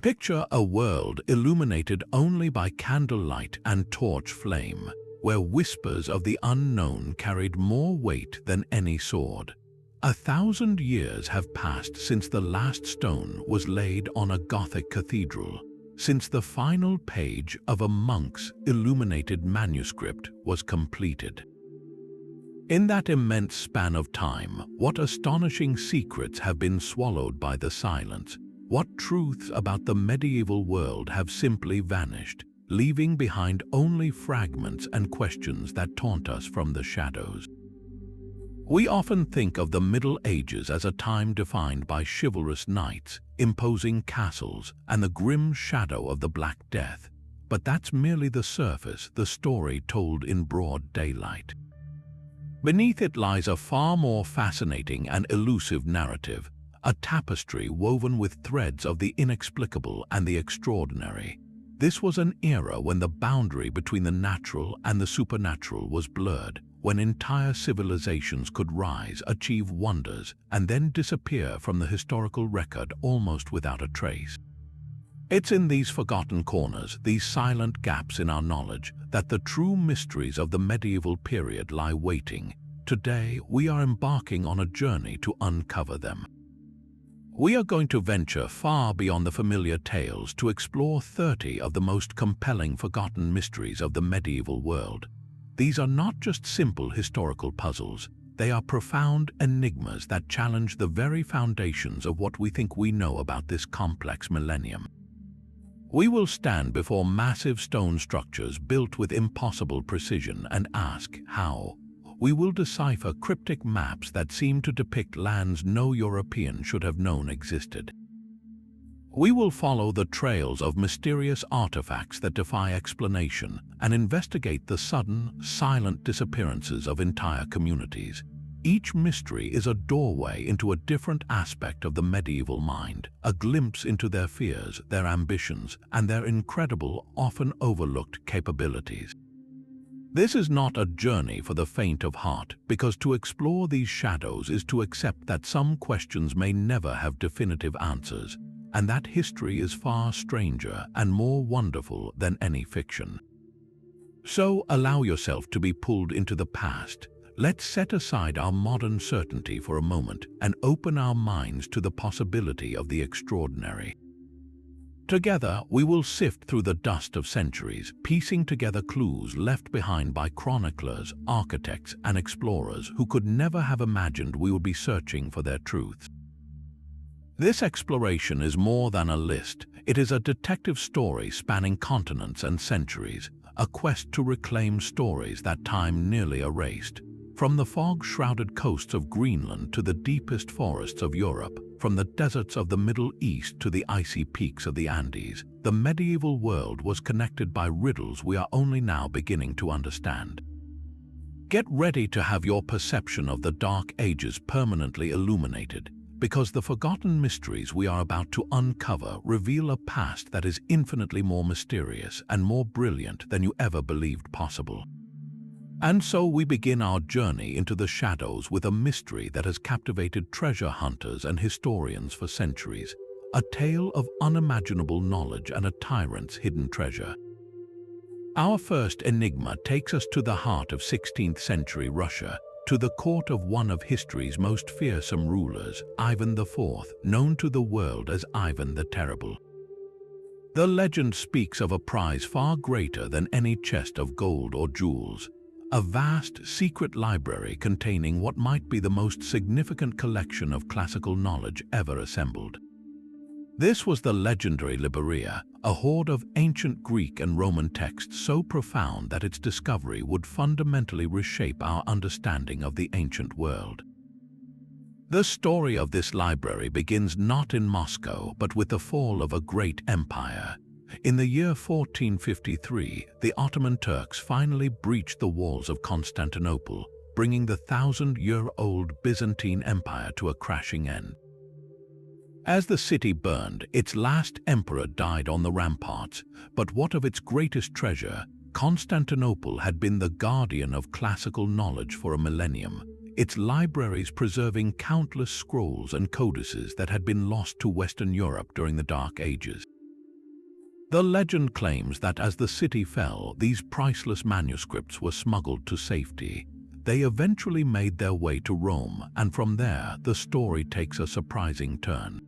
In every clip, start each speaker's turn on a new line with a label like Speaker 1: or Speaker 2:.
Speaker 1: Picture a world illuminated only by candlelight and torch flame, where whispers of the unknown carried more weight than any sword. 1,000 years have passed since the last stone was laid on a Gothic cathedral, since the final page of a monk's illuminated manuscript was completed. In that immense span of time, what astonishing secrets have been swallowed by the silence? What truths about the medieval world have simply vanished, leaving behind only fragments and questions that taunt us from the shadows? We often think of the Middle Ages as a time defined by chivalrous knights, imposing castles, and the grim shadow of the Black Death. But that's merely the surface, the story told in broad daylight. Beneath it lies a far more fascinating and elusive narrative, a tapestry woven with threads of the inexplicable and the extraordinary. This was an era when the boundary between the natural and the supernatural was blurred, when entire civilizations could rise, achieve wonders, and then disappear from the historical record almost without a trace. It's in these forgotten corners, these silent gaps in our knowledge, that the true mysteries of the medieval period lie waiting. Today, we are embarking on a journey to uncover them. We are going to venture far beyond the familiar tales to explore 30 of the most compelling forgotten mysteries of the medieval world. These are not just simple historical puzzles, they are profound enigmas that challenge the very foundations of what we think we know about this complex millennium. We will stand before massive stone structures built with impossible precision and ask how. We will decipher cryptic maps that seem to depict lands no European should have known existed. We will follow the trails of mysterious artifacts that defy explanation and investigate the sudden, silent disappearances of entire communities. Each mystery is a doorway into a different aspect of the medieval mind, a glimpse into their fears, their ambitions, and their incredible, often overlooked capabilities. This is not a journey for the faint of heart, because to explore these shadows is to accept that some questions may never have definitive answers, and that history is far stranger and more wonderful than any fiction. So allow yourself to be pulled into the past. Let's set aside our modern certainty for a moment and open our minds to the possibility of the extraordinary. Together, we will sift through the dust of centuries, piecing together clues left behind by chroniclers, architects, and explorers who could never have imagined we would be searching for their truths. This exploration is more than a list. It is a detective story spanning continents and centuries, a quest to reclaim stories that time nearly erased. From the fog-shrouded coasts of Greenland to the deepest forests of Europe, from the deserts of the Middle East to the icy peaks of the Andes, the medieval world was connected by riddles we are only now beginning to understand. Get ready to have your perception of the Dark Ages permanently illuminated, because the forgotten mysteries we are about to uncover reveal a past that is infinitely more mysterious and more brilliant than you ever believed possible. And so we begin our journey into the shadows with a mystery that has captivated treasure hunters and historians for centuries, a tale of unimaginable knowledge and a tyrant's hidden treasure. Our first enigma takes us to the heart of 16th century Russia, to the court of one of history's most fearsome rulers, Ivan IV, known to the world as Ivan the Terrible. The legend speaks of a prize far greater than any chest of gold or jewels, a vast, secret library containing what might be the most significant collection of classical knowledge ever assembled. This was the legendary Libreria, a hoard of ancient Greek and Roman texts so profound that its discovery would fundamentally reshape our understanding of the ancient world. The story of this library begins not in Moscow, but with the fall of a great empire. In the year 1453, the Ottoman Turks finally breached the walls of Constantinople, bringing the 1,000-year-old Byzantine Empire to a crashing end. As the city burned, its last emperor died on the ramparts, but what of its greatest treasure? Constantinople had been the guardian of classical knowledge for a millennium, its libraries preserving countless scrolls and codices that had been lost to Western Europe during the Dark Ages. The legend claims that as the city fell, these priceless manuscripts were smuggled to safety. They eventually made their way to Rome, and from there, the story takes a surprising turn.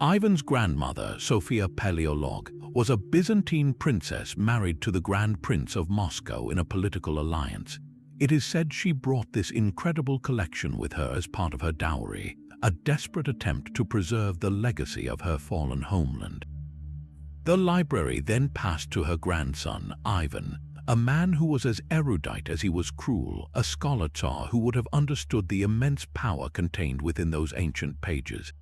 Speaker 1: Ivan's grandmother, Sophia Paleolog, was a Byzantine princess married to the Grand Prince of Moscow in a political alliance. It is said she brought this incredible collection with her as part of her dowry, a desperate attempt to preserve the legacy of her fallen homeland. The library then passed to her grandson, Ivan, a man who was as erudite as he was cruel, a scholar Tsar who would have understood the immense power contained within those ancient pages.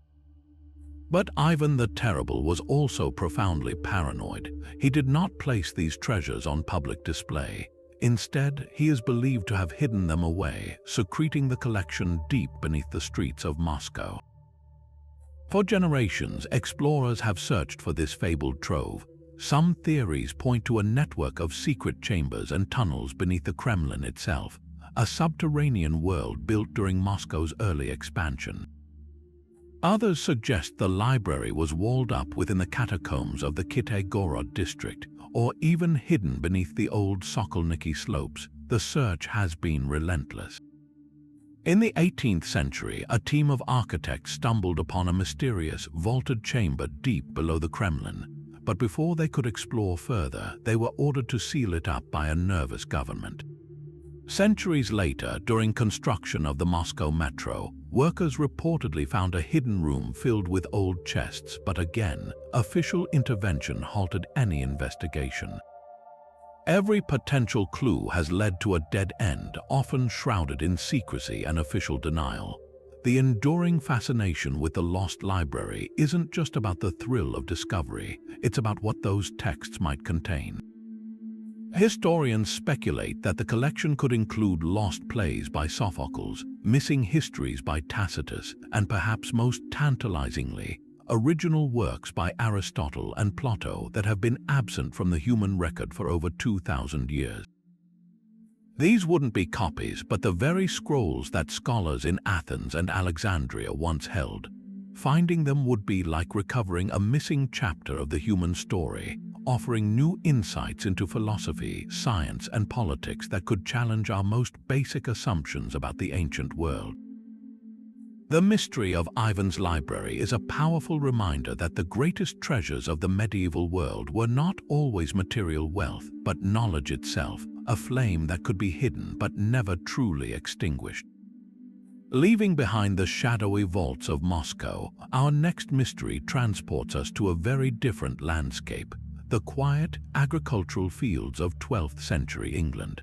Speaker 1: But Ivan the Terrible was also profoundly paranoid. He did not place these treasures on public display. Instead, he is believed to have hidden them away, secreting the collection deep beneath the streets of Moscow. For generations, explorers have searched for this fabled trove. Some theories point to a network of secret chambers and tunnels beneath the Kremlin itself, a subterranean world built during Moscow's early expansion. Others suggest the library was walled up within the catacombs of the Kitay-Gorod district, or even hidden beneath the old Sokolniki slopes. The search has been relentless. In the 18th century, a team of architects stumbled upon a mysterious, vaulted chamber deep below the Kremlin, but before they could explore further, they were ordered to seal it up by a nervous government. Centuries later, during construction of the Moscow metro, workers reportedly found a hidden room filled with old chests, but again, official intervention halted any investigation. Every potential clue has led to a dead end, often shrouded in secrecy and official denial. The enduring fascination with the lost library isn't just about the thrill of discovery, it's about what those texts might contain. Historians speculate that the collection could include lost plays by Sophocles, missing histories by Tacitus, and perhaps most tantalizingly, original works by Aristotle and Plato that have been absent from the human record for over 2,000 years. These wouldn't be copies, but the very scrolls that scholars in Athens and Alexandria once held. Finding them would be like recovering a missing chapter of the human story, offering new insights into philosophy, science, and politics that could challenge our most basic assumptions about the ancient world. The mystery of Ivan's library is a powerful reminder that the greatest treasures of the medieval world were not always material wealth, but knowledge itself, a flame that could be hidden but never truly extinguished. Leaving behind the shadowy vaults of Moscow, our next mystery transports us to a very different landscape, the quiet, agricultural fields of 12th century England.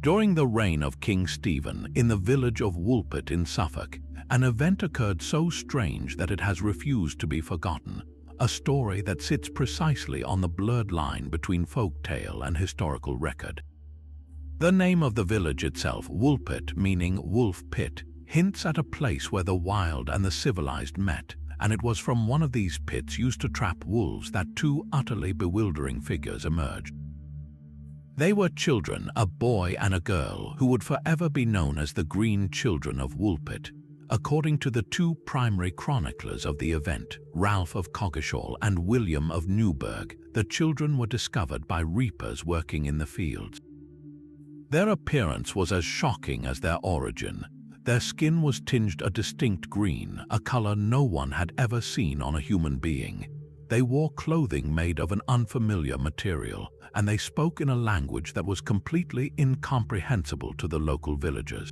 Speaker 1: During the reign of King Stephen, in the village of Woolpit in Suffolk, an event occurred so strange that it has refused to be forgotten, a story that sits precisely on the blurred line between folk tale and historical record. The name of the village itself, Woolpit, meaning wolf pit, hints at a place where the wild and the civilized met, and it was from one of these pits used to trap wolves that two utterly bewildering figures emerged. They were children, a boy and a girl, who would forever be known as the Green Children of Woolpit. According to the two primary chroniclers of the event, Ralph of Coggeshall and William of Newburgh, the children were discovered by reapers working in the fields. Their appearance was as shocking as their origin. Their skin was tinged a distinct green, a color no one had ever seen on a human being. They wore clothing made of an unfamiliar material, and they spoke in a language that was completely incomprehensible to the local villagers.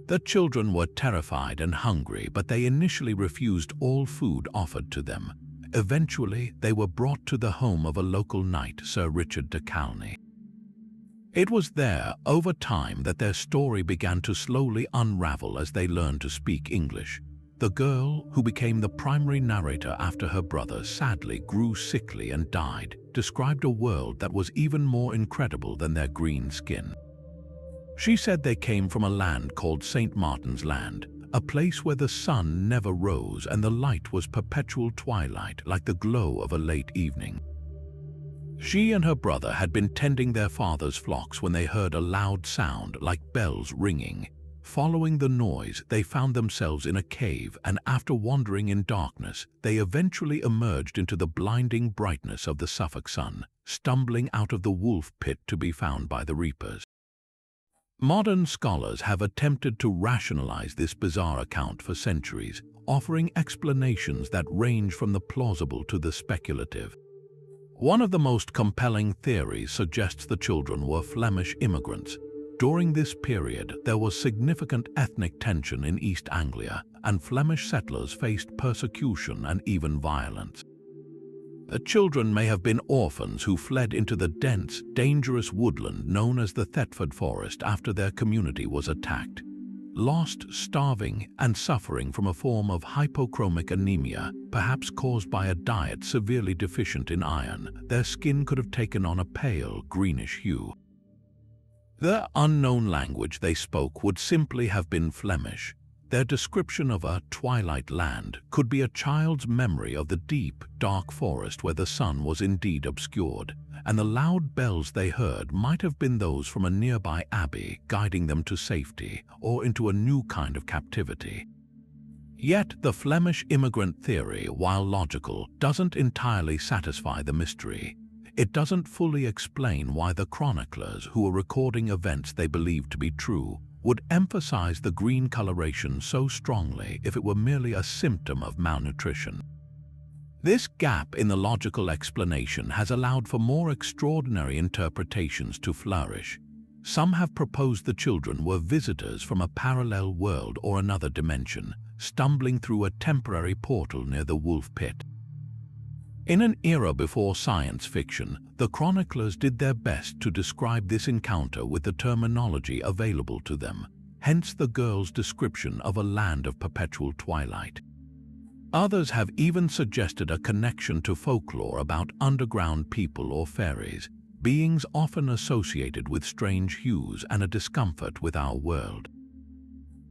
Speaker 1: The children were terrified and hungry, but they initially refused all food offered to them. Eventually, they were brought to the home of a local knight, Sir Richard de Calne. It was there, over time, that their story began to slowly unravel as they learned to speak English. The girl, who became the primary narrator after her brother, sadly grew sickly and died, described a world that was even more incredible than their green skin. She said they came from a land called St. Martin's Land, a place where the sun never rose and the light was perpetual twilight, like the glow of a late evening. She and her brother had been tending their father's flocks when they heard a loud sound like bells ringing. Following the noise, they found themselves in a cave, and after wandering in darkness, they eventually emerged into the blinding brightness of the Suffolk sun, stumbling out of the wolf pit to be found by the reapers. Modern scholars have attempted to rationalize this bizarre account for centuries, offering explanations that range from the plausible to the speculative. One of the most compelling theories suggests the children were Flemish immigrants. During this period, there was significant ethnic tension in East Anglia, and Flemish settlers faced persecution and even violence. The children may have been orphans who fled into the dense, dangerous woodland known as the Thetford Forest after their community was attacked. Lost, starving, and suffering from a form of hypochromic anemia, perhaps caused by a diet severely deficient in iron, their skin could have taken on a pale, greenish hue. The unknown language they spoke would simply have been Flemish. Their description of a twilight land could be a child's memory of the deep, dark forest where the sun was indeed obscured, and the loud bells they heard might have been those from a nearby abbey guiding them to safety or into a new kind of captivity. Yet the Flemish immigrant theory, while logical, doesn't entirely satisfy the mystery. It doesn't fully explain why the chroniclers, who were recording events they believed to be true, would emphasize the green coloration so strongly if it were merely a symptom of malnutrition. This gap in the logical explanation has allowed for more extraordinary interpretations to flourish. Some have proposed the children were visitors from a parallel world or another dimension, stumbling through a temporary portal near the wolf pit. In an era before science fiction, the chroniclers did their best to describe this encounter with the terminology available to them, hence the girl's description of a land of perpetual twilight. Others have even suggested a connection to folklore about underground people or fairies, beings often associated with strange hues and a discomfort with our world.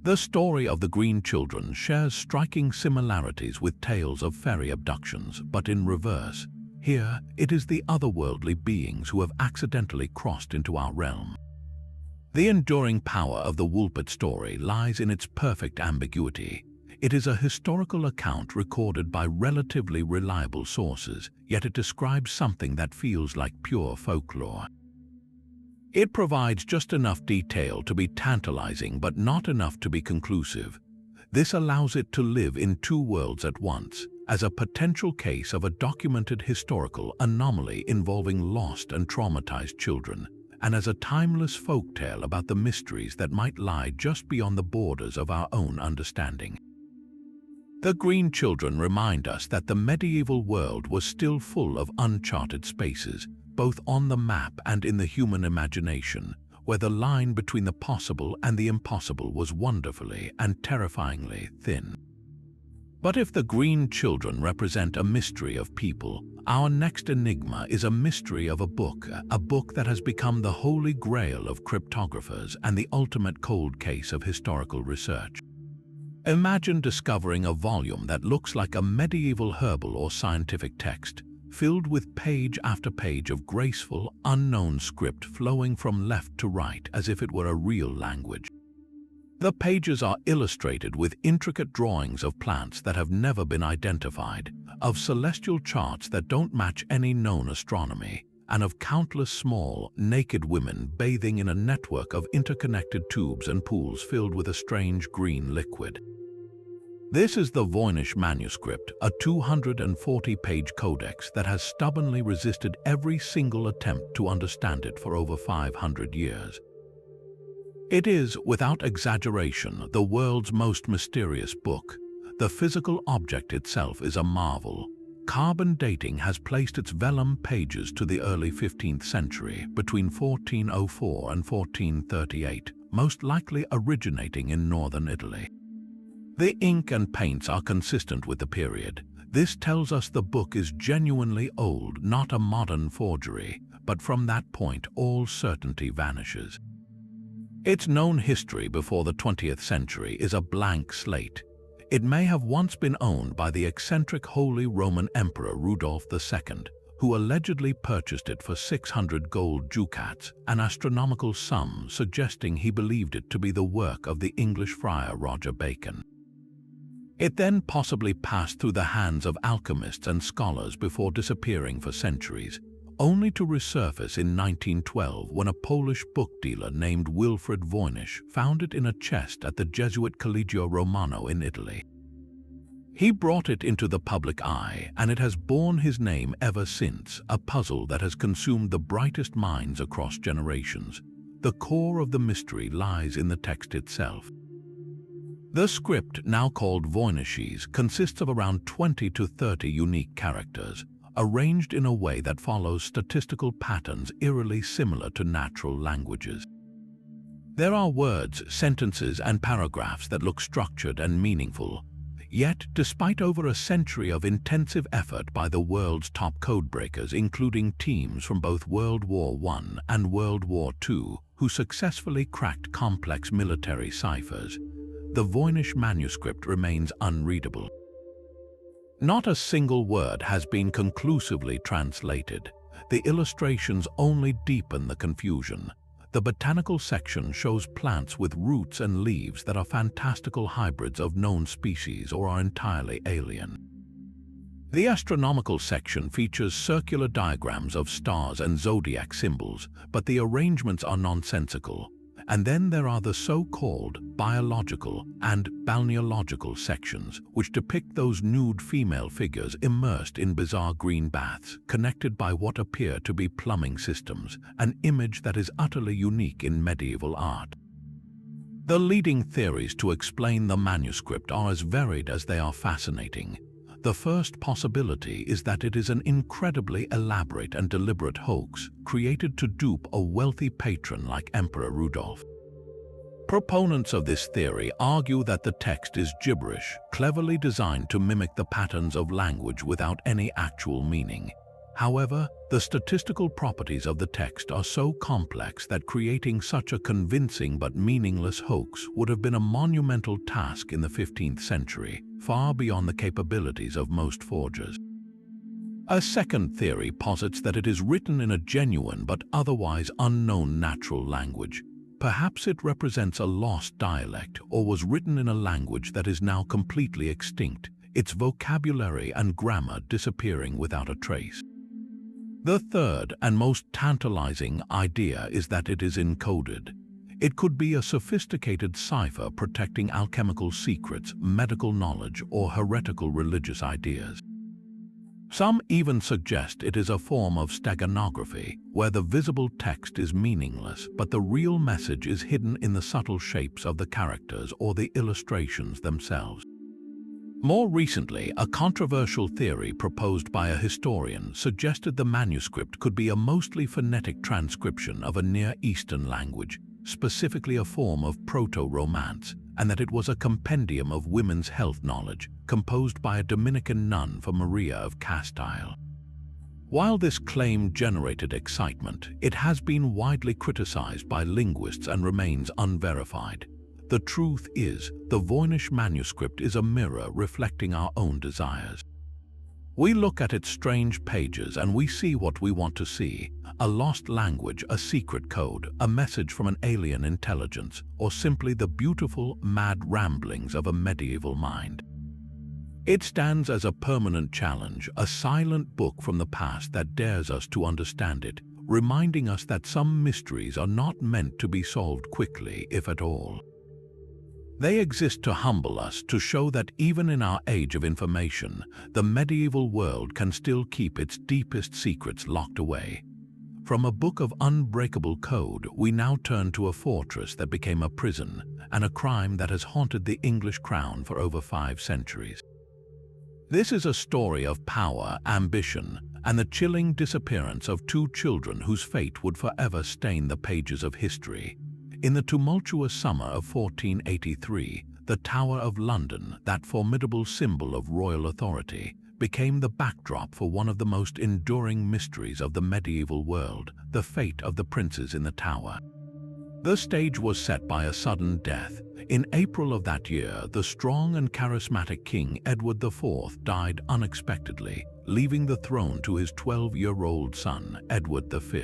Speaker 1: The story of the Green Children shares striking similarities with tales of fairy abductions, but in reverse. Here, it is the otherworldly beings who have accidentally crossed into our realm. The enduring power of the Woolpit story lies in its perfect ambiguity. It is a historical account recorded by relatively reliable sources, yet it describes something that feels like pure folklore. It provides just enough detail to be tantalizing but not enough to be conclusive. This allows it to live in two worlds at once, as a potential case of a documented historical anomaly involving lost and traumatized children, and as a timeless folktale about the mysteries that might lie just beyond the borders of our own understanding. The Green Children remind us that the medieval world was still full of uncharted spaces, both on the map and in the human imagination, where the line between the possible and the impossible was wonderfully and terrifyingly thin. But if the Green Children represent a mystery of people, our next enigma is a mystery of a book that has become the holy grail of cryptographers and the ultimate cold case of historical research. Imagine discovering a volume that looks like a medieval herbal or scientific text, filled with page after page of graceful, unknown script flowing from left to right as if it were a real language. The pages are illustrated with intricate drawings of plants that have never been identified, of celestial charts that don't match any known astronomy, and of countless small, naked women bathing in a network of interconnected tubes and pools filled with a strange green liquid. This is the Voynich manuscript, a 240-page codex that has stubbornly resisted every single attempt to understand it for over 500 years. It is, without exaggeration, the world's most mysterious book. The physical object itself is a marvel. Carbon dating has placed its vellum pages to the early 15th century, between 1404 and 1438, most likely originating in northern Italy. The ink and paints are consistent with the period. This tells us the book is genuinely old, not a modern forgery, but from that point all certainty vanishes. Its known history before the 20th century is a blank slate. It may have once been owned by the eccentric Holy Roman Emperor Rudolph II, who allegedly purchased it for 600 gold ducats, an astronomical sum suggesting he believed it to be the work of the English friar Roger Bacon. It then possibly passed through the hands of alchemists and scholars before disappearing for centuries, only to resurface in 1912 when a Polish book dealer named Wilfrid Voynich found it in a chest at the Jesuit Collegio Romano in Italy. He brought it into the public eye, and it has borne his name ever since, a puzzle that has consumed the brightest minds across generations. The core of the mystery lies in the text itself. The script, now called Voynichese, consists of around 20 to 30 unique characters, arranged in a way that follows statistical patterns eerily similar to natural languages. There are words, sentences, and paragraphs that look structured and meaningful. Yet, despite over a century of intensive effort by the world's top codebreakers, including teams from both World War I and World War II, who successfully cracked complex military ciphers, the Voynich manuscript remains unreadable. Not a single word has been conclusively translated. The illustrations only deepen the confusion. The botanical section shows plants with roots and leaves that are fantastical hybrids of known species or are entirely alien. The astronomical section features circular diagrams of stars and zodiac symbols, but the arrangements are nonsensical. And then there are the so-called biological and balneological sections, which depict those nude female figures immersed in bizarre green baths, connected by what appear to be plumbing systems, an image that is utterly unique in medieval art. The leading theories to explain the manuscript are as varied as they are fascinating. The first possibility is that it is an incredibly elaborate and deliberate hoax created to dupe a wealthy patron like Emperor Rudolf. Proponents of this theory argue that the text is gibberish, cleverly designed to mimic the patterns of language without any actual meaning. However, the statistical properties of the text are so complex that creating such a convincing but meaningless hoax would have been a monumental task in the 15th century, far beyond the capabilities of most forgers. A second theory posits that it is written in a genuine but otherwise unknown natural language. Perhaps it represents a lost dialect or was written in a language that is now completely extinct, its vocabulary and grammar disappearing without a trace. The third and most tantalizing idea is that it is encoded. It could be a sophisticated cipher protecting alchemical secrets, medical knowledge, or heretical religious ideas. Some even suggest it is a form of steganography, where the visible text is meaningless, but the real message is hidden in the subtle shapes of the characters or the illustrations themselves. More recently, a controversial theory proposed by a historian suggested the manuscript could be a mostly phonetic transcription of a Near Eastern language, specifically a form of proto-Romance, and that it was a compendium of women's health knowledge composed by a Dominican nun for Maria of Castile. While this claim generated excitement, it has been widely criticized by linguists and remains unverified. The truth is, the Voynich manuscript is a mirror reflecting our own desires. We look at its strange pages and we see what we want to see: a lost language, a secret code, a message from an alien intelligence, or simply the beautiful, mad ramblings of a medieval mind. It stands as a permanent challenge, a silent book from the past that dares us to understand it, reminding us that some mysteries are not meant to be solved quickly, if at all. They exist to humble us, to show that even in our age of information, the medieval world can still keep its deepest secrets locked away. From a book of unbreakable code, we now turn to a fortress that became a prison, and a crime that has haunted the English crown for over 5 centuries. This is a story of power, ambition, and the chilling disappearance of 2 children whose fate would forever stain the pages of history. In the tumultuous summer of 1483, the Tower of London, that formidable symbol of royal authority, became the backdrop for one of the most enduring mysteries of the medieval world, the fate of the princes in the tower. The stage was set by a sudden death. In April of that year, the strong and charismatic King Edward IV died unexpectedly, leaving the throne to his 12-year-old son, Edward V.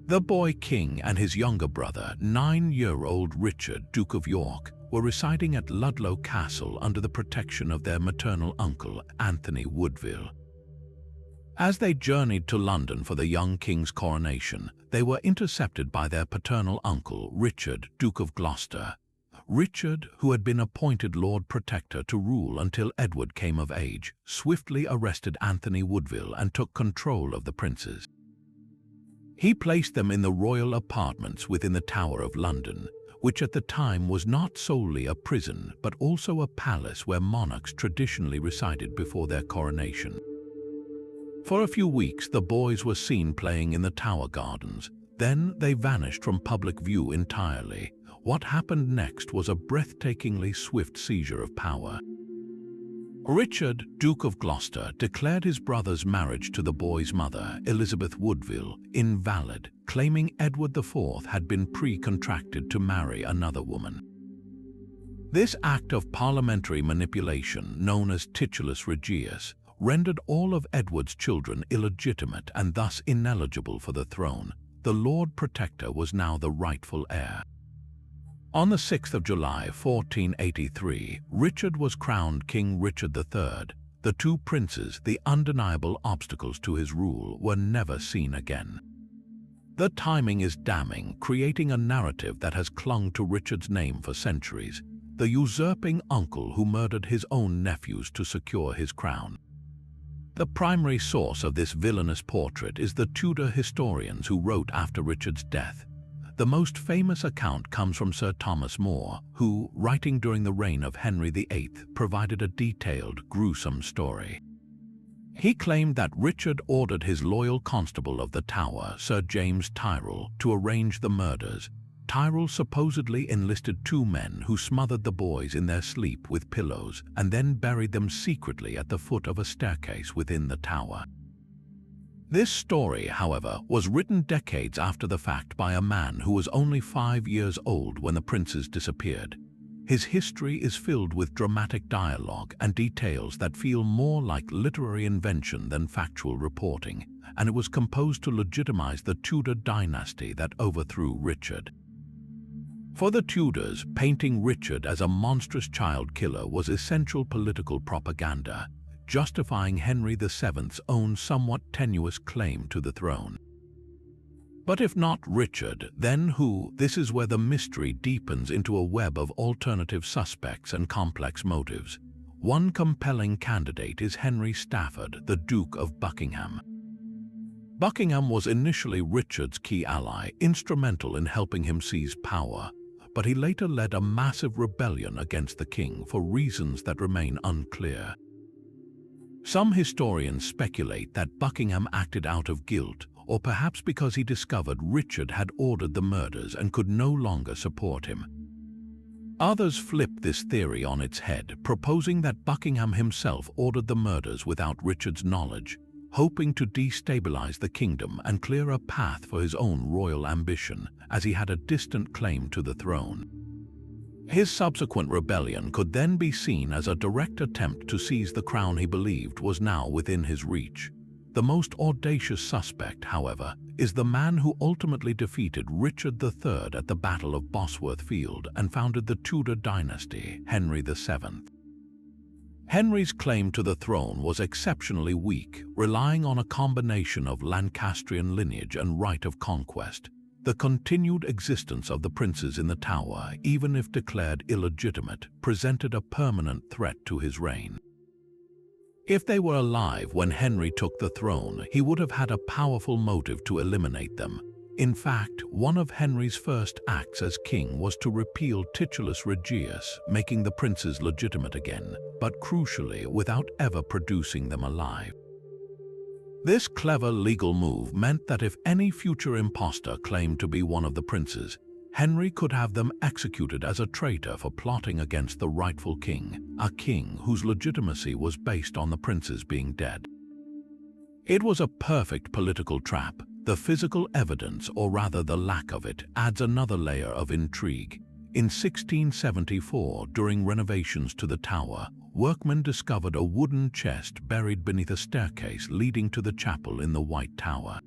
Speaker 1: The boy king and his younger brother, 9-year-old Richard, Duke of York, were residing at Ludlow Castle under the protection of their maternal uncle, Anthony Woodville. As they journeyed to London for the young king's coronation, they were intercepted by their paternal uncle, Richard, Duke of Gloucester. Richard, who had been appointed Lord Protector to rule until Edward came of age, swiftly arrested Anthony Woodville and took control of the princes. He placed them in the royal apartments within the Tower of London, which at the time was not solely a prison but also a palace where monarchs traditionally resided before their coronation. For a few weeks, the boys were seen playing in the Tower Gardens. Then they vanished from public view entirely. What happened next was a breathtakingly swift seizure of power. Richard, Duke of Gloucester, declared his brother's marriage to the boy's mother, Elizabeth Woodville, invalid, claiming Edward IV had been pre-contracted to marry another woman. This act of parliamentary manipulation, known as titulus regius, rendered all of Edward's children illegitimate and thus ineligible for the throne. The Lord Protector was now the rightful heir. On the 6th of July, 1483, Richard was crowned King Richard III. The two princes, the undeniable obstacles to his rule, were never seen again. The timing is damning, creating a narrative that has clung to Richard's name for centuries, the usurping uncle who murdered his own nephews to secure his crown. The primary source of this villainous portrait is the Tudor historians who wrote after Richard's death. The most famous account comes from Sir Thomas More, who, writing during the reign of Henry VIII, provided a detailed, gruesome story. He claimed that Richard ordered his loyal constable of the Tower, Sir James Tyrrell, to arrange the murders. Tyrrell supposedly enlisted two men who smothered the boys in their sleep with pillows and then buried them secretly at the foot of a staircase within the tower. This story, however, was written decades after the fact by a man who was only 5 years old when the princes disappeared. His history is filled with dramatic dialogue and details that feel more like literary invention than factual reporting, and it was composed to legitimize the Tudor dynasty that overthrew Richard. For the Tudors, painting Richard as a monstrous child killer was essential political propaganda, justifying Henry VII's own somewhat tenuous claim to the throne. But if not Richard, then who? This is where the mystery deepens into a web of alternative suspects and complex motives. One compelling candidate is Henry Stafford, the Duke of Buckingham. Buckingham was initially Richard's key ally, instrumental in helping him seize power, but he later led a massive rebellion against the king for reasons that remain unclear. Some historians speculate that Buckingham acted out of guilt, or perhaps because he discovered Richard had ordered the murders and could no longer support him. Others flip this theory on its head, proposing that Buckingham himself ordered the murders without Richard's knowledge, hoping to destabilize the kingdom and clear a path for his own royal ambition, as he had a distant claim to the throne. His subsequent rebellion could then be seen as a direct attempt to seize the crown he believed was now within his reach. The most audacious suspect, however, is the man who ultimately defeated Richard III at the Battle of Bosworth Field and founded the Tudor dynasty, Henry VII. Henry's claim to the throne was exceptionally weak, relying on a combination of Lancastrian lineage and right of conquest. The continued existence of the princes in the Tower, even if declared illegitimate, presented a permanent threat to his reign. If they were alive when Henry took the throne, he would have had a powerful motive to eliminate them. In fact, one of Henry's first acts as king was to repeal titulus regius, making the princes legitimate again, but crucially without ever producing them alive. This clever legal move meant that if any future impostor claimed to be one of the princes, Henry could have them executed as a traitor for plotting against the rightful king, a king whose legitimacy was based on the princes being dead. It was a perfect political trap. The physical evidence, or rather the lack of it, adds another layer of intrigue. In 1674, during renovations to the tower, workmen discovered a wooden chest buried beneath a staircase leading to the chapel in the White Tower.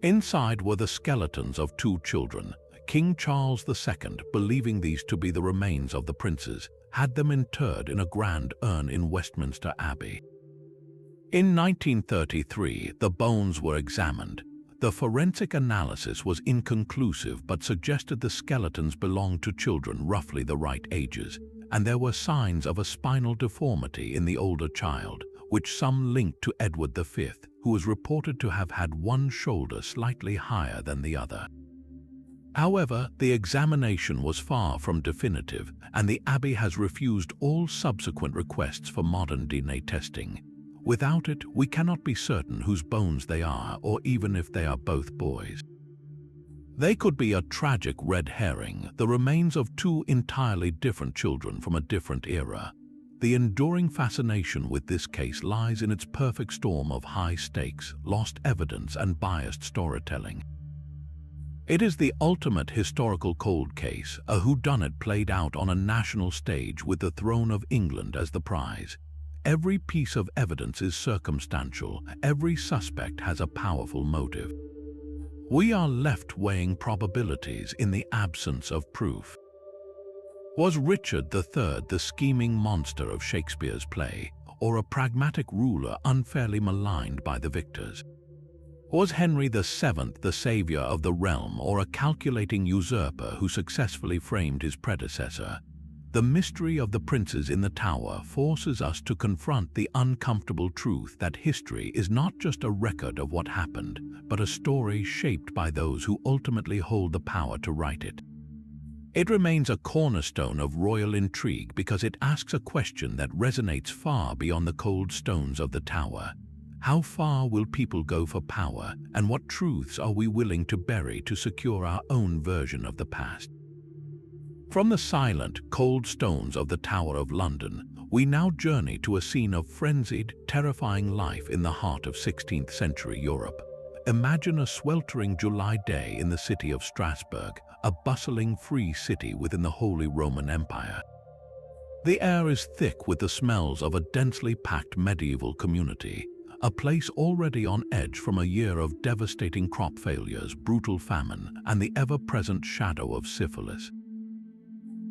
Speaker 1: Inside were the skeletons of 2 children. King Charles II, believing these to be the remains of the princes, had them interred in a grand urn in Westminster Abbey. In 1933, the bones were examined. The forensic analysis was inconclusive but suggested the skeletons belonged to children roughly the right ages, and there were signs of a spinal deformity in the older child, which some linked to Edward V, who was reported to have had one shoulder slightly higher than the other. However, the examination was far from definitive, and the Abbey has refused all subsequent requests for modern DNA testing. Without it, we cannot be certain whose bones they are, or even if they are both boys. They could be a tragic red herring, the remains of 2 entirely different children from a different era. The enduring fascination with this case lies in its perfect storm of high stakes, lost evidence, and biased storytelling. It is the ultimate historical cold case, a whodunit played out on a national stage with the throne of England as the prize. Every piece of evidence is circumstantial, every suspect has a powerful motive. We are left weighing probabilities in the absence of proof. Was Richard III the scheming monster of Shakespeare's play, or a pragmatic ruler unfairly maligned by the victors? Was Henry VII the savior of the realm, or a calculating usurper who successfully framed his predecessor? The mystery of the princes in the tower forces us to confront the uncomfortable truth that history is not just a record of what happened, but a story shaped by those who ultimately hold the power to write it. It remains a cornerstone of royal intrigue because it asks a question that resonates far beyond the cold stones of the tower. How far will people go for power, and what truths are we willing to bury to secure our own version of the past? From the silent, cold stones of the Tower of London, we now journey to a scene of frenzied, terrifying life in the heart of 16th century Europe. Imagine a sweltering July day in the city of Strasbourg, a bustling free city within the Holy Roman Empire. The air is thick with the smells of a densely packed medieval community, a place already on edge from a year of devastating crop failures, brutal famine, and the ever-present shadow of syphilis.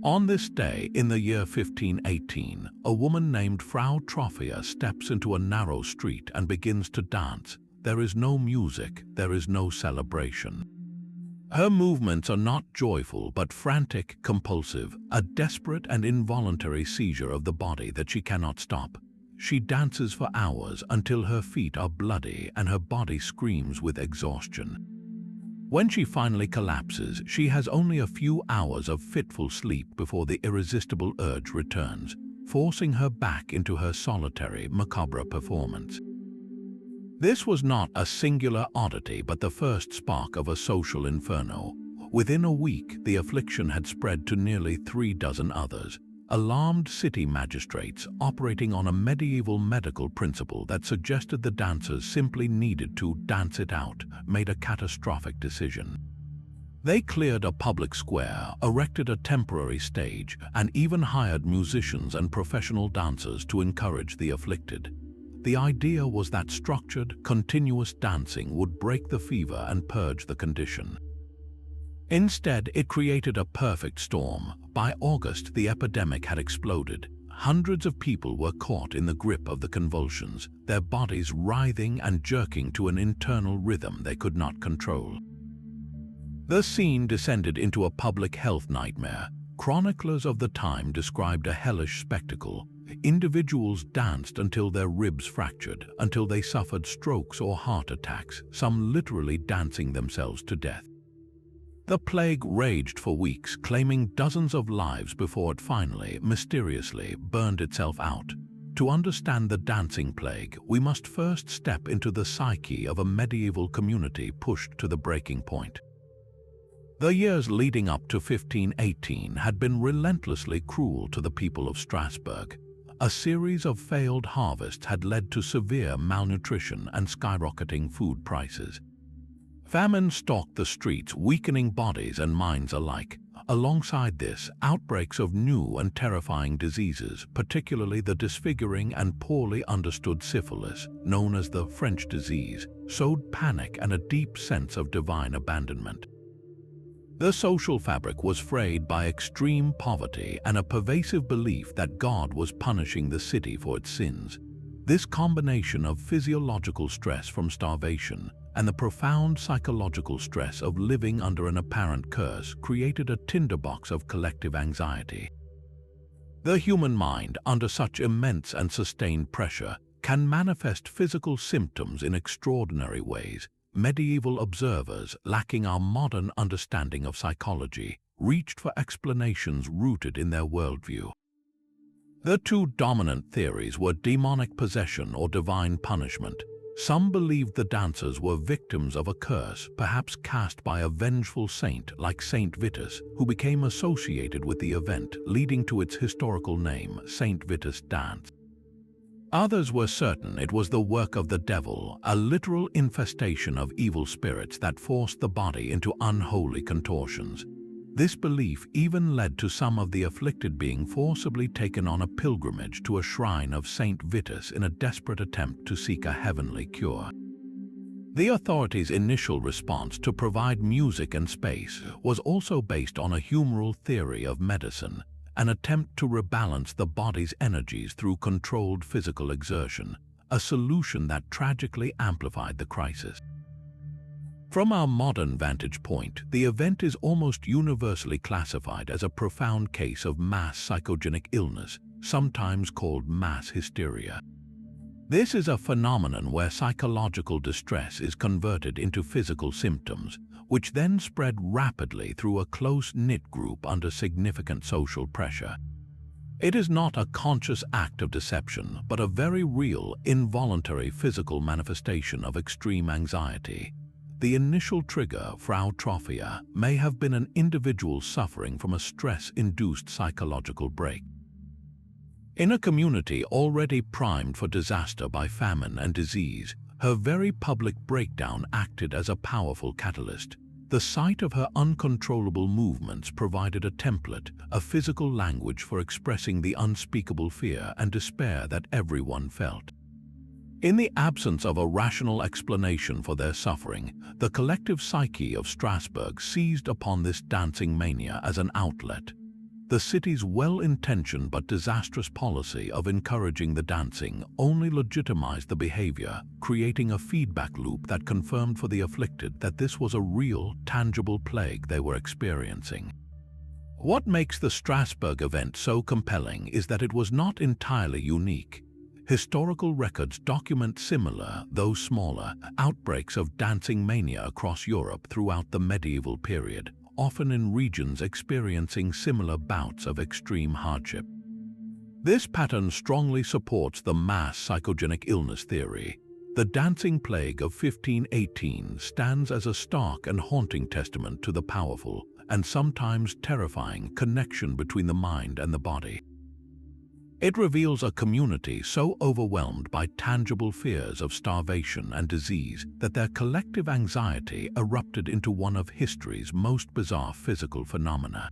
Speaker 1: On this day, in the year 1518, a woman named Frau Trophia steps into a narrow street and begins to dance. There is no music, there is no celebration. Her movements are not joyful but frantic, compulsive, a desperate and involuntary seizure of the body that she cannot stop. She dances for hours until her feet are bloody and her body screams with exhaustion. When she finally collapses, she has only a few hours of fitful sleep before the irresistible urge returns, forcing her back into her solitary, macabre performance. This was not a singular oddity but the first spark of a social inferno. Within a week, the affliction had spread to nearly 3 dozen others. Alarmed city magistrates, operating on a medieval medical principle that suggested the dancers simply needed to dance it out, made a catastrophic decision. They cleared a public square, erected a temporary stage, and even hired musicians and professional dancers to encourage the afflicted. The idea was that structured, continuous dancing would break the fever and purge the condition. Instead, it created a perfect storm. By August, the epidemic had exploded. Hundreds of people were caught in the grip of the convulsions, their bodies writhing and jerking to an internal rhythm they could not control. The scene descended into a public health nightmare. Chroniclers of the time described a hellish spectacle. Individuals danced until their ribs fractured, until they suffered strokes or heart attacks, some literally dancing themselves to death. The plague raged for weeks, claiming dozens of lives before it finally, mysteriously, burned itself out. To understand the dancing plague, we must first step into the psyche of a medieval community pushed to the breaking point. The years leading up to 1518 had been relentlessly cruel to the people of Strasbourg. A series of failed harvests had led to severe malnutrition and skyrocketing food prices. Famine stalked the streets, weakening bodies and minds alike. Alongside this, outbreaks of new and terrifying diseases, particularly the disfiguring and poorly understood syphilis, known as the French disease, sowed panic and a deep sense of divine abandonment. The social fabric was frayed by extreme poverty and a pervasive belief that God was punishing the city for its sins. This combination of physiological stress from starvation and the profound psychological stress of living under an apparent curse created a tinderbox of collective anxiety. The human mind, under such immense and sustained pressure, can manifest physical symptoms in extraordinary ways. Medieval observers, lacking our modern understanding of psychology, reached for explanations rooted in their worldview. The two dominant theories were demonic possession or divine punishment. Some believed the dancers were victims of a curse, perhaps cast by a vengeful saint like Saint Vitus, who became associated with the event, leading to its historical name, Saint Vitus Dance. Others were certain it was the work of the devil, a literal infestation of evil spirits that forced the body into unholy contortions. This belief even led to some of the afflicted being forcibly taken on a pilgrimage to a shrine of Saint Vitus in a desperate attempt to seek a heavenly cure. The authorities' initial response to provide music and space was also based on a humoral theory of medicine, an attempt to rebalance the body's energies through controlled physical exertion, a solution that tragically amplified the crisis. From our modern vantage point, the event is almost universally classified as a profound case of mass psychogenic illness, sometimes called mass hysteria. This is a phenomenon where psychological distress is converted into physical symptoms, which then spread rapidly through a close-knit group under significant social pressure. It is not a conscious act of deception, but a very real, involuntary physical manifestation of extreme anxiety. The initial trigger, Frautrophia, may have been an individual suffering from a stress-induced psychological break. In a community already primed for disaster by famine and disease, her very public breakdown acted as a powerful catalyst. The sight of her uncontrollable movements provided a template, a physical language for expressing the unspeakable fear and despair that everyone felt. In the absence of a rational explanation for their suffering, the collective psyche of Strasbourg seized upon this dancing mania as an outlet. The city's well-intentioned but disastrous policy of encouraging the dancing only legitimized the behavior, creating a feedback loop that confirmed for the afflicted that this was a real, tangible plague they were experiencing. What makes the Strasbourg event so compelling is that it was not entirely unique. Historical records document similar, though smaller, outbreaks of dancing mania across Europe throughout the medieval period, often in regions experiencing similar bouts of extreme hardship. This pattern strongly supports the mass psychogenic illness theory. The dancing plague of 1518 stands as a stark and haunting testament to the powerful, and sometimes terrifying, connection between the mind and the body. It reveals a community so overwhelmed by tangible fears of starvation and disease that their collective anxiety erupted into one of history's most bizarre physical phenomena.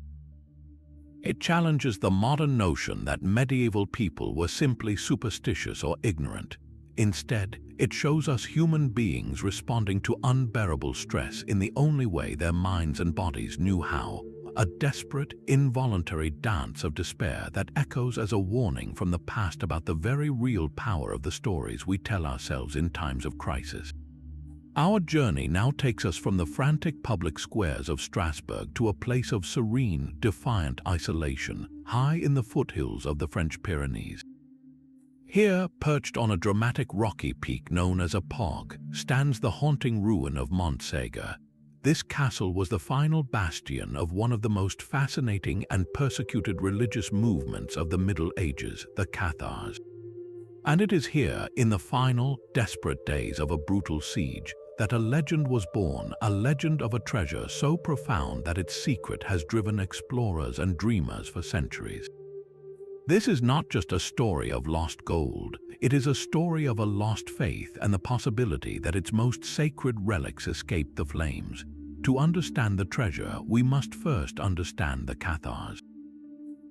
Speaker 1: It challenges the modern notion that medieval people were simply superstitious or ignorant. Instead, it shows us human beings responding to unbearable stress in the only way their minds and bodies knew how. A desperate, involuntary dance of despair that echoes as a warning from the past about the very real power of the stories we tell ourselves in times of crisis. Our journey now takes us from the frantic public squares of Strasbourg to a place of serene, defiant isolation, high in the foothills of the French Pyrenees. Here, perched on a dramatic rocky peak known as a pog, stands the haunting ruin of Montségur. This castle was the final bastion of one of the most fascinating and persecuted religious movements of the Middle Ages, the Cathars. And it is here, in the final, desperate days of a brutal siege, that a legend was born, a legend of a treasure so profound that its secret has driven explorers and dreamers for centuries. This is not just a story of lost gold, it is a story of a lost faith and the possibility that its most sacred relics escaped the flames. To understand the treasure, we must first understand the Cathars.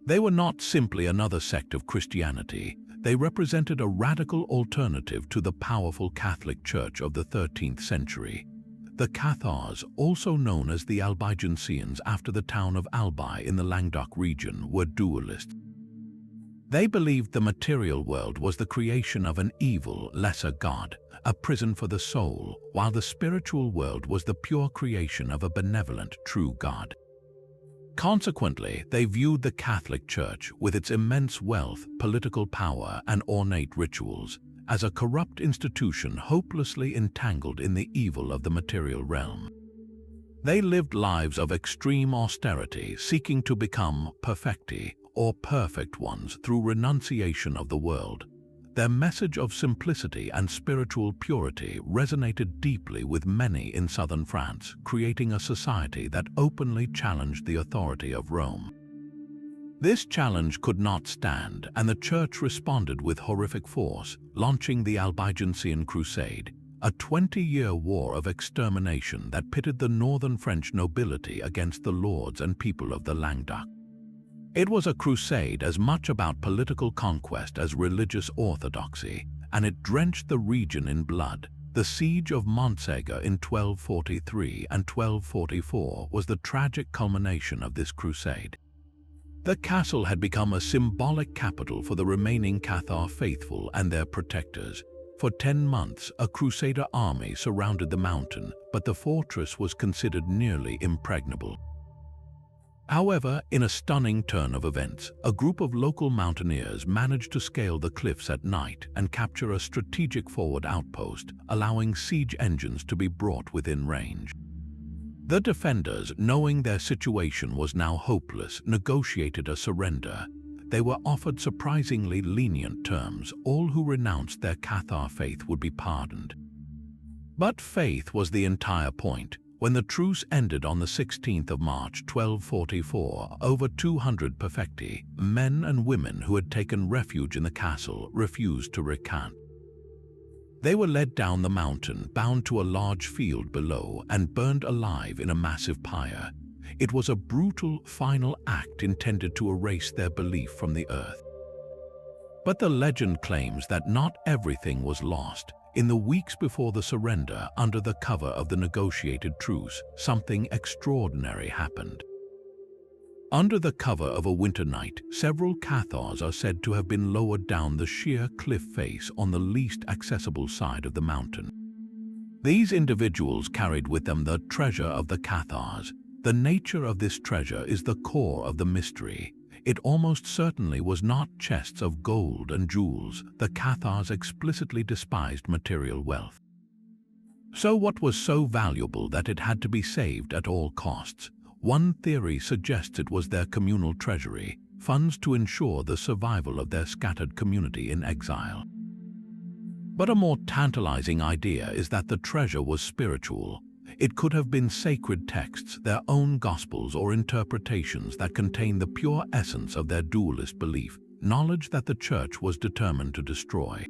Speaker 1: They were not simply another sect of Christianity, they represented a radical alternative to the powerful Catholic Church of the 13th century. The Cathars, also known as the Albigensians after the town of Albi in the Languedoc region, were dualists. They believed the material world was the creation of an evil, lesser god, a prison for the soul, while the spiritual world was the pure creation of a benevolent, true God. Consequently, they viewed the Catholic Church, with its immense wealth, political power, and ornate rituals, as a corrupt institution hopelessly entangled in the evil of the material realm. They lived lives of extreme austerity, seeking to become perfecti, or perfect ones, through renunciation of the world. Their message of simplicity and spiritual purity resonated deeply with many in southern France, creating a society that openly challenged the authority of Rome. This challenge could not stand, and the Church responded with horrific force, launching the Albigensian Crusade, a 20-year war of extermination that pitted the northern French nobility against the lords and people of the Languedoc. It was a crusade as much about political conquest as religious orthodoxy, and it drenched the region in blood. The siege of Montségur in 1243 and 1244 was the tragic culmination of this crusade. The castle had become a symbolic capital for the remaining Cathar faithful and their protectors. For 10 months, a crusader army surrounded the mountain, but the fortress was considered nearly impregnable. However, in a stunning turn of events, a group of local mountaineers managed to scale the cliffs at night and capture a strategic forward outpost, allowing siege engines to be brought within range. The defenders, knowing their situation was now hopeless, negotiated a surrender. They were offered surprisingly lenient terms. All who renounced their Cathar faith would be pardoned. But faith was the entire point. When the truce ended on the 16th of March 1244, over 200 perfecti, men and women who had taken refuge in the castle, refused to recant. They were led down the mountain, bound to a large field below, and burned alive in a massive pyre. It was a brutal, final act intended to erase their belief from the earth. But the legend claims that not everything was lost. In the weeks before the surrender, under the cover of the negotiated truce, something extraordinary happened. Under the cover of a winter night, several Cathars are said to have been lowered down the sheer cliff face on the least accessible side of the mountain. These individuals carried with them the treasure of the Cathars. The nature of this treasure is the core of the mystery. It almost certainly was not chests of gold and jewels. The Cathars explicitly despised material wealth. So what was so valuable that it had to be saved at all costs? One theory suggests it was their communal treasury, funds to ensure the survival of their scattered community in exile. But a more tantalizing idea is that the treasure was spiritual. It could have been sacred texts, their own gospels or interpretations that contain the pure essence of their dualist belief, knowledge that the Church was determined to destroy.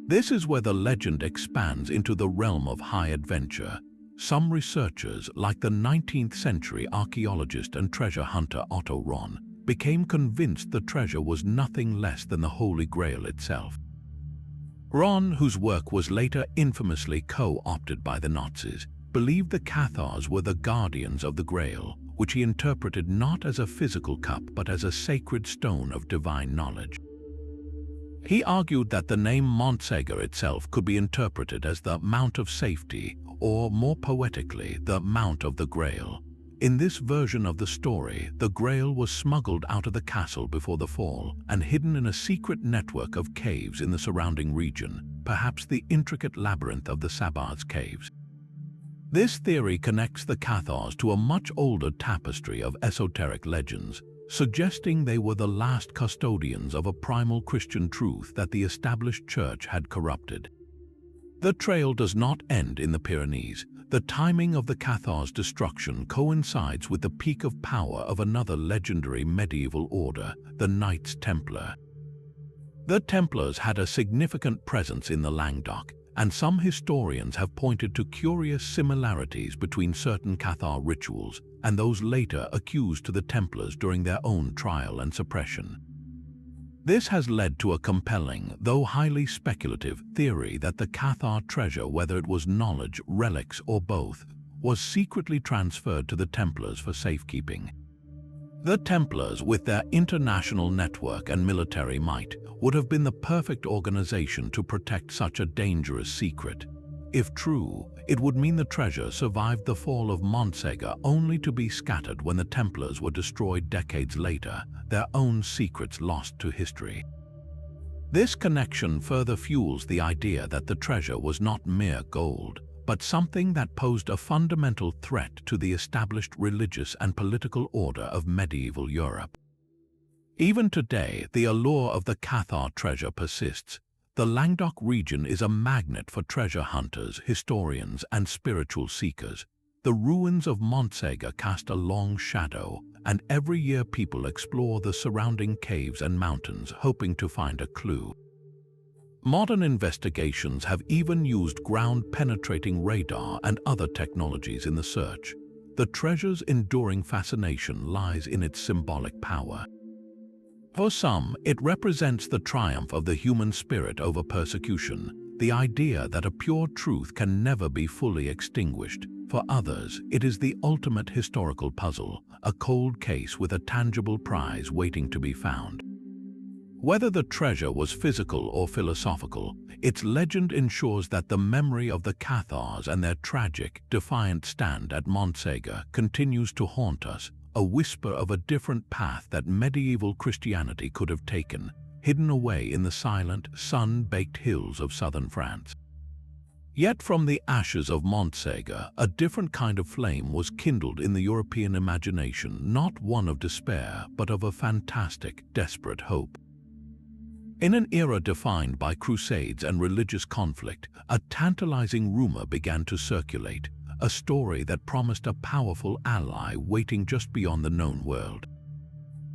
Speaker 1: This is where the legend expands into the realm of high adventure. Some researchers, like the 19th century archaeologist and treasure hunter Otto Ron, became convinced the treasure was nothing less than the Holy Grail itself. Ron, whose work was later infamously co-opted by the Nazis, believed the Cathars were the guardians of the Grail, which he interpreted not as a physical cup but as a sacred stone of divine knowledge. He argued that the name Montségur itself could be interpreted as the Mount of Safety, or more poetically, the Mount of the Grail. In this version of the story, the Grail was smuggled out of the castle before the fall and hidden in a secret network of caves in the surrounding region, perhaps the intricate labyrinth of the Sabbath's caves. This theory connects the Cathars to a much older tapestry of esoteric legends, suggesting they were the last custodians of a primal Christian truth that the established church had corrupted. The trail does not end in the Pyrenees. The timing of the Cathar's destruction coincides with the peak of power of another legendary medieval order, the Knights Templar. The Templars had a significant presence in the Languedoc, and some historians have pointed to curious similarities between certain Cathar rituals and those later accused to the Templars during their own trial and suppression. This has led to a compelling, though highly speculative, theory that the Cathar treasure, whether it was knowledge, relics, or both, was secretly transferred to the Templars for safekeeping. The Templars, with their international network and military might, would have been the perfect organization to protect such a dangerous secret. If true, it would mean the treasure survived the fall of Montségur only to be scattered when the Templars were destroyed decades later, their own secrets lost to history. This connection further fuels the idea that the treasure was not mere gold, but something that posed a fundamental threat to the established religious and political order of medieval Europe. Even today, the allure of the Cathar treasure persists. The Languedoc region is a magnet for treasure hunters, historians, and spiritual seekers. The ruins of Montségur cast a long shadow, and every year people explore the surrounding caves and mountains, hoping to find a clue. Modern investigations have even used ground-penetrating radar and other technologies in the search. The treasure's enduring fascination lies in its symbolic power. For some, it represents the triumph of the human spirit over persecution, the idea that a pure truth can never be fully extinguished. For others, it is the ultimate historical puzzle, a cold case with a tangible prize waiting to be found. Whether the treasure was physical or philosophical, its legend ensures that the memory of the Cathars and their tragic, defiant stand at Montségur continues to haunt us, a whisper of a different path that medieval Christianity could have taken, hidden away in the silent, sun-baked hills of southern France. Yet from the ashes of Montségur, a different kind of flame was kindled in the European imagination, not one of despair, but of a fantastic, desperate hope. In an era defined by crusades and religious conflict, a tantalizing rumor began to circulate, a story that promised a powerful ally waiting just beyond the known world.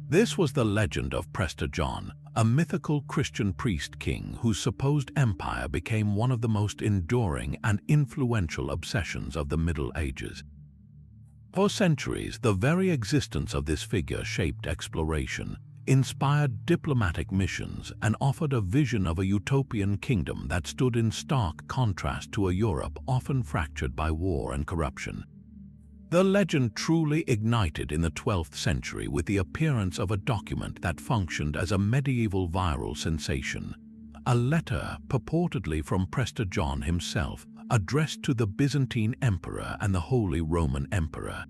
Speaker 1: This was the legend of Prester John, a mythical Christian priest-king whose supposed empire became one of the most enduring and influential obsessions of the Middle Ages. For centuries, the very existence of this figure shaped exploration, inspired diplomatic missions, and offered a vision of a utopian kingdom that stood in stark contrast to a Europe often fractured by war and corruption. The legend truly ignited in the 12th century with the appearance of a document that functioned as a medieval viral sensation, a letter purportedly from Prester John himself, addressed to the Byzantine Emperor and the Holy Roman Emperor.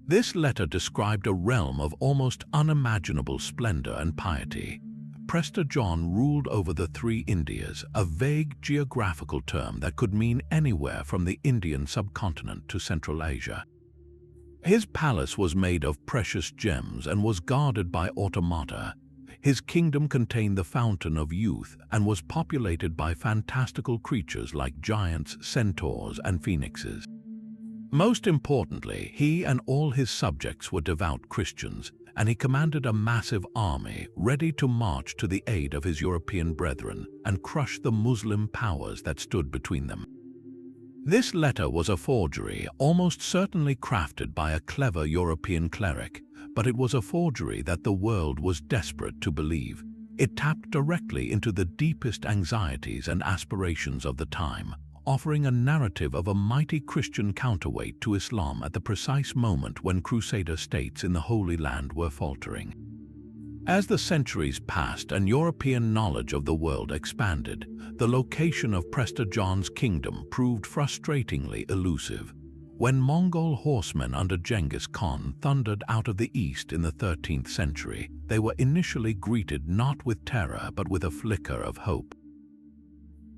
Speaker 1: This letter described a realm of almost unimaginable splendor and piety. Prester John ruled over the three Indias, a vague geographical term that could mean anywhere from the Indian subcontinent to Central Asia. His palace was made of precious gems and was guarded by automata. His kingdom contained the Fountain of Youth and was populated by fantastical creatures like giants, centaurs, and phoenixes. Most importantly, he and all his subjects were devout Christians, and he commanded a massive army ready to march to the aid of his European brethren and crush the Muslim powers that stood between them. This letter was a forgery, almost certainly crafted by a clever European cleric, but it was a forgery that the world was desperate to believe. It tapped directly into the deepest anxieties and aspirations of the time, offering a narrative of a mighty Christian counterweight to Islam at the precise moment when Crusader states in the Holy Land were faltering. As the centuries passed and European knowledge of the world expanded, the location of Prester John's kingdom proved frustratingly elusive. When Mongol horsemen under Genghis Khan thundered out of the east in the 13th century, they were initially greeted not with terror but with a flicker of hope.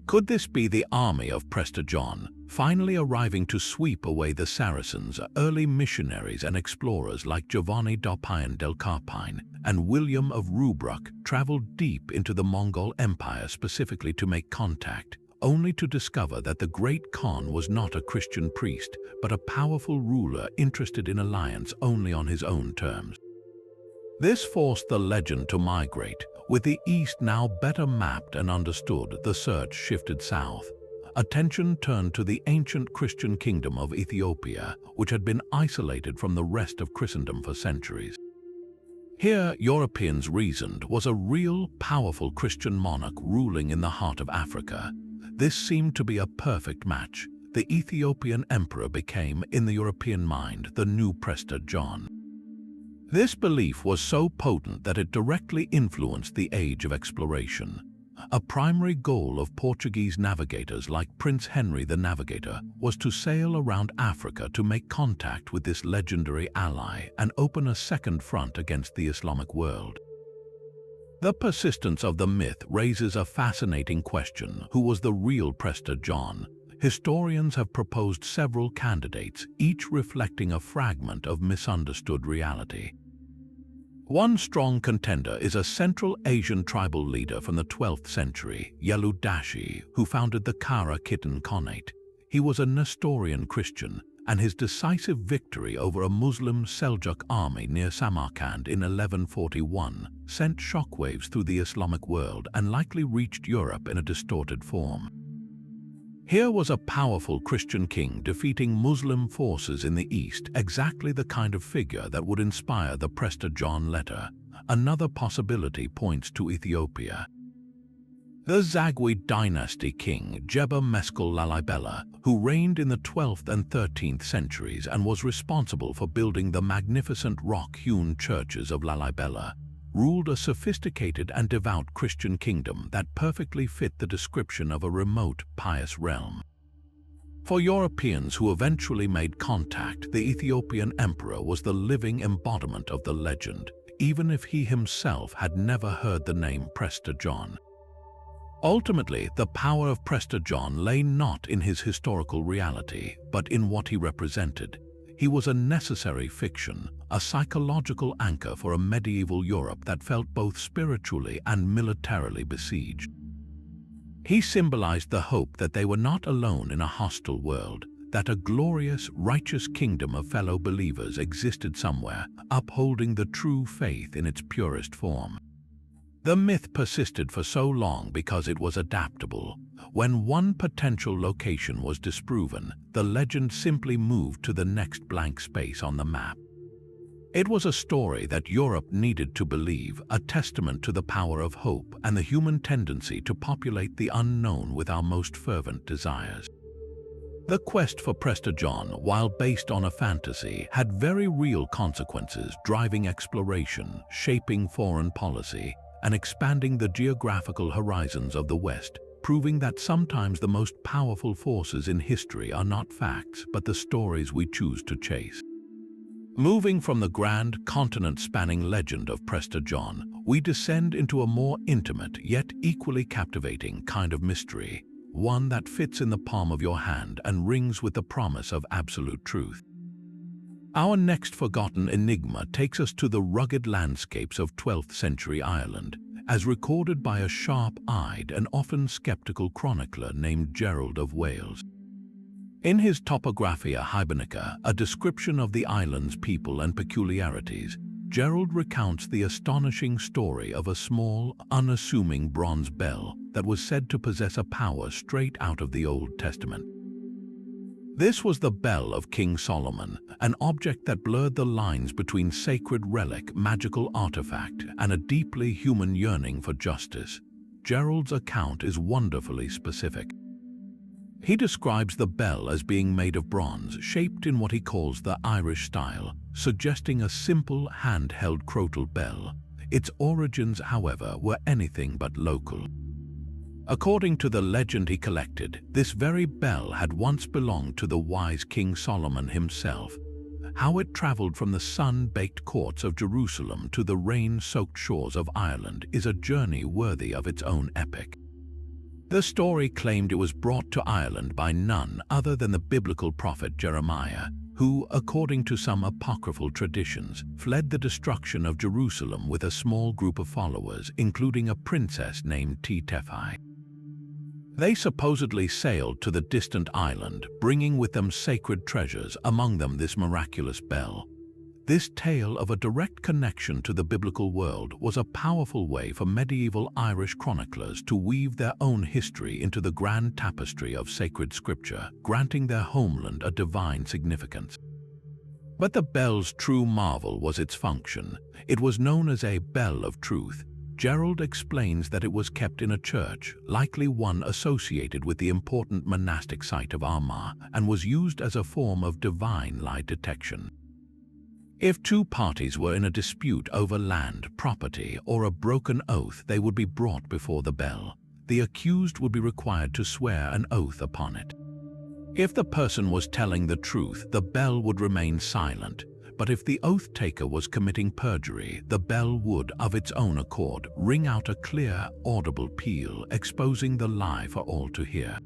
Speaker 1: Could this be the army of Prester John, finally arriving to sweep away the Saracens? Early missionaries and explorers like Giovanni da Pian del Carpine and William of Rubruck traveled deep into the Mongol Empire specifically to make contact, only to discover that the Great Khan was not a Christian priest, but a powerful ruler interested in alliance only on his own terms. This forced the legend to migrate. With the East now better mapped and understood, the search shifted south. Attention turned to the ancient Christian kingdom of Ethiopia, which had been isolated from the rest of Christendom for centuries. Here, Europeans reasoned, was a real, powerful Christian monarch ruling in the heart of Africa. This seemed to be a perfect match. The Ethiopian emperor became, in the European mind, the new Prester John. This belief was so potent that it directly influenced the age of exploration. A primary goal of Portuguese navigators like Prince Henry the Navigator was to sail around Africa to make contact with this legendary ally and open a second front against the Islamic world. The persistence of the myth raises a fascinating question: who was the real Prester John? Historians have proposed several candidates, each reflecting a fragment of misunderstood reality. One strong contender is a Central Asian tribal leader from the 12th century, Yelu-Dashi, who founded the Kara-Khitan Khanate. He was a Nestorian Christian, and his decisive victory over a Muslim Seljuk army near Samarkand in 1141 sent shockwaves through the Islamic world and likely reached Europe in a distorted form. Here was a powerful Christian king defeating Muslim forces in the East, exactly the kind of figure that would inspire the Prester John letter. Another possibility points to Ethiopia. The Zagwe dynasty king Jeba Meskel Lalibela, who reigned in the 12th and 13th centuries and was responsible for building the magnificent rock-hewn churches of Lalibela, ruled a sophisticated and devout Christian kingdom that perfectly fit the description of a remote, pious realm. For Europeans who eventually made contact, the Ethiopian emperor was the living embodiment of the legend, even if he himself had never heard the name Prester John. Ultimately, the power of Prester John lay not in his historical reality, but in what he represented. He was a necessary fiction, a psychological anchor for a medieval Europe that felt both spiritually and militarily besieged. He symbolized the hope that they were not alone in a hostile world, that a glorious, righteous kingdom of fellow believers existed somewhere, upholding the true faith in its purest form. The myth persisted for so long because it was adaptable. When one potential location was disproven, the legend simply moved to the next blank space on the map. It was a story that Europe needed to believe, a testament to the power of hope and the human tendency to populate the unknown with our most fervent desires. The quest for Prester John, while based on a fantasy, had very real consequences, driving exploration, shaping foreign policy, and expanding the geographical horizons of the West, proving that sometimes the most powerful forces in history are not facts, but the stories we choose to chase. Moving from the grand, continent-spanning legend of Prester John, we descend into a more intimate, yet equally captivating kind of mystery, one that fits in the palm of your hand and rings with the promise of absolute truth. Our next forgotten enigma takes us to the rugged landscapes of 12th century Ireland, as recorded by a sharp-eyed and often skeptical chronicler named Gerald of Wales. In his Topographia Hibernica, a description of the island's people and peculiarities, Gerald recounts the astonishing story of a small, unassuming bronze bell that was said to possess a power straight out of the Old Testament. This was the bell of King Solomon, an object that blurred the lines between sacred relic, magical artifact, and a deeply human yearning for justice. Gerald's account is wonderfully specific. He describes the bell as being made of bronze, shaped in what he calls the Irish style, suggesting a simple, hand-held crotal bell. Its origins, however, were anything but local. According to the legend he collected, this very bell had once belonged to the wise King Solomon himself. How it traveled from the sun-baked courts of Jerusalem to the rain-soaked shores of Ireland is a journey worthy of its own epic. The story claimed it was brought to Ireland by none other than the biblical prophet Jeremiah, who, according to some apocryphal traditions, fled the destruction of Jerusalem with a small group of followers, including a princess named Tephi. They supposedly sailed to the distant island, bringing with them sacred treasures, among them this miraculous bell. This tale of a direct connection to the biblical world was a powerful way for medieval Irish chroniclers to weave their own history into the grand tapestry of sacred scripture, granting their homeland a divine significance. But the bell's true marvel was its function. It was known as a bell of truth. Gerald explains that it was kept in a church, likely one associated with the important monastic site of Armagh, and was used as a form of divine lie detection. If two parties were in a dispute over land, property, or a broken oath, they would be brought before the bell. The accused would be required to swear an oath upon it. If the person was telling the truth, the bell would remain silent. But if the oath-taker was committing perjury, the bell would, of its own accord, ring out a clear, audible peal, exposing the lie for all to hear.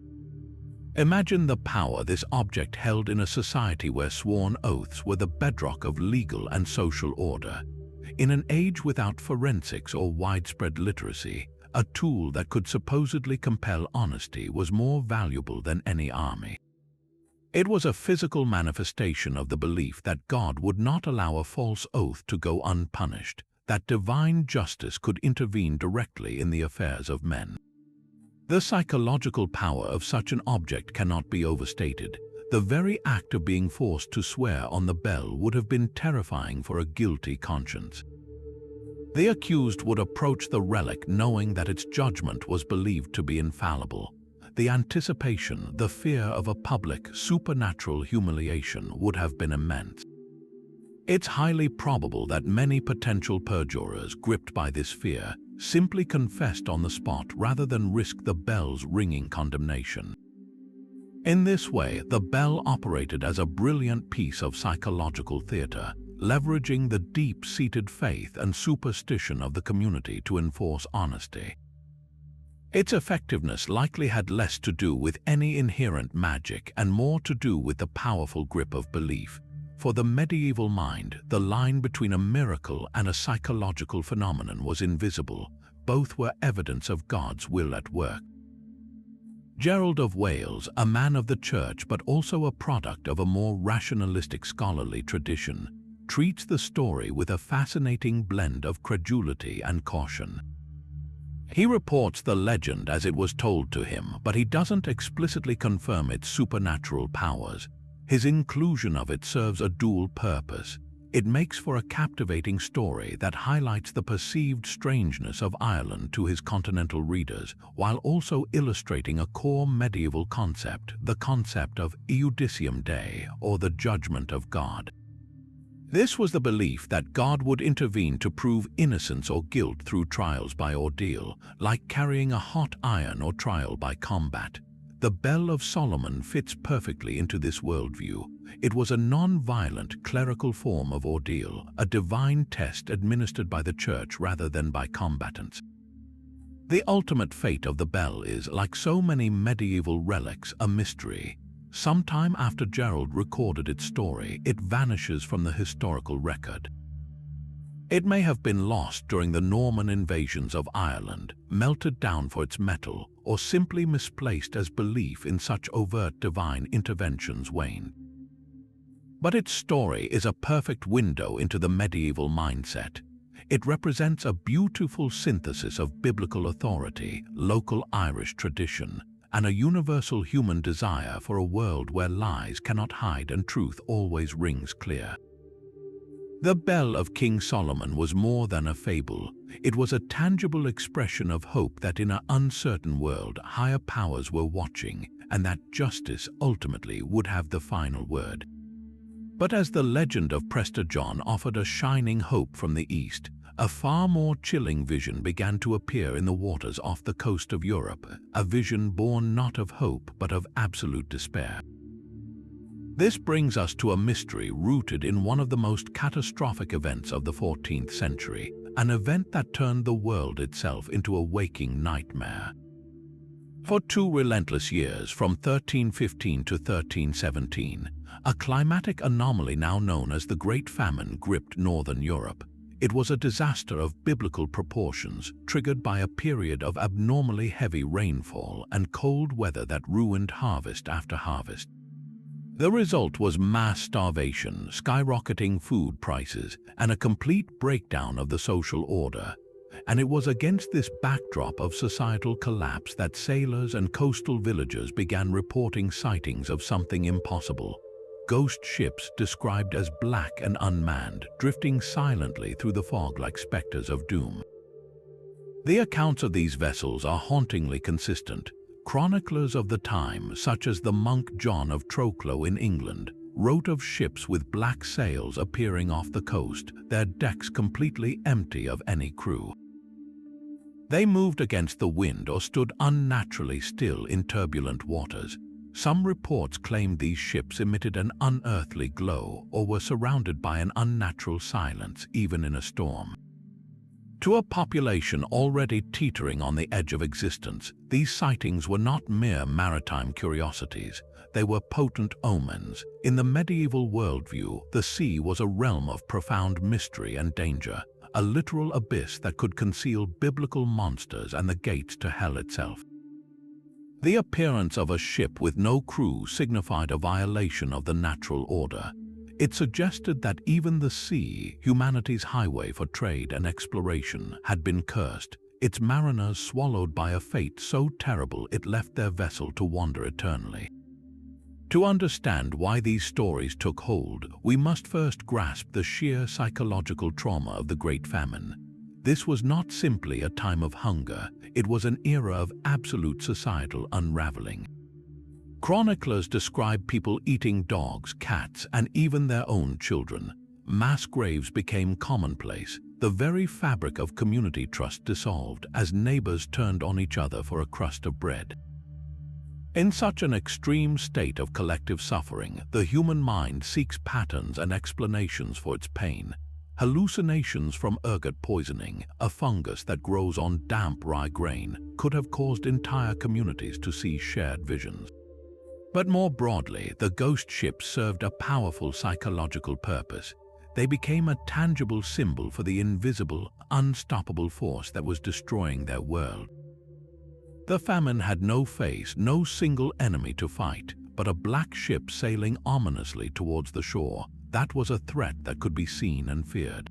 Speaker 1: Imagine the power this object held in a society where sworn oaths were the bedrock of legal and social order. In an age without forensics or widespread literacy, a tool that could supposedly compel honesty was more valuable than any army. It was a physical manifestation of the belief that God would not allow a false oath to go unpunished, that divine justice could intervene directly in the affairs of men. The psychological power of such an object cannot be overstated. The very act of being forced to swear on the bell would have been terrifying for a guilty conscience. The accused would approach the relic knowing that its judgment was believed to be infallible. The anticipation, the fear of a public, supernatural humiliation would have been immense. It's highly probable that many potential perjurers, gripped by this fear, simply confessed on the spot rather than risk the bell's ringing condemnation. In this way, the bell operated as a brilliant piece of psychological theater, leveraging the deep-seated faith and superstition of the community to enforce honesty. Its effectiveness likely had less to do with any inherent magic and more to do with the powerful grip of belief. For the medieval mind, the line between a miracle and a psychological phenomenon was invisible. Both were evidence of God's will at work. Gerald of Wales, a man of the church but also a product of a more rationalistic scholarly tradition, treats the story with a fascinating blend of credulity and caution. He reports the legend as it was told to him, but he doesn't explicitly confirm its supernatural powers. His inclusion of it serves a dual purpose. It makes for a captivating story that highlights the perceived strangeness of Ireland to his continental readers, while also illustrating a core medieval concept, the concept of Eudicium Dei, or the judgment of God. This was the belief that God would intervene to prove innocence or guilt through trials by ordeal, like carrying a hot iron or trial by combat. The Bell of Solomon fits perfectly into this worldview. It was a non-violent clerical form of ordeal, a divine test administered by the church rather than by combatants. The ultimate fate of the bell is, like so many medieval relics, a mystery. Sometime after Gerald recorded its story, it vanishes from the historical record. It may have been lost during the Norman invasions of Ireland, melted down for its metal, or simply misplaced as belief in such overt divine interventions waned. But its story is a perfect window into the medieval mindset. It represents a beautiful synthesis of biblical authority, local Irish tradition, and a universal human desire for a world where lies cannot hide and truth always rings clear. The Bell of King Solomon was more than a fable. It was a tangible expression of hope that in an uncertain world, higher powers were watching, and that justice ultimately would have the final word. But as the legend of Prester John offered a shining hope from the east, a far more chilling vision began to appear in the waters off the coast of Europe, a vision born not of hope but of absolute despair. This brings us to a mystery rooted in one of the most catastrophic events of the 14th century, an event that turned the world itself into a waking nightmare. For 2 relentless years, from 1315 to 1317, a climatic anomaly now known as the Great Famine gripped northern Europe. It was a disaster of biblical proportions, triggered by a period of abnormally heavy rainfall and cold weather that ruined harvest after harvest. The result was mass starvation, skyrocketing food prices, and a complete breakdown of the social order. And it was against this backdrop of societal collapse that sailors and coastal villagers began reporting sightings of something impossible. Ghost ships described as black and unmanned, drifting silently through the fog like specters of doom. The accounts of these vessels are hauntingly consistent. Chroniclers of the time, such as the monk John of Troclo in England, wrote of ships with black sails appearing off the coast, their decks completely empty of any crew. They moved against the wind or stood unnaturally still in turbulent waters. Some reports claimed these ships emitted an unearthly glow or were surrounded by an unnatural silence, even in a storm. To a population already teetering on the edge of existence, these sightings were not mere maritime curiosities. They were potent omens. In the medieval worldview, the sea was a realm of profound mystery and danger, a literal abyss that could conceal biblical monsters and the gates to hell itself. The appearance of a ship with no crew signified a violation of the natural order. It suggested that even the sea, humanity's highway for trade and exploration, had been cursed, its mariners swallowed by a fate so terrible it left their vessel to wander eternally. To understand why these stories took hold, we must first grasp the sheer psychological trauma of the Great Famine. This was not simply a time of hunger, it was an era of absolute societal unraveling. Chroniclers describe people eating dogs, cats, and even their own children. Mass graves became commonplace, the very fabric of community trust dissolved as neighbors turned on each other for a crust of bread. In such an extreme state of collective suffering, the human mind seeks patterns and explanations for its pain. Hallucinations from ergot poisoning, a fungus that grows on damp rye grain, could have caused entire communities to see shared visions. But more broadly, the ghost ships served a powerful psychological purpose. They became a tangible symbol for the invisible, unstoppable force that was destroying their world. The famine had no face, no single enemy to fight, but a black ship sailing ominously towards the shore. That was a threat that could be seen and feared.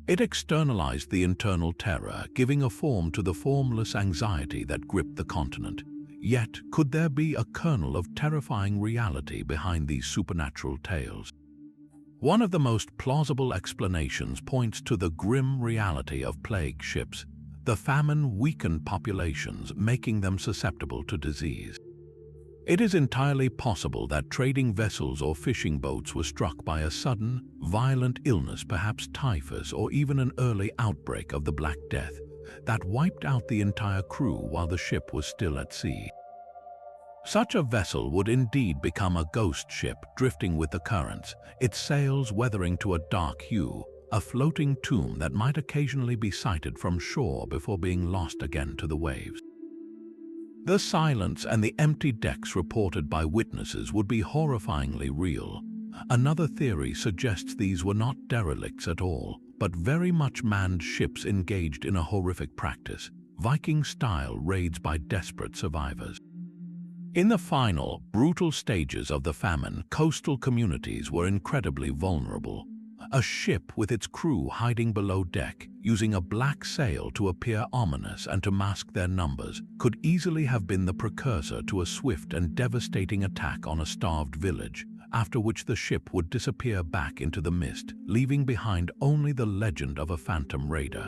Speaker 1: It externalized the internal terror, giving a form to the formless anxiety that gripped the continent. Yet, could there be a kernel of terrifying reality behind these supernatural tales? One of the most plausible explanations points to the grim reality of plague ships. The famine weakened populations, making them susceptible to disease. It is entirely possible that trading vessels or fishing boats were struck by a sudden, violent illness, perhaps typhus or even an early outbreak of the Black Death, that wiped out the entire crew while the ship was still at sea. Such a vessel would indeed become a ghost ship drifting with the currents, its sails weathering to a dark hue, a floating tomb that might occasionally be sighted from shore before being lost again to the waves. The silence and the empty decks reported by witnesses would be horrifyingly real. Another theory suggests these were not derelicts at all, but very much manned ships engaged in a horrific practice, Viking-style raids by desperate survivors. In the final, brutal stages of the famine, coastal communities were incredibly vulnerable. A ship with its crew hiding below deck, using a black sail to appear ominous and to mask their numbers, could easily have been the precursor to a swift and devastating attack on a starved village, after which the ship would disappear back into the mist, leaving behind only the legend of a phantom raider.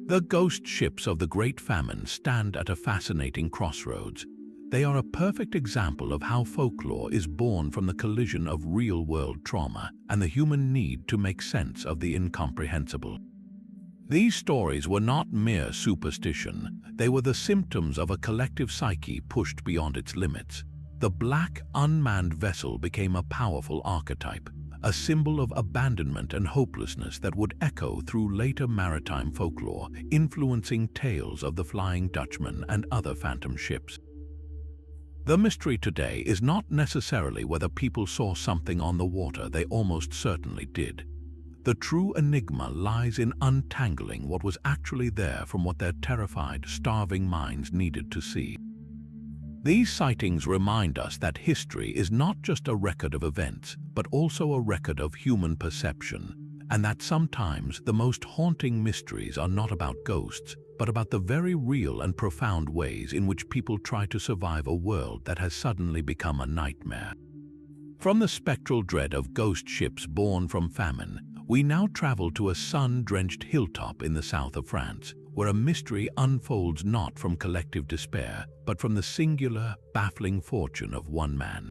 Speaker 1: The ghost ships of the Great Famine stand at a fascinating crossroads. They are a perfect example of how folklore is born from the collision of real-world trauma and the human need to make sense of the incomprehensible. These stories were not mere superstition, they were the symptoms of a collective psyche pushed beyond its limits. The black, unmanned vessel became a powerful archetype, a symbol of abandonment and hopelessness that would echo through later maritime folklore, influencing tales of the Flying Dutchman and other phantom ships. The mystery today is not necessarily whether people saw something on the water. They almost certainly did. The true enigma lies in untangling what was actually there from what their terrified, starving minds needed to see. These sightings remind us that history is not just a record of events, but also a record of human perception, and that sometimes the most haunting mysteries are not about ghosts, but about the very real and profound ways in which people try to survive a world that has suddenly become a nightmare. From the spectral dread of ghost ships born from famine, we now travel to a sun-drenched hilltop in the south of France, where a mystery unfolds not from collective despair, but from the singular, baffling fortune of one man.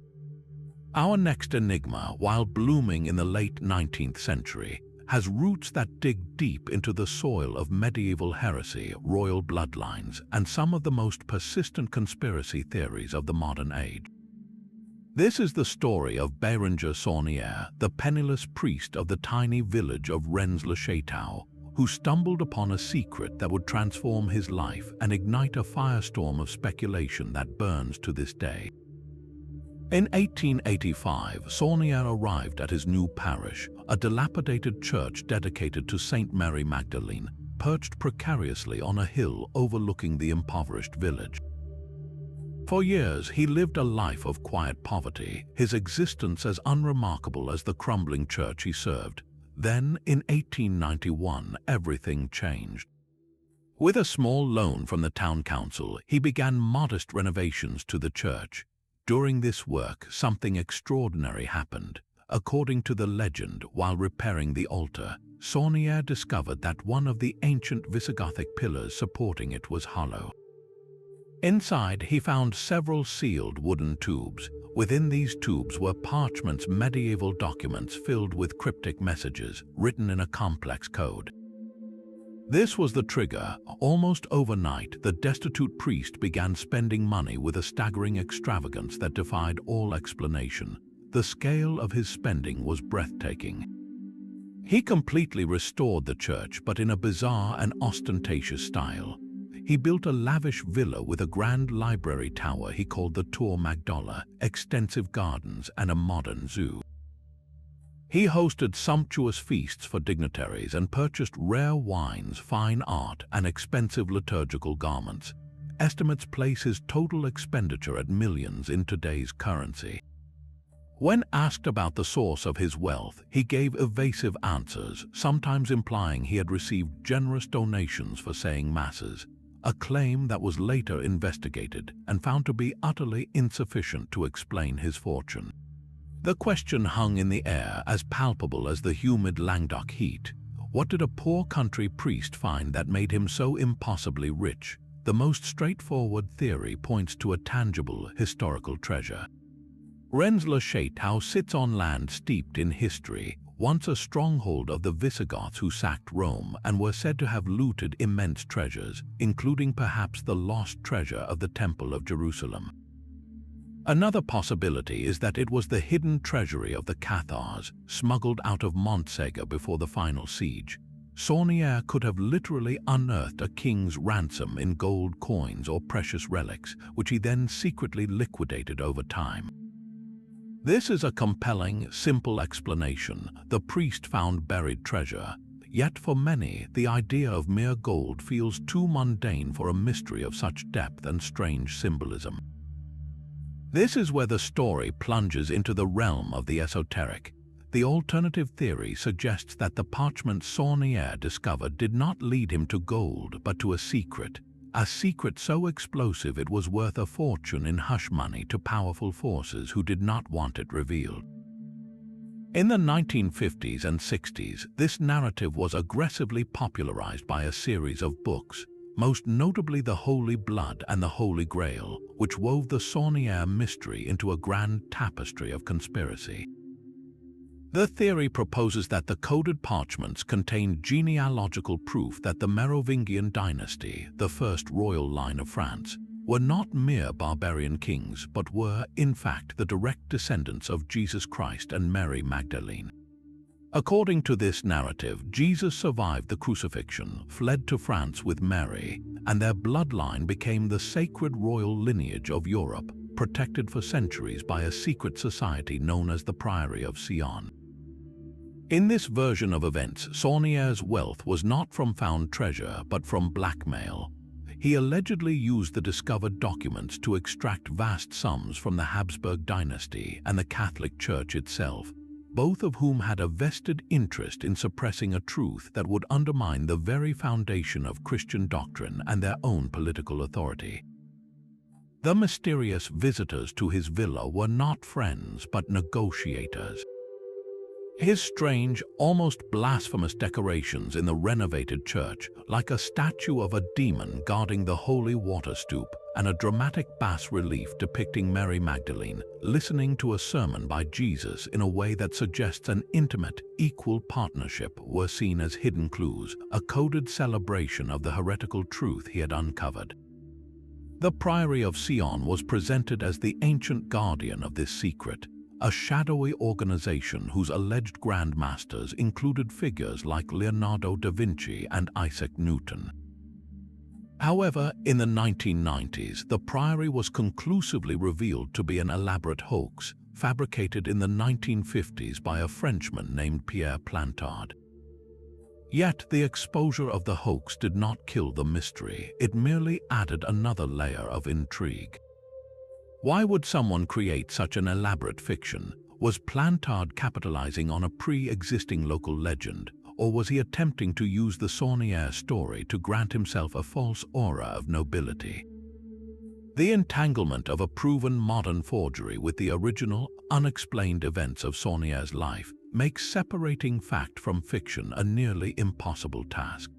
Speaker 1: Our next enigma, while blooming in the late 19th century, has roots that dig deep into the soil of medieval heresy, royal bloodlines, and some of the most persistent conspiracy theories of the modern age. This is the story of Bérenger Saunière, the penniless priest of the tiny village of Rennes-le-Château, who stumbled upon a secret that would transform his life and ignite a firestorm of speculation that burns to this day. In 1885, Saunière arrived at his new parish, a dilapidated church dedicated to Saint Mary Magdalene, perched precariously on a hill overlooking the impoverished village. For years, he lived a life of quiet poverty, his existence as unremarkable as the crumbling church he served. Then, in 1891, everything changed. With a small loan from the town council, he began modest renovations to the church. During this work, something extraordinary happened. According to the legend, while repairing the altar, Saunière discovered that one of the ancient Visigothic pillars supporting it was hollow. Inside, he found several sealed wooden tubes. Within these tubes were parchments, medieval documents filled with cryptic messages written in a complex code. This was the trigger. Almost overnight, the destitute priest began spending money with a staggering extravagance that defied all explanation. The scale of his spending was breathtaking. He completely restored the church, but in a bizarre and ostentatious style. He built a lavish villa with a grand library tower he called the Tour Magdala, extensive gardens, and a modern zoo. He hosted sumptuous feasts for dignitaries and purchased rare wines, fine art, and expensive liturgical garments. Estimates place his total expenditure at millions in today's currency. When asked about the source of his wealth, he gave evasive answers, sometimes implying he had received generous donations for saying masses, a claim that was later investigated and found to be utterly insufficient to explain his fortune. The question hung in the air, as palpable as the humid Languedoc heat. What did a poor country priest find that made him so impossibly rich? The most straightforward theory points to a tangible historical treasure. Rennes-le-Château sits on land steeped in history, once a stronghold of the Visigoths who sacked Rome and were said to have looted immense treasures, including perhaps the lost treasure of the Temple of Jerusalem. Another possibility is that it was the hidden treasury of the Cathars, smuggled out of Montségur before the final siege. Saunière could have literally unearthed a king's ransom in gold coins or precious relics, which he then secretly liquidated over time. This is a compelling, simple explanation. The priest found buried treasure. Yet for many, the idea of mere gold feels too mundane for a mystery of such depth and strange symbolism. This is where the story plunges into the realm of the esoteric. The alternative theory suggests that the parchment Saunière discovered did not lead him to gold, but to a secret so explosive it was worth a fortune in hush money to powerful forces who did not want it revealed. In the 1950s and 60s, this narrative was aggressively popularized by a series of books, most notably The Holy Blood and The Holy Grail, which wove the Saunière mystery into a grand tapestry of conspiracy. The theory proposes that the coded parchments contained genealogical proof that the Merovingian dynasty, the first royal line of France, were not mere barbarian kings, but were, in fact, the direct descendants of Jesus Christ and Mary Magdalene. According to this narrative, Jesus survived the crucifixion, fled to France with Mary, and their bloodline became the sacred royal lineage of Europe, protected for centuries by a secret society known as the Priory of Sion. In this version of events, Saunier's wealth was not from found treasure, but from blackmail. He allegedly used the discovered documents to extract vast sums from the Habsburg dynasty and the Catholic Church itself, both of whom had a vested interest in suppressing a truth that would undermine the very foundation of Christian doctrine and their own political authority. The mysterious visitors to his villa were not friends, but negotiators. His strange, almost blasphemous decorations in the renovated church, like a statue of a demon guarding the holy water stoop, and a dramatic bas-relief depicting Mary Magdalene listening to a sermon by Jesus in a way that suggests an intimate, equal partnership, were seen as hidden clues, a coded celebration of the heretical truth he had uncovered. The Priory of Sion was presented as the ancient guardian of this secret, a shadowy organization whose alleged grandmasters included figures like Leonardo da Vinci and Isaac Newton. However, in the 1990s, the Priory was conclusively revealed to be an elaborate hoax, fabricated in the 1950s by a Frenchman named Pierre Plantard. Yet the exposure of the hoax did not kill the mystery, it merely added another layer of intrigue. Why would someone create such an elaborate fiction? Was Plantard capitalizing on a pre-existing local legend, or was he attempting to use the Saunier story to grant himself a false aura of nobility? The entanglement of a proven modern forgery with the original, unexplained events of Saunier's life makes separating fact from fiction a nearly impossible task.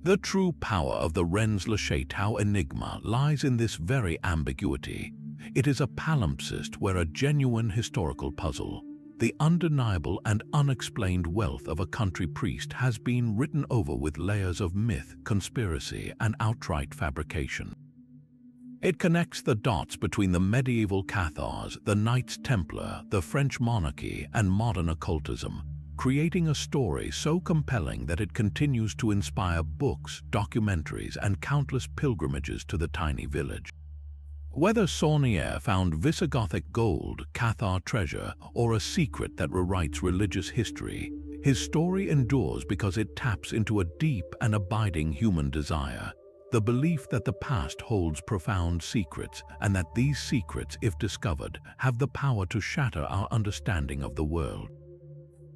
Speaker 1: The true power of the Rennes-le-Château enigma lies in this very ambiguity. It is a palimpsest where a genuine historical puzzle, the undeniable and unexplained wealth of a country priest, has been written over with layers of myth, conspiracy, and outright fabrication. It connects the dots between the medieval Cathars, the Knights Templar, the French monarchy, and modern occultism, creating a story so compelling that it continues to inspire books, documentaries, and countless pilgrimages to the tiny village. Whether Saunier found Visigothic gold, Cathar treasure, or a secret that rewrites religious history, his story endures because it taps into a deep and abiding human desire, the belief that the past holds profound secrets, and that these secrets, if discovered, have the power to shatter our understanding of the world.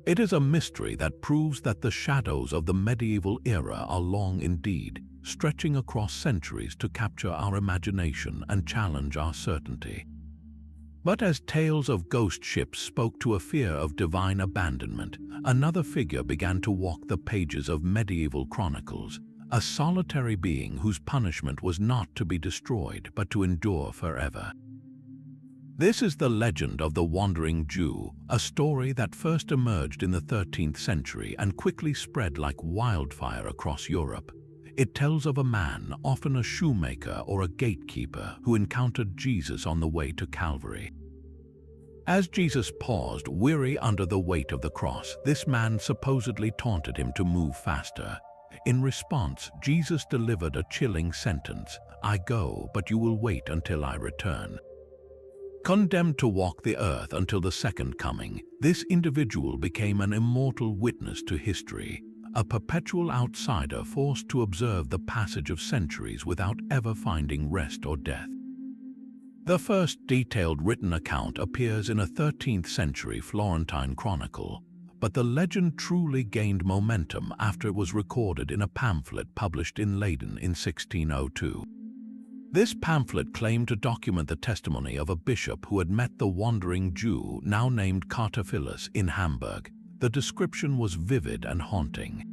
Speaker 1: It is a mystery that proves that the shadows of the medieval era are long indeed, stretching across centuries to capture our imagination and challenge our certainty. But as tales of ghost ships spoke to a fear of divine abandonment, another figure began to walk the pages of medieval chronicles, a solitary being whose punishment was not to be destroyed but to endure forever. This is the legend of the Wandering Jew, a story that first emerged in the 13th century and quickly spread like wildfire across Europe. It tells of a man, often a shoemaker or a gatekeeper, who encountered Jesus on the way to Calvary. As Jesus paused, weary under the weight of the cross, this man supposedly taunted him to move faster. In response, Jesus delivered a chilling sentence: "I go, but you will wait until I return." Condemned to walk the earth until the second coming, this individual became an immortal witness to history, a perpetual outsider forced to observe the passage of centuries without ever finding rest or death. The first detailed written account appears in a 13th century Florentine chronicle, but the legend truly gained momentum after it was recorded in a pamphlet published in Leyden in 1602. This pamphlet claimed to document the testimony of a bishop who had met the Wandering Jew, now named Cathar, in Hamburg. The description was vivid and haunting.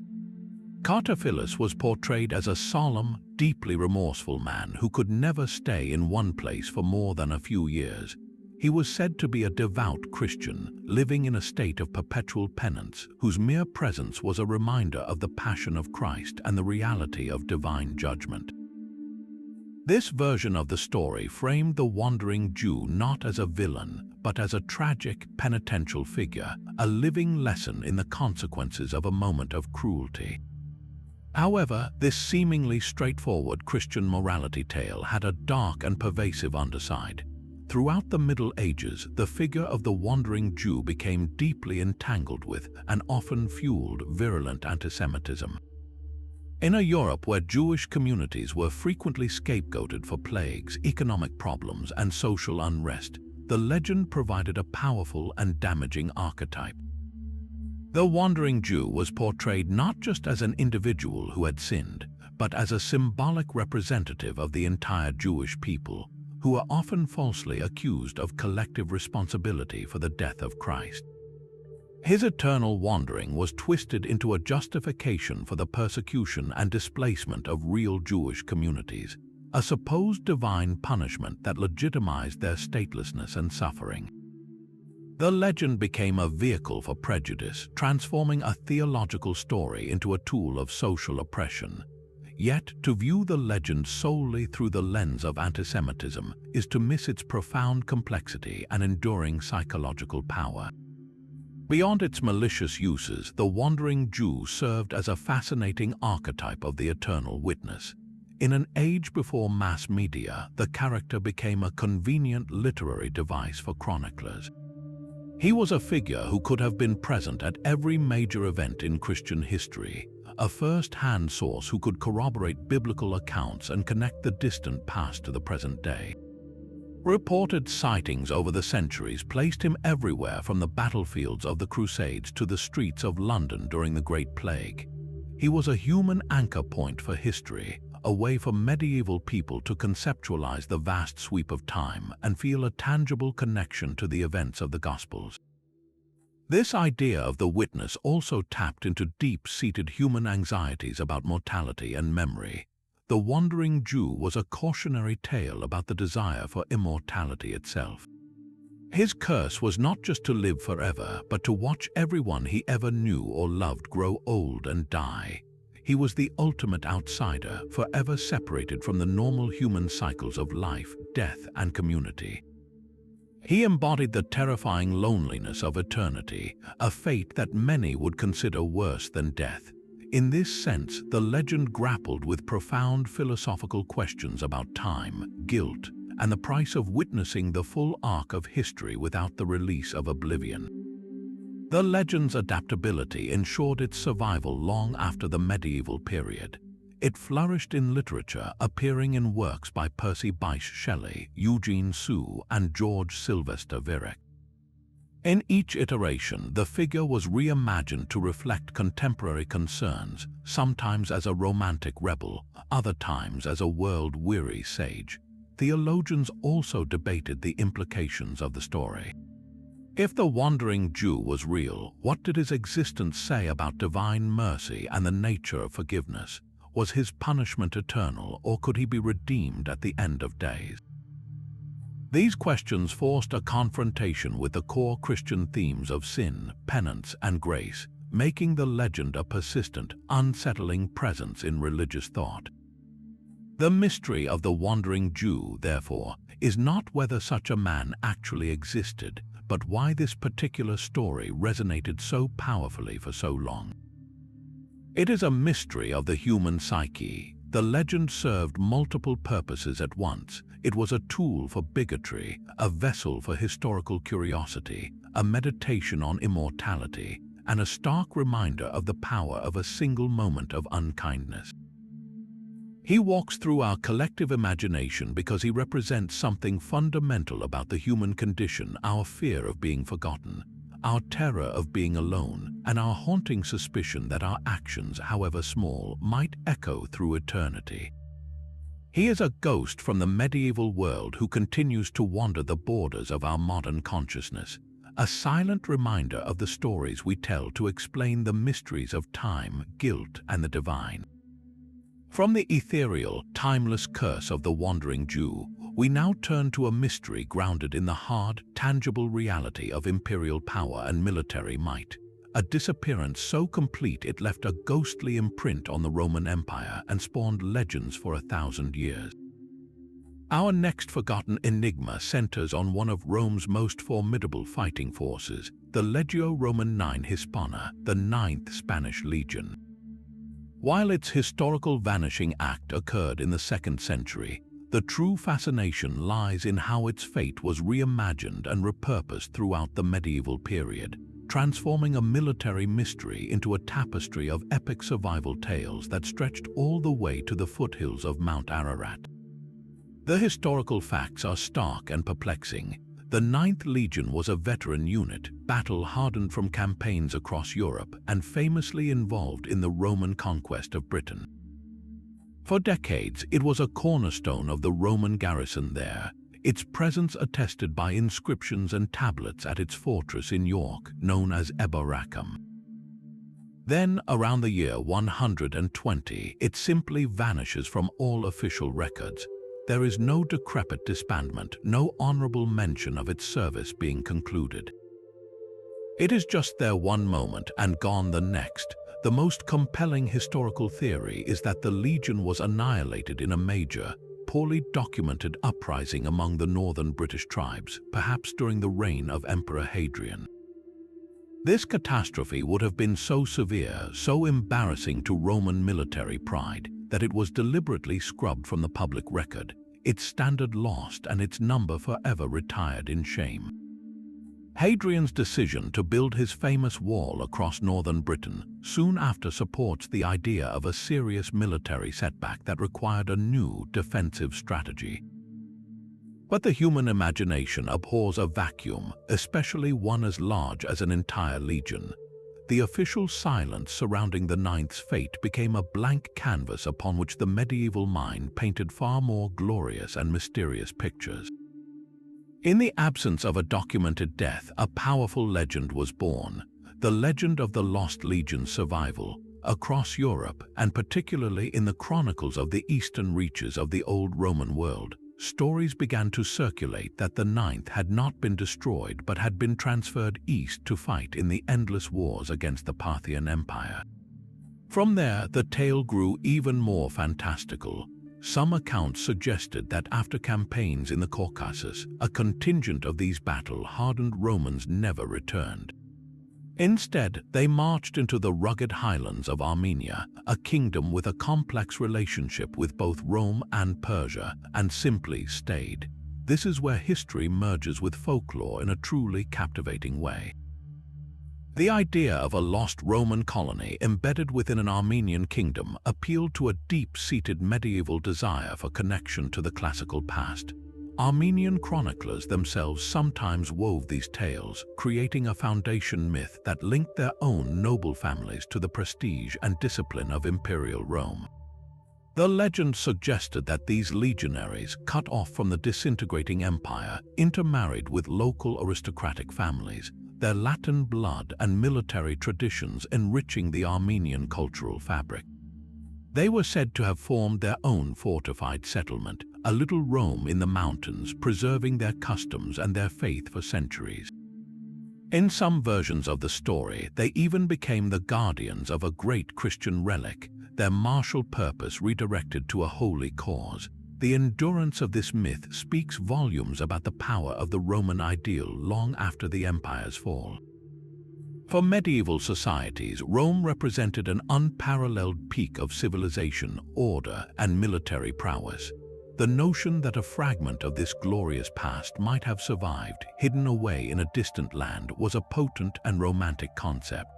Speaker 1: Cathar was portrayed as a solemn, deeply remorseful man who could never stay in one place for more than a few years. He was said to be a devout Christian, living in a state of perpetual penance, whose mere presence was a reminder of the passion of Christ and the reality of divine judgment. This version of the story framed the Wandering Jew not as a villain, but as a tragic, penitential figure, a living lesson in the consequences of a moment of cruelty. However, this seemingly straightforward Christian morality tale had a dark and pervasive underside. Throughout the Middle Ages, the figure of the wandering Jew became deeply entangled with and often fueled virulent antisemitism. In a Europe where Jewish communities were frequently scapegoated for plagues, economic problems, and social unrest, the legend provided a powerful and damaging archetype. The wandering Jew was portrayed not just as an individual who had sinned, but as a symbolic representative of the entire Jewish people, who are often falsely accused of collective responsibility for the death of Christ. His eternal wandering was twisted into a justification for the persecution and displacement of real Jewish communities, a supposed divine punishment that legitimized their statelessness and suffering. The legend became a vehicle for prejudice, transforming a theological story into a tool of social oppression. Yet, to view the legend solely through the lens of antisemitism is to miss its profound complexity and enduring psychological power. Beyond its malicious uses, the wandering Jew served as a fascinating archetype of the eternal witness. In an age before mass media, the character became a convenient literary device for chroniclers. He was a figure who could have been present at every major event in Christian history, a first-hand source who could corroborate biblical accounts and connect the distant past to the present day. Reported sightings over the centuries placed him everywhere from the battlefields of the Crusades to the streets of London during the Great Plague. He was a human anchor point for history, a way for medieval people to conceptualize the vast sweep of time and feel a tangible connection to the events of the Gospels. This idea of the witness also tapped into deep-seated human anxieties about mortality and memory. The wandering Jew was a cautionary tale about the desire for immortality itself. His curse was not just to live forever, but to watch everyone he ever knew or loved grow old and die. He was the ultimate outsider, forever separated from the normal human cycles of life, death, and community. He embodied the terrifying loneliness of eternity, a fate that many would consider worse than death. In this sense, the legend grappled with profound philosophical questions about time, guilt, and the price of witnessing the full arc of history without the release of oblivion. The legend's adaptability ensured its survival long after the medieval period. It flourished in literature, appearing in works by Percy Bysshe Shelley, Eugene Sue, and George Sylvester Viereck. In each iteration, the figure was reimagined to reflect contemporary concerns, sometimes as a romantic rebel, other times as a world-weary sage. Theologians also debated the implications of the story. If the wandering Jew was real, what did his existence say about divine mercy and the nature of forgiveness? Was his punishment eternal, or could he be redeemed at the end of days? These questions forced a confrontation with the core Christian themes of sin, penance, and grace, making the legend a persistent, unsettling presence in religious thought. The mystery of the wandering Jew, therefore, is not whether such a man actually existed, but why this particular story resonated so powerfully for so long. It is a mystery of the human psyche. The legend served multiple purposes at once. It was a tool for bigotry, a vessel for historical curiosity, a meditation on immortality, and a stark reminder of the power of a single moment of unkindness. He walks through our collective imagination because he represents something fundamental about the human condition: our fear of being forgotten, our terror of being alone, and our haunting suspicion that our actions, however small, might echo through eternity. He is a ghost from the medieval world who continues to wander the borders of our modern consciousness, a silent reminder of the stories we tell to explain the mysteries of time, guilt, and the divine. From the ethereal, timeless curse of the wandering Jew, we now turn to a mystery grounded in the hard, tangible reality of imperial power and military might. A disappearance so complete it left a ghostly imprint on the Roman Empire and spawned legends for 1,000 years. Our next forgotten enigma centers on one of Rome's most formidable fighting forces, the Legio Romana Hispana, the 9th Spanish Legion. While its historical vanishing act occurred in the 2nd century, The true fascination lies in how its fate was reimagined and repurposed throughout the medieval period, transforming a military mystery into a tapestry of epic survival tales that stretched all the way to the foothills of Mount Ararat. The historical facts are stark and perplexing. The 9th Legion was a veteran unit, battle-hardened from campaigns across Europe and famously involved in the Roman conquest of Britain. For decades, it was a cornerstone of the Roman garrison there, its presence attested by inscriptions and tablets at its fortress in York, known as Eboracum. Then, around the year 120, it simply vanishes from all official records. There is no decrepit disbandment, no honorable mention of its service being concluded. It is just there one moment and gone the next. The most compelling historical theory is that the Legion was annihilated in a major, poorly documented uprising among the northern British tribes, perhaps during the reign of Emperor Hadrian. This catastrophe would have been so severe, so embarrassing to Roman military pride, that it was deliberately scrubbed from the public record, its standard lost and its number forever retired in shame. Hadrian's decision to build his famous wall across northern Britain soon after supports the idea of a serious military setback that required a new defensive strategy. But the human imagination abhors a vacuum, especially one as large as an entire legion. The official silence surrounding the 9th's fate became a blank canvas upon which the medieval mind painted far more glorious and mysterious pictures. In the absence of a documented death, a powerful legend was born, the legend of the Lost Legion's survival. Across Europe, and particularly in the chronicles of the eastern reaches of the old Roman world, stories began to circulate that the 9th had not been destroyed but had been transferred east to fight in the endless wars against the Parthian Empire. From there, the tale grew even more fantastical. Some accounts suggested that after campaigns in the Caucasus, a contingent of these battle-hardened Romans never returned. Instead, they marched into the rugged highlands of Armenia, a kingdom with a complex relationship with both Rome and Persia, and simply stayed. This is where history merges with folklore in a truly captivating way. The idea of a lost Roman colony embedded within an Armenian kingdom appealed to a deep-seated medieval desire for connection to the classical past. Armenian chroniclers themselves sometimes wove these tales, creating a foundation myth that linked their own noble families to the prestige and discipline of imperial Rome. The legend suggested that these legionaries, cut off from the disintegrating empire, intermarried with local aristocratic families, their Latin blood and military traditions enriching the Armenian cultural fabric. They were said to have formed their own fortified settlement, a little Rome in the mountains, preserving their customs and their faith for centuries. In some versions of the story, they even became the guardians of a great Christian relic, their martial purpose redirected to a holy cause. The endurance of this myth speaks volumes about the power of the Roman ideal long after the empire's fall. For medieval societies, Rome represented an unparalleled peak of civilization, order, and military prowess. The notion that a fragment of this glorious past might have survived, hidden away in a distant land, was a potent and romantic concept.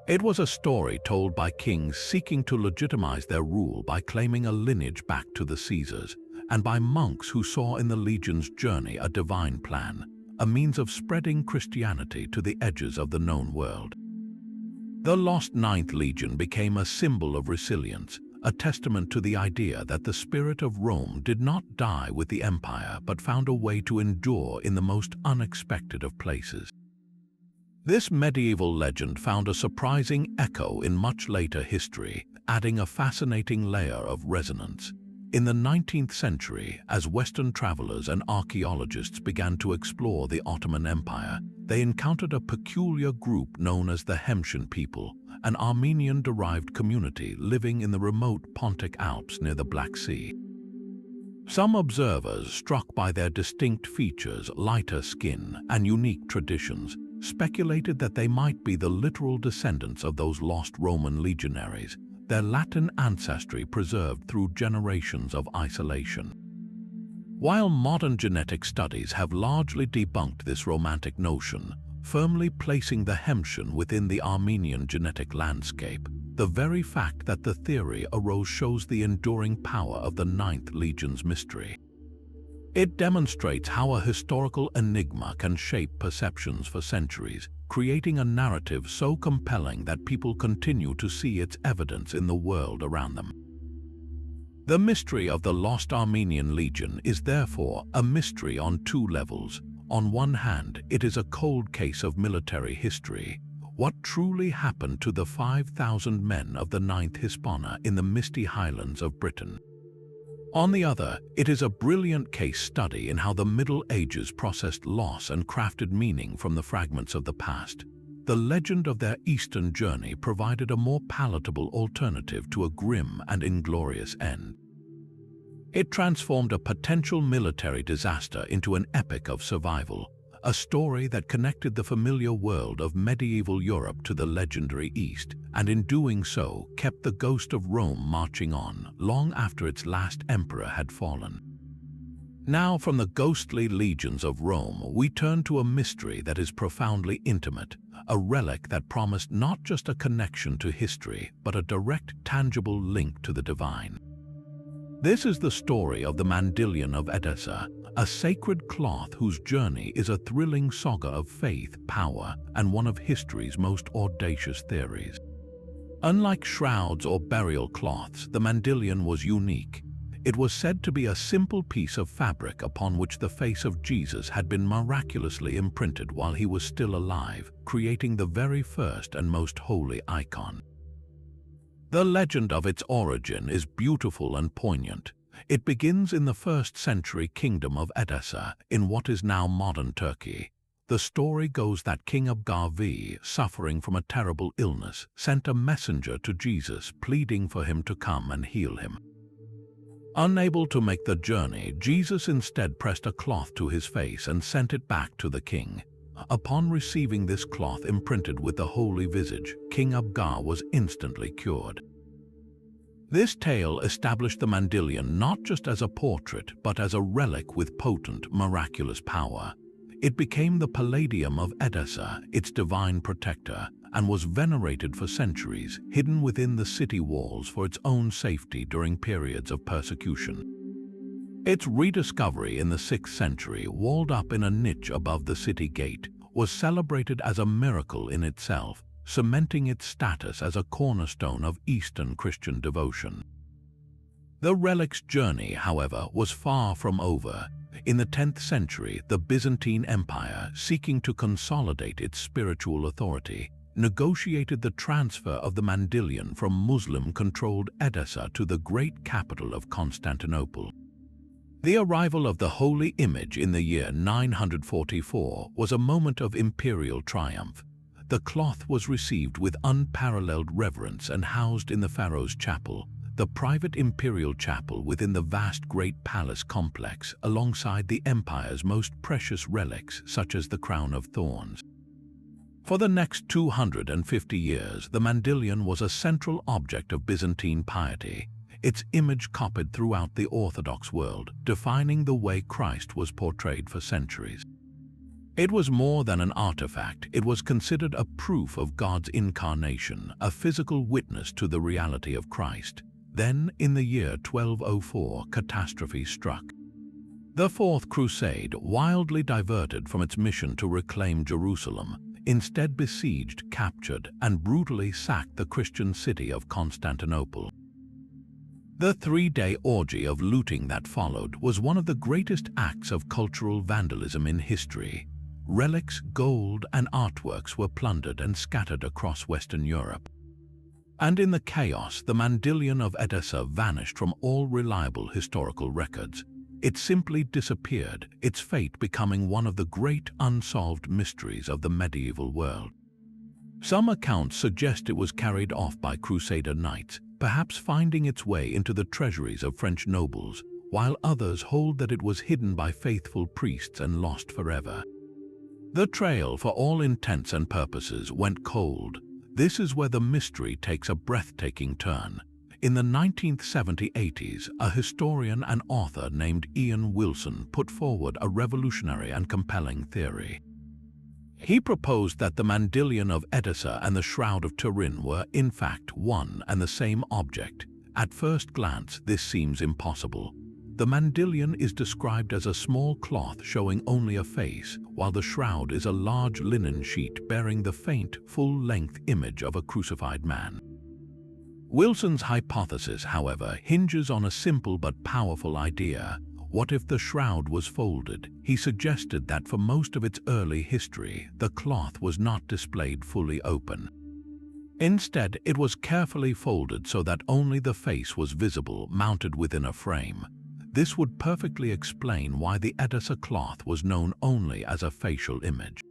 Speaker 1: It was a story told by kings seeking to legitimize their rule by claiming a lineage back to the Caesars, and by monks who saw in the legion's journey a divine plan, a means of spreading Christianity to the edges of the known world. The lost 9th Legion became a symbol of resilience, a testament to the idea that the spirit of Rome did not die with the empire but found a way to endure in the most unexpected of places. This medieval legend found a surprising echo in much later history, adding a fascinating layer of resonance. In the 19th century, as Western travelers and archaeologists began to explore the Ottoman Empire, they encountered a peculiar group known as the Hemtian people, an Armenian-derived community living in the remote Pontic Alps near the Black Sea. Some observers, struck by their distinct features, lighter skin, and unique traditions, speculated that they might be the literal descendants of those lost Roman legionaries, their Latin ancestry preserved through generations of isolation. While modern genetic studies have largely debunked this romantic notion, firmly placing the Hemshan within the Armenian genetic landscape, the very fact that the theory arose shows the enduring power of the Ninth Legion's mystery. It demonstrates how a historical enigma can shape perceptions for centuries, creating a narrative so compelling that people continue to see its evidence in the world around them. The mystery of the lost Armenian Legion is therefore a mystery on two levels. On one hand, it is a cold case of military history. What truly happened to the 5,000 men of the 9th Hispana in the misty highlands of Britain? On the other, it is a brilliant case study in how the Middle Ages processed loss and crafted meaning from the fragments of the past. The legend of their eastern journey provided a more palatable alternative to a grim and inglorious end. It transformed a potential military disaster into an epic of survival, a story that connected the familiar world of medieval Europe to the legendary East, and in doing so kept the ghost of Rome marching on long after its last emperor had fallen. Now, from the ghostly legions of Rome, we turn to a mystery that is profoundly intimate, a relic that promised not just a connection to history, but a direct, tangible link to the divine. This is the story of the Mandilion of Edessa, a sacred cloth whose journey is a thrilling saga of faith, power, and one of history's most audacious theories. Unlike shrouds or burial cloths, the Mandilion was unique. It was said to be a simple piece of fabric upon which the face of Jesus had been miraculously imprinted while he was still alive, creating the very first and most holy icon. The legend of its origin is beautiful and poignant. It begins in the 1st century kingdom of Edessa, in what is now modern Turkey. The story goes that King Abgar V, suffering from a terrible illness, sent a messenger to Jesus pleading for him to come and heal him. Unable to make the journey, Jesus instead pressed a cloth to his face and sent it back to the king. Upon receiving this cloth imprinted with the holy visage, King Abgar was instantly cured. This tale established the Mandilion not just as a portrait, but as a relic with potent, miraculous power. It became the Palladium of Edessa, its divine protector, and was venerated for centuries, hidden within the city walls for its own safety during periods of persecution. Its rediscovery in the 6th century, walled up in a niche above the city gate, was celebrated as a miracle in itself, cementing its status as a cornerstone of Eastern Christian devotion. The relic's journey, however, was far from over. In the 10th century, the Byzantine Empire, seeking to consolidate its spiritual authority, negotiated the transfer of the Mandilion from Muslim-controlled Edessa to the great capital of Constantinople. The arrival of the holy image in the year 944 was a moment of imperial triumph. The cloth was received with unparalleled reverence and housed in the pharaoh's chapel, the private imperial chapel within the vast Great Palace complex, alongside the empire's most precious relics such as the crown of thorns. For the next 250 years, the Mandilion was a central object of Byzantine piety, its image copied throughout the Orthodox world, defining the way Christ was portrayed for centuries. It was more than an artifact. It was considered a proof of God's incarnation, a physical witness to the reality of Christ. Then, in the year 1204, catastrophe struck. The Fourth Crusade, wildly diverted from its mission to reclaim Jerusalem, instead besieged, captured, and brutally sacked the Christian city of Constantinople. The three-day orgy of looting that followed was one of the greatest acts of cultural vandalism in history. Relics, gold, and artworks were plundered and scattered across Western Europe. And in the chaos, the Mandilion of Edessa vanished from all reliable historical records. It simply disappeared, its fate becoming one of the great unsolved mysteries of the medieval world. Some accounts suggest it was carried off by Crusader knights, perhaps finding its way into the treasuries of French nobles, while others hold that it was hidden by faithful priests and lost forever. The trail, for all intents and purposes, went cold. This is where the mystery takes a breathtaking turn. In the 1970-80s, a historian and author named Ian Wilson put forward a revolutionary and compelling theory. He proposed that the Mandylion of Edessa and the Shroud of Turin were, in fact, one and the same object. At first glance, this seems impossible. The Mandylion is described as a small cloth showing only a face, while the shroud is a large linen sheet bearing the faint, full-length image of a crucified man. Wilson's hypothesis, however, hinges on a simple but powerful idea. What if the shroud was folded? He suggested that for most of its early history, the cloth was not displayed fully open. Instead, it was carefully folded so that only the face was visible, mounted within a frame. This would perfectly explain why the Edessa cloth was known only as a facial image.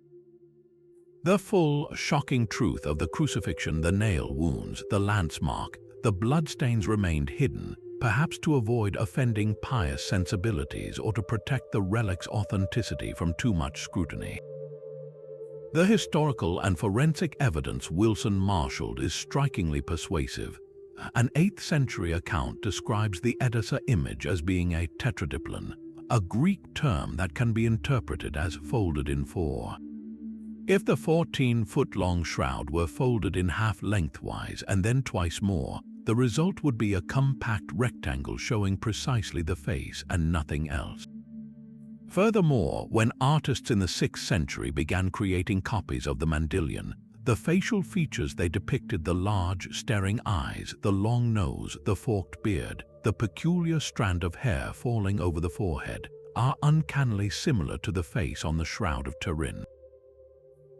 Speaker 1: The full, shocking truth of the crucifixion, the nail wounds, the lance mark, the bloodstains remained hidden, perhaps to avoid offending pious sensibilities or to protect the relic's authenticity from too much scrutiny. The historical and forensic evidence Wilson marshaled is strikingly persuasive. An 8th century account describes the Edessa image as being a tetradiplon, a Greek term that can be interpreted as folded in four. If the 14-foot-long shroud were folded in half lengthwise and then twice more, the result would be a compact rectangle showing precisely the face and nothing else. Furthermore, when artists in the 6th century began creating copies of the Mandylion, the facial features they depicted, the large, staring eyes, the long nose, the forked beard, the peculiar strand of hair falling over the forehead, are uncannily similar to the face on the Shroud of Turin.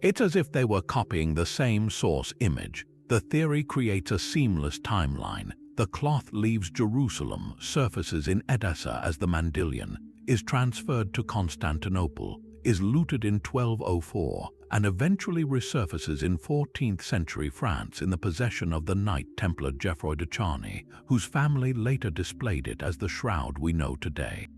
Speaker 1: It's as if they were copying the same source image. The theory creates a seamless timeline. The cloth leaves Jerusalem, surfaces in Edessa as the Mandylion, is transferred to Constantinople, is looted in 1204, and eventually resurfaces in 14th century France in the possession of the Knight Templar Geoffroy de Charny, whose family later displayed it as the shroud we know today.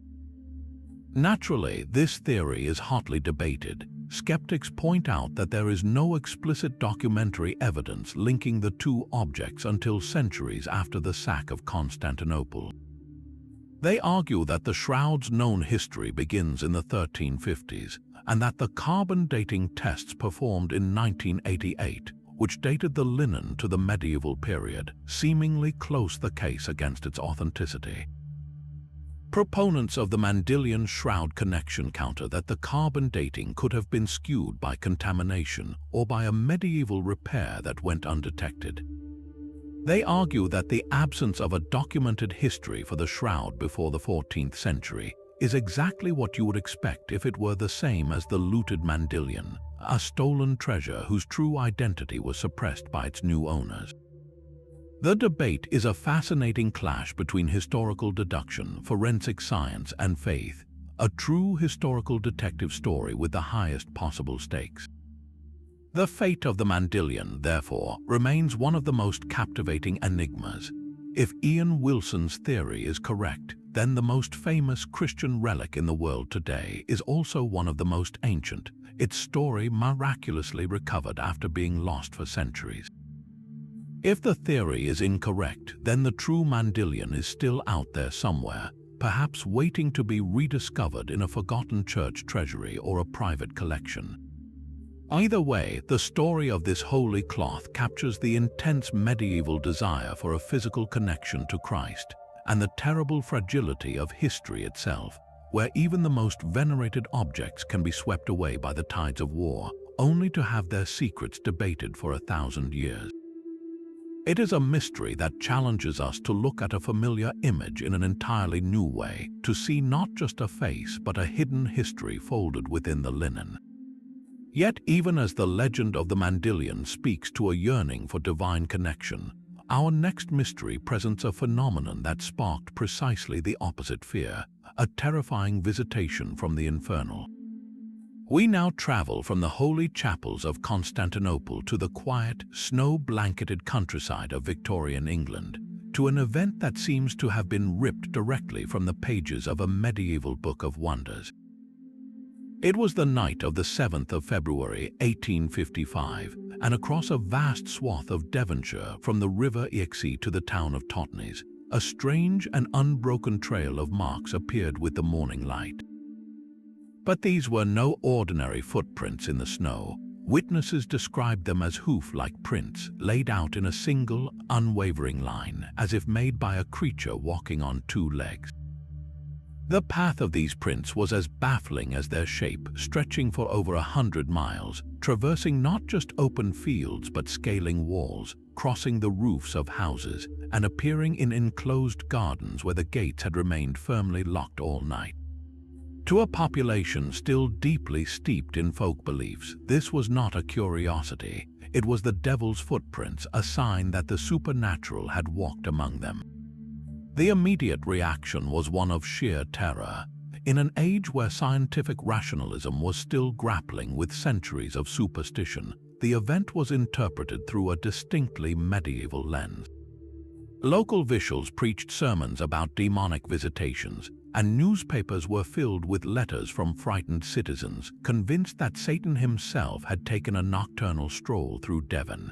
Speaker 1: Naturally, this theory is hotly debated. Skeptics point out that there is no explicit documentary evidence linking the two objects until centuries after the sack of Constantinople. They argue that the shroud's known history begins in the 1350s, and that the carbon dating tests performed in 1988, which dated the linen to the medieval period, seemingly close the case against its authenticity. Proponents of the Mandylion shroud connection counter that the carbon dating could have been skewed by contamination or by a medieval repair that went undetected. They argue that the absence of a documented history for the shroud before the 14th century is exactly what you would expect if it were the same as the looted Mandylion, a stolen treasure whose true identity was suppressed by its new owners. The debate is a fascinating clash between historical deduction, forensic science, and faith, a true historical detective story with the highest possible stakes. The fate of the Mandylion, therefore, remains one of the most captivating enigmas. If Ian Wilson's theory is correct, then the most famous Christian relic in the world today is also one of the most ancient, its story miraculously recovered after being lost for centuries. If the theory is incorrect, then the true Mandylion is still out there somewhere, perhaps waiting to be rediscovered in a forgotten church treasury or a private collection. Either way, the story of this holy cloth captures the intense medieval desire for a physical connection to Christ and the terrible fragility of history itself, where even the most venerated objects can be swept away by the tides of war, only to have their secrets debated for 1,000 years. It is a mystery that challenges us to look at a familiar image in an entirely new way, to see not just a face but a hidden history folded within the linen. Yet even as the legend of the Mandylion speaks to a yearning for divine connection, our next mystery presents a phenomenon that sparked precisely the opposite fear, a terrifying visitation from the infernal. We now travel from the holy chapels of Constantinople to the quiet, snow-blanketed countryside of Victorian England, to an event that seems to have been ripped directly from the pages of a medieval book of wonders. It was the night of the 7th of February, 1855, and across a vast swath of Devonshire from the River Exe to the town of Totnes, a strange and unbroken trail of marks appeared with the morning light. But these were no ordinary footprints in the snow. Witnesses described them as hoof-like prints laid out in a single, unwavering line, as if made by a creature walking on two legs. The path of these prints was as baffling as their shape, stretching for over 100 miles, traversing not just open fields but scaling walls, crossing the roofs of houses, and appearing in enclosed gardens where the gates had remained firmly locked all night. To a population still deeply steeped in folk beliefs, this was not a curiosity. It was the devil's footprints, a sign that the supernatural had walked among them. The immediate reaction was one of sheer terror. In an age where scientific rationalism was still grappling with centuries of superstition, the event was interpreted through a distinctly medieval lens. Local visuals preached sermons about demonic visitations, and newspapers were filled with letters from frightened citizens convinced that Satan himself had taken a nocturnal stroll through Devon.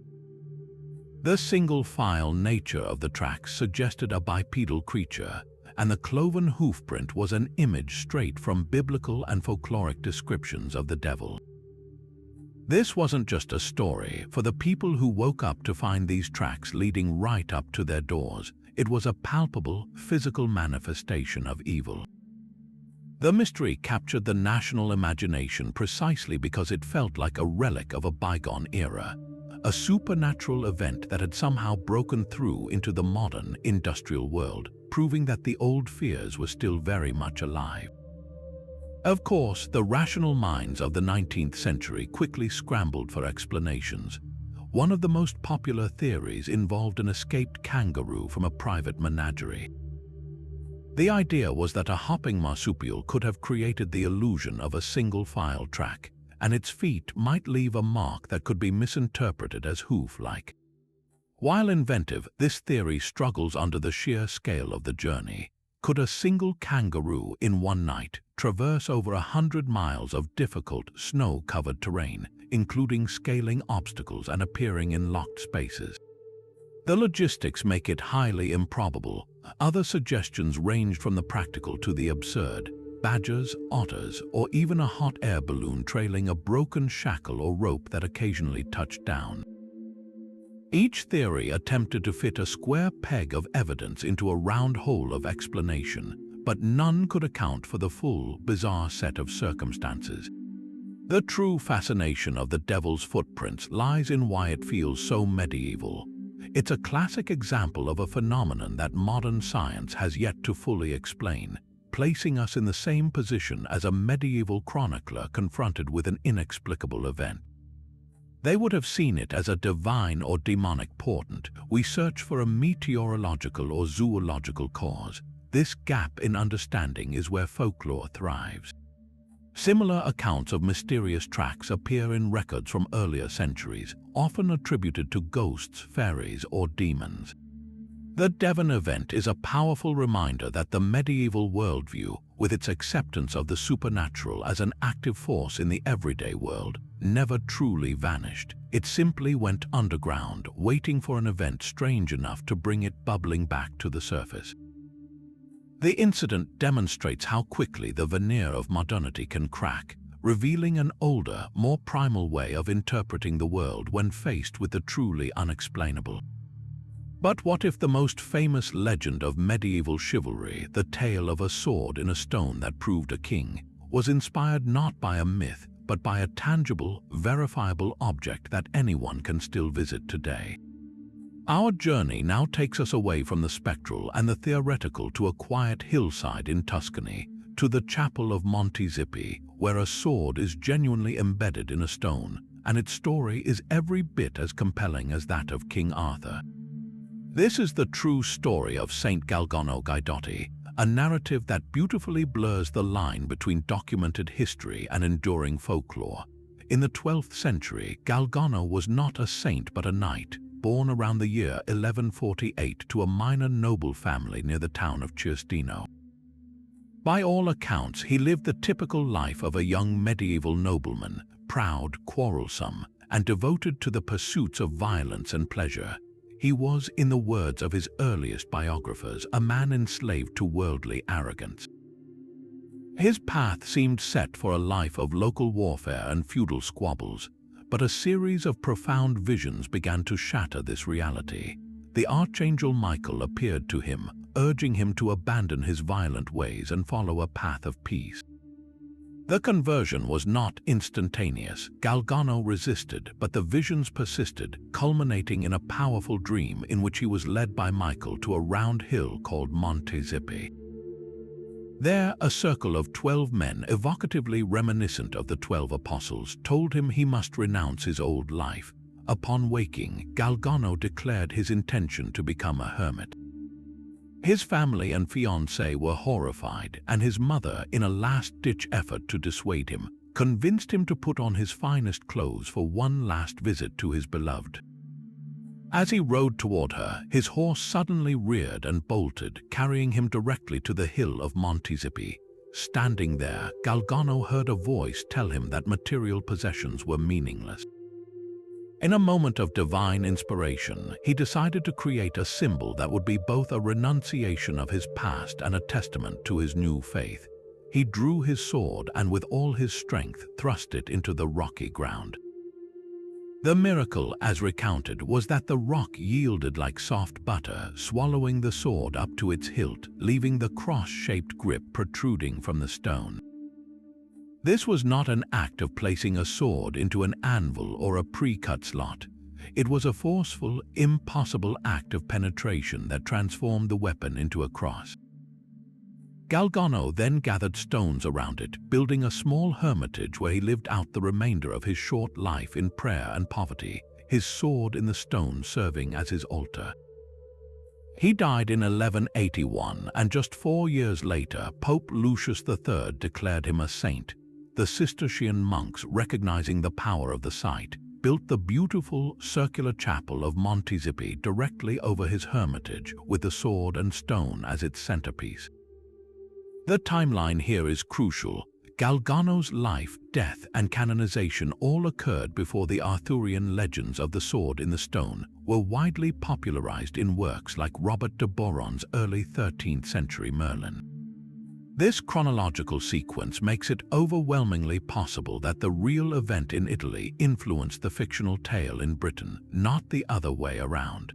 Speaker 1: The single-file nature of the tracks suggested a bipedal creature, and the cloven hoofprint was an image straight from biblical and folkloric descriptions of the devil. This wasn't just a story. For the people who woke up to find these tracks leading right up to their doors, it was a palpable, physical manifestation of evil. The mystery captured the national imagination precisely because it felt like a relic of a bygone era, a supernatural event that had somehow broken through into the modern, industrial world, proving that the old fears were still very much alive. Of course, the rational minds of the 19th century quickly scrambled for explanations. One of the most popular theories involved an escaped kangaroo from a private menagerie. The idea was that a hopping marsupial could have created the illusion of a single-file track, and its feet might leave a mark that could be misinterpreted as hoof-like. While inventive, this theory struggles under the sheer scale of the journey. Could a single kangaroo in one night traverse over 100 miles of difficult, snow-covered terrain, including scaling obstacles and appearing in locked spaces? The logistics make it highly improbable. Other suggestions ranged from the practical to the absurd: badgers, otters, or even a hot air balloon trailing a broken shackle or rope that occasionally touched down. Each theory attempted to fit a square peg of evidence into a round hole of explanation, but none could account for the full, bizarre set of circumstances. The true fascination of the devil's footprints lies in why it feels so medieval. It's a classic example of a phenomenon that modern science has yet to fully explain, placing us in the same position as a medieval chronicler confronted with an inexplicable event. They would have seen it as a divine or demonic portent. We search for a meteorological or zoological cause. This gap in understanding is where folklore thrives. Similar accounts of mysterious tracks appear in records from earlier centuries, often attributed to ghosts, fairies, or demons. The Devon event is a powerful reminder that the medieval worldview, with its acceptance of the supernatural as an active force in the everyday world, never truly vanished. It simply went underground, waiting for an event strange enough to bring it bubbling back to the surface. The incident demonstrates how quickly the veneer of modernity can crack, revealing an older, more primal way of interpreting the world when faced with the truly unexplainable. But what if the most famous legend of medieval chivalry, the tale of a sword in a stone that proved a king, was inspired not by a myth, but by a tangible, verifiable object that anyone can still visit today? Our journey now takes us away from the spectral and the theoretical to a quiet hillside in Tuscany, to the chapel of Montségur, where a sword is genuinely embedded in a stone, and its story is every bit as compelling as that of King Arthur. This is the true story of Saint Galgano Guidotti, a narrative that beautifully blurs the line between documented history and enduring folklore. In the 12th century, Galgano was not a saint but a knight, born around the year 1148 to a minor noble family near the town of Ciustino. By all accounts, he lived the typical life of a young medieval nobleman, proud, quarrelsome, and devoted to the pursuits of violence and pleasure. He was, in the words of his earliest biographers, a man enslaved to worldly arrogance. His path seemed set for a life of local warfare and feudal squabbles, but a series of profound visions began to shatter this reality. The archangel Michael appeared to him, urging him to abandon his violent ways and follow a path of peace. The conversion was not instantaneous. Galgano resisted, but the visions persisted, culminating in a powerful dream in which he was led by Michael to a round hill called Montségur. There, a circle of 12 men, evocatively reminiscent of the 12 apostles, told him he must renounce his old life. Upon waking, Galgano declared his intention to become a hermit. His family and fiancée were horrified, and his mother, in a last-ditch effort to dissuade him, convinced him to put on his finest clothes for one last visit to his beloved. As he rode toward her, his horse suddenly reared and bolted, carrying him directly to the hill of Montségur. Standing there, Galgano heard a voice tell him that material possessions were meaningless. In a moment of divine inspiration, he decided to create a symbol that would be both a renunciation of his past and a testament to his new faith. He drew his sword and with all his strength thrust it into the rocky ground. The miracle, as recounted, was that the rock yielded like soft butter, swallowing the sword up to its hilt, leaving the cross-shaped grip protruding from the stone. This was not an act of placing a sword into an anvil or a pre-cut slot. It was a forceful, impossible act of penetration that transformed the weapon into a cross. Galgano then gathered stones around it, building a small hermitage where he lived out the remainder of his short life in prayer and poverty, his sword in the stone serving as his altar. He died in 1181, and just 4 years later, Pope Lucius III declared him a saint. The Cistercian monks, recognizing the power of the site, built the beautiful circular chapel of Montségur directly over his hermitage, with the sword and stone as its centerpiece. The timeline here is crucial. Galgano's life, death, and canonization all occurred before the Arthurian legends of the sword in the stone were widely popularized in works like Robert de Boron's early 13th century Merlin. This chronological sequence makes it overwhelmingly possible that the real event in Italy influenced the fictional tale in Britain, not the other way around.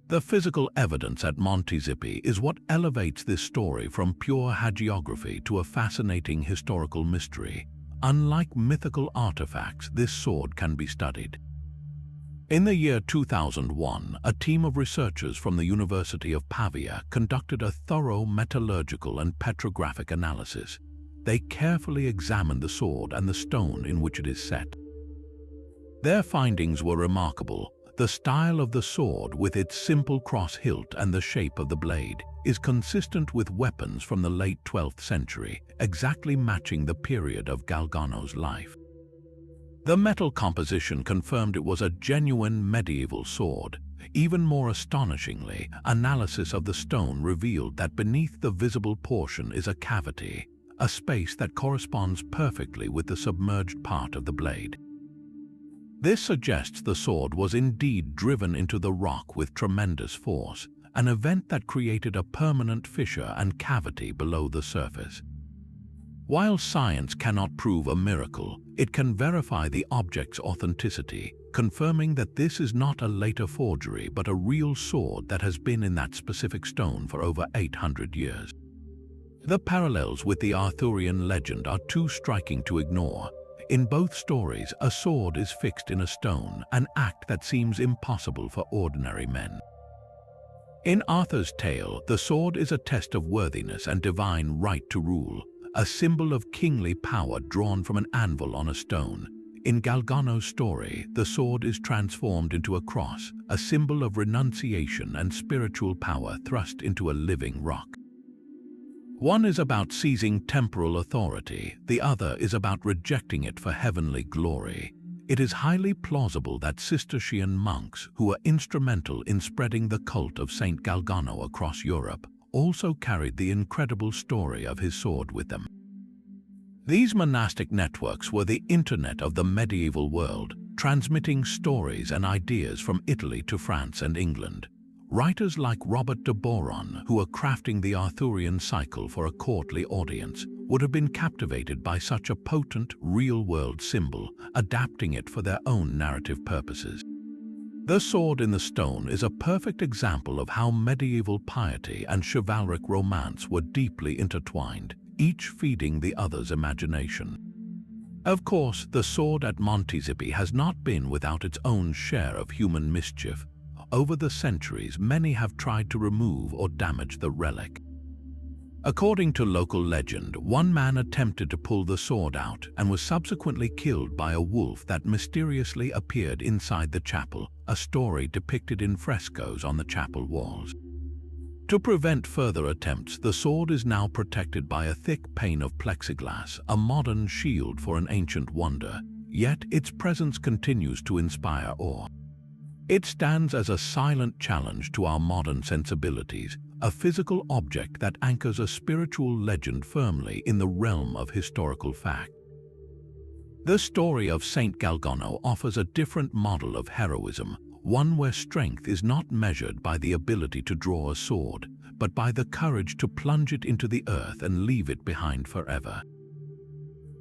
Speaker 1: The physical evidence at Montségur is what elevates this story from pure hagiography to a fascinating historical mystery. Unlike mythical artifacts, this sword can be studied. In the year 2001, a team of researchers from the University of Pavia conducted a thorough metallurgical and petrographic analysis. They carefully examined the sword and the stone in which it is set. Their findings were remarkable. The style of the sword, with its simple cross hilt and the shape of the blade, is consistent with weapons from the late 12th century, exactly matching the period of Galgano's life. The metal composition confirmed it was a genuine medieval sword. Even more astonishingly, analysis of the stone revealed that beneath the visible portion is a cavity, a space that corresponds perfectly with the submerged part of the blade. This suggests the sword was indeed driven into the rock with tremendous force, an event that created a permanent fissure and cavity below the surface. While science cannot prove a miracle, it can verify the object's authenticity, confirming that this is not a later forgery but a real sword that has been in that specific stone for over 800 years. The parallels with the Arthurian legend are too striking to ignore. In both stories, a sword is fixed in a stone, an act that seems impossible for ordinary men. In Arthur's tale, the sword is a test of worthiness and divine right to rule, a symbol of kingly power drawn from an anvil on a stone. In Galgano's story, the sword is transformed into a cross, a symbol of renunciation and spiritual power thrust into a living rock. One is about seizing temporal authority, the other is about rejecting it for heavenly glory. It is highly plausible that Cistercian monks, who were instrumental in spreading the cult of Saint Galgano across Europe, also carried the incredible story of his sword with them. These monastic networks were the internet of the medieval world, transmitting stories and ideas from Italy to France and England. Writers like Robert de Boron, who were crafting the Arthurian cycle for a courtly audience, would have been captivated by such a potent, real-world symbol, adapting it for their own narrative purposes. The sword in the stone is a perfect example of how medieval piety and chivalric romance were deeply intertwined, each feeding the other's imagination. Of course, the sword at Montségur has not been without its own share of human mischief. Over the centuries, many have tried to remove or damage the relic. According to local legend, one man attempted to pull the sword out and was subsequently killed by a wolf that mysteriously appeared inside the chapel, a story depicted in frescoes on the chapel walls. To prevent further attempts, the sword is now protected by a thick pane of plexiglass, a modern shield for an ancient wonder, yet its presence continues to inspire awe. It stands as a silent challenge to our modern sensibilities, a physical object that anchors a spiritual legend firmly in the realm of historical fact. The story of Saint Galgano offers a different model of heroism, one where strength is not measured by the ability to draw a sword, but by the courage to plunge it into the earth and leave it behind forever.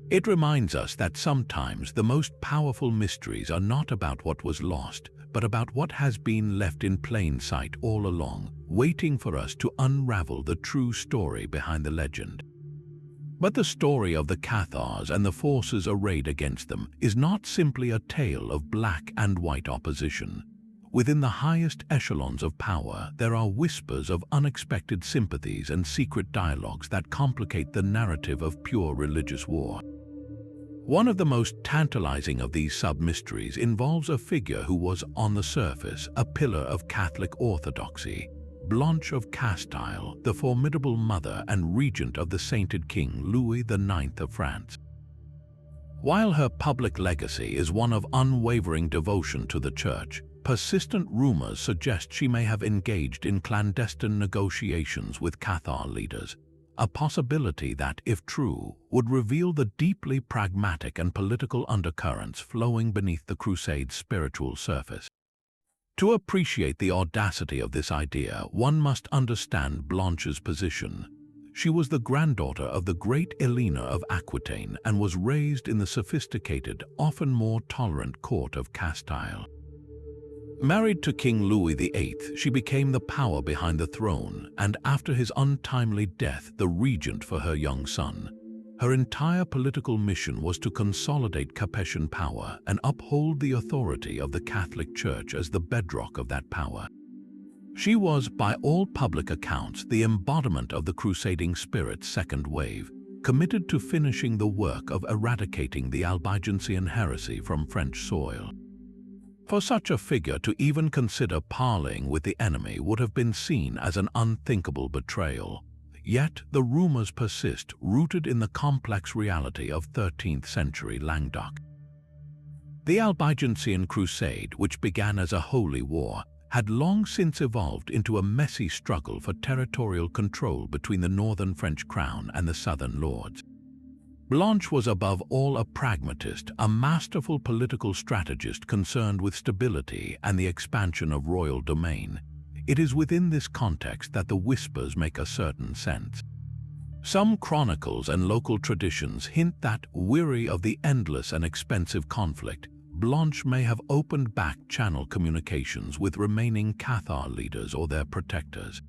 Speaker 1: It reminds us that sometimes the most powerful mysteries are not about what was lost, but about what has been left in plain sight all along, waiting for us to unravel the true story behind the legend. But the story of the Cathars and the forces arrayed against them is not simply a tale of black and white opposition. Within the highest echelons of power, there are whispers of unexpected sympathies and secret dialogues that complicate the narrative of pure religious war. One of the most tantalizing of these sub-mysteries involves a figure who was, on the surface, a pillar of Catholic orthodoxy, Blanche of Castile, the formidable mother and regent of the sainted King Louis IX of France. While her public legacy is one of unwavering devotion to the Church, persistent rumors suggest she may have engaged in clandestine negotiations with Cathar leaders, a possibility that, if true, would reveal the deeply pragmatic and political undercurrents flowing beneath the Crusade's spiritual surface. To appreciate the audacity of this idea, one must understand Blanche's position. She was the granddaughter of the great Helena of Aquitaine and was raised in the sophisticated, often more tolerant court of Castile. Married to King Louis VIII, she became the power behind the throne, and after his untimely death, the regent for her young son. Her entire political mission was to consolidate Capetian power and uphold the authority of the Catholic Church as the bedrock of that power. She was, by all public accounts, the embodiment of the crusading spirit's second wave, committed to finishing the work of eradicating the Albigensian heresy from French soil. For such a figure to even consider parleying with the enemy would have been seen as an unthinkable betrayal. Yet the rumors persist, rooted in the complex reality of 13th century Languedoc. The Albigensian Crusade, which began as a holy war, had long since evolved into a messy struggle for territorial control between the northern French crown and the southern lords. Blanche was above all a pragmatist, a masterful political strategist concerned with stability and the expansion of royal domain. It is within this context that the whispers make a certain sense. Some chronicles and local traditions hint that, weary of the endless and expensive conflict, Blanche may have opened back-channel communications with remaining Cathar leaders or their protectors.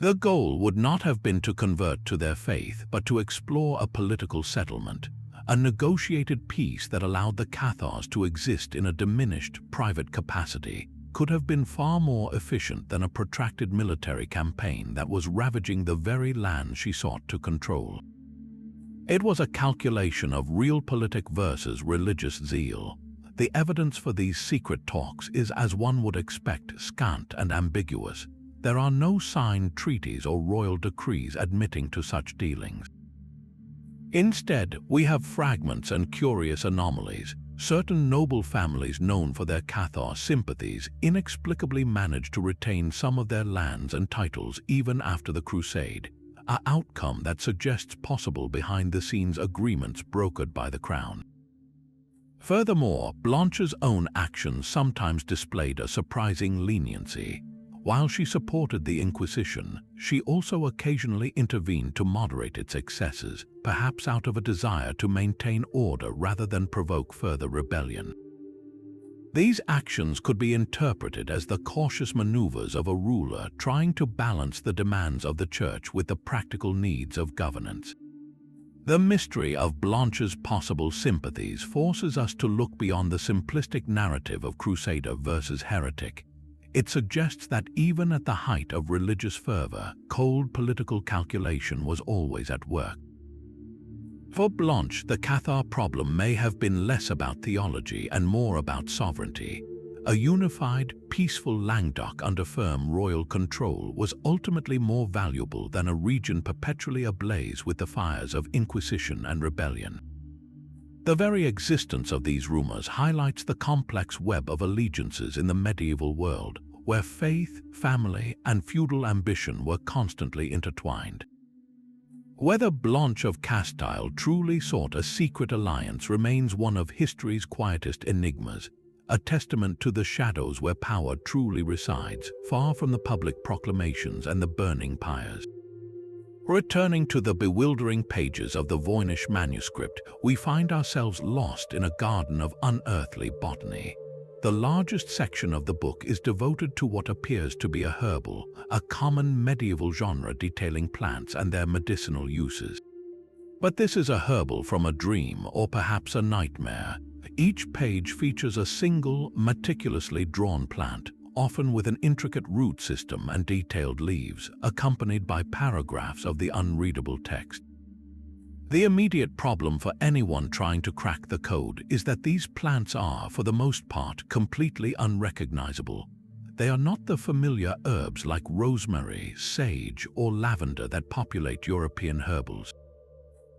Speaker 1: The goal would not have been to convert to their faith, but to explore a political settlement, a negotiated peace that allowed the Cathars to exist in a diminished private capacity, could have been far more efficient than a protracted military campaign that was ravaging the very land she sought to control. It was a calculation of realpolitik versus religious zeal. The evidence for these secret talks is, as one would expect, scant and ambiguous. There are no signed treaties or royal decrees admitting to such dealings. Instead, we have fragments and curious anomalies. Certain noble families known for their Cathar sympathies inexplicably managed to retain some of their lands and titles even after the Crusade, an outcome that suggests possible behind-the-scenes agreements brokered by the crown. Furthermore, Blanche's own actions sometimes displayed a surprising leniency. While she supported the Inquisition, she also occasionally intervened to moderate its excesses, perhaps out of a desire to maintain order rather than provoke further rebellion. These actions could be interpreted as the cautious maneuvers of a ruler trying to balance the demands of the Church with the practical needs of governance. The mystery of Blanche's possible sympathies forces us to look beyond the simplistic narrative of crusader versus heretic. It suggests that even at the height of religious fervor, cold political calculation was always at work. For Blanche, the Cathar problem may have been less about theology and more about sovereignty. A unified, peaceful Languedoc under firm royal control was ultimately more valuable than a region perpetually ablaze with the fires of Inquisition and rebellion. The very existence of these rumors highlights the complex web of allegiances in the medieval world, where faith, family, and feudal ambition were constantly intertwined. Whether Blanche of Castile truly sought a secret alliance remains one of history's quietest enigmas, a testament to the shadows where power truly resides, far from the public proclamations and the burning pyres. Returning to the bewildering pages of the Voynich manuscript, we find ourselves lost in a garden of unearthly botany. The largest section of the book is devoted to what appears to be a herbal, a common medieval genre detailing plants and their medicinal uses. But this is a herbal from a dream or perhaps a nightmare. Each page features a single, meticulously drawn plant, often with an intricate root system and detailed leaves, accompanied by paragraphs of the unreadable text. The immediate problem for anyone trying to crack the code is that these plants are, for the most part, completely unrecognizable. They are not the familiar herbs like rosemary, sage, or lavender that populate European herbals.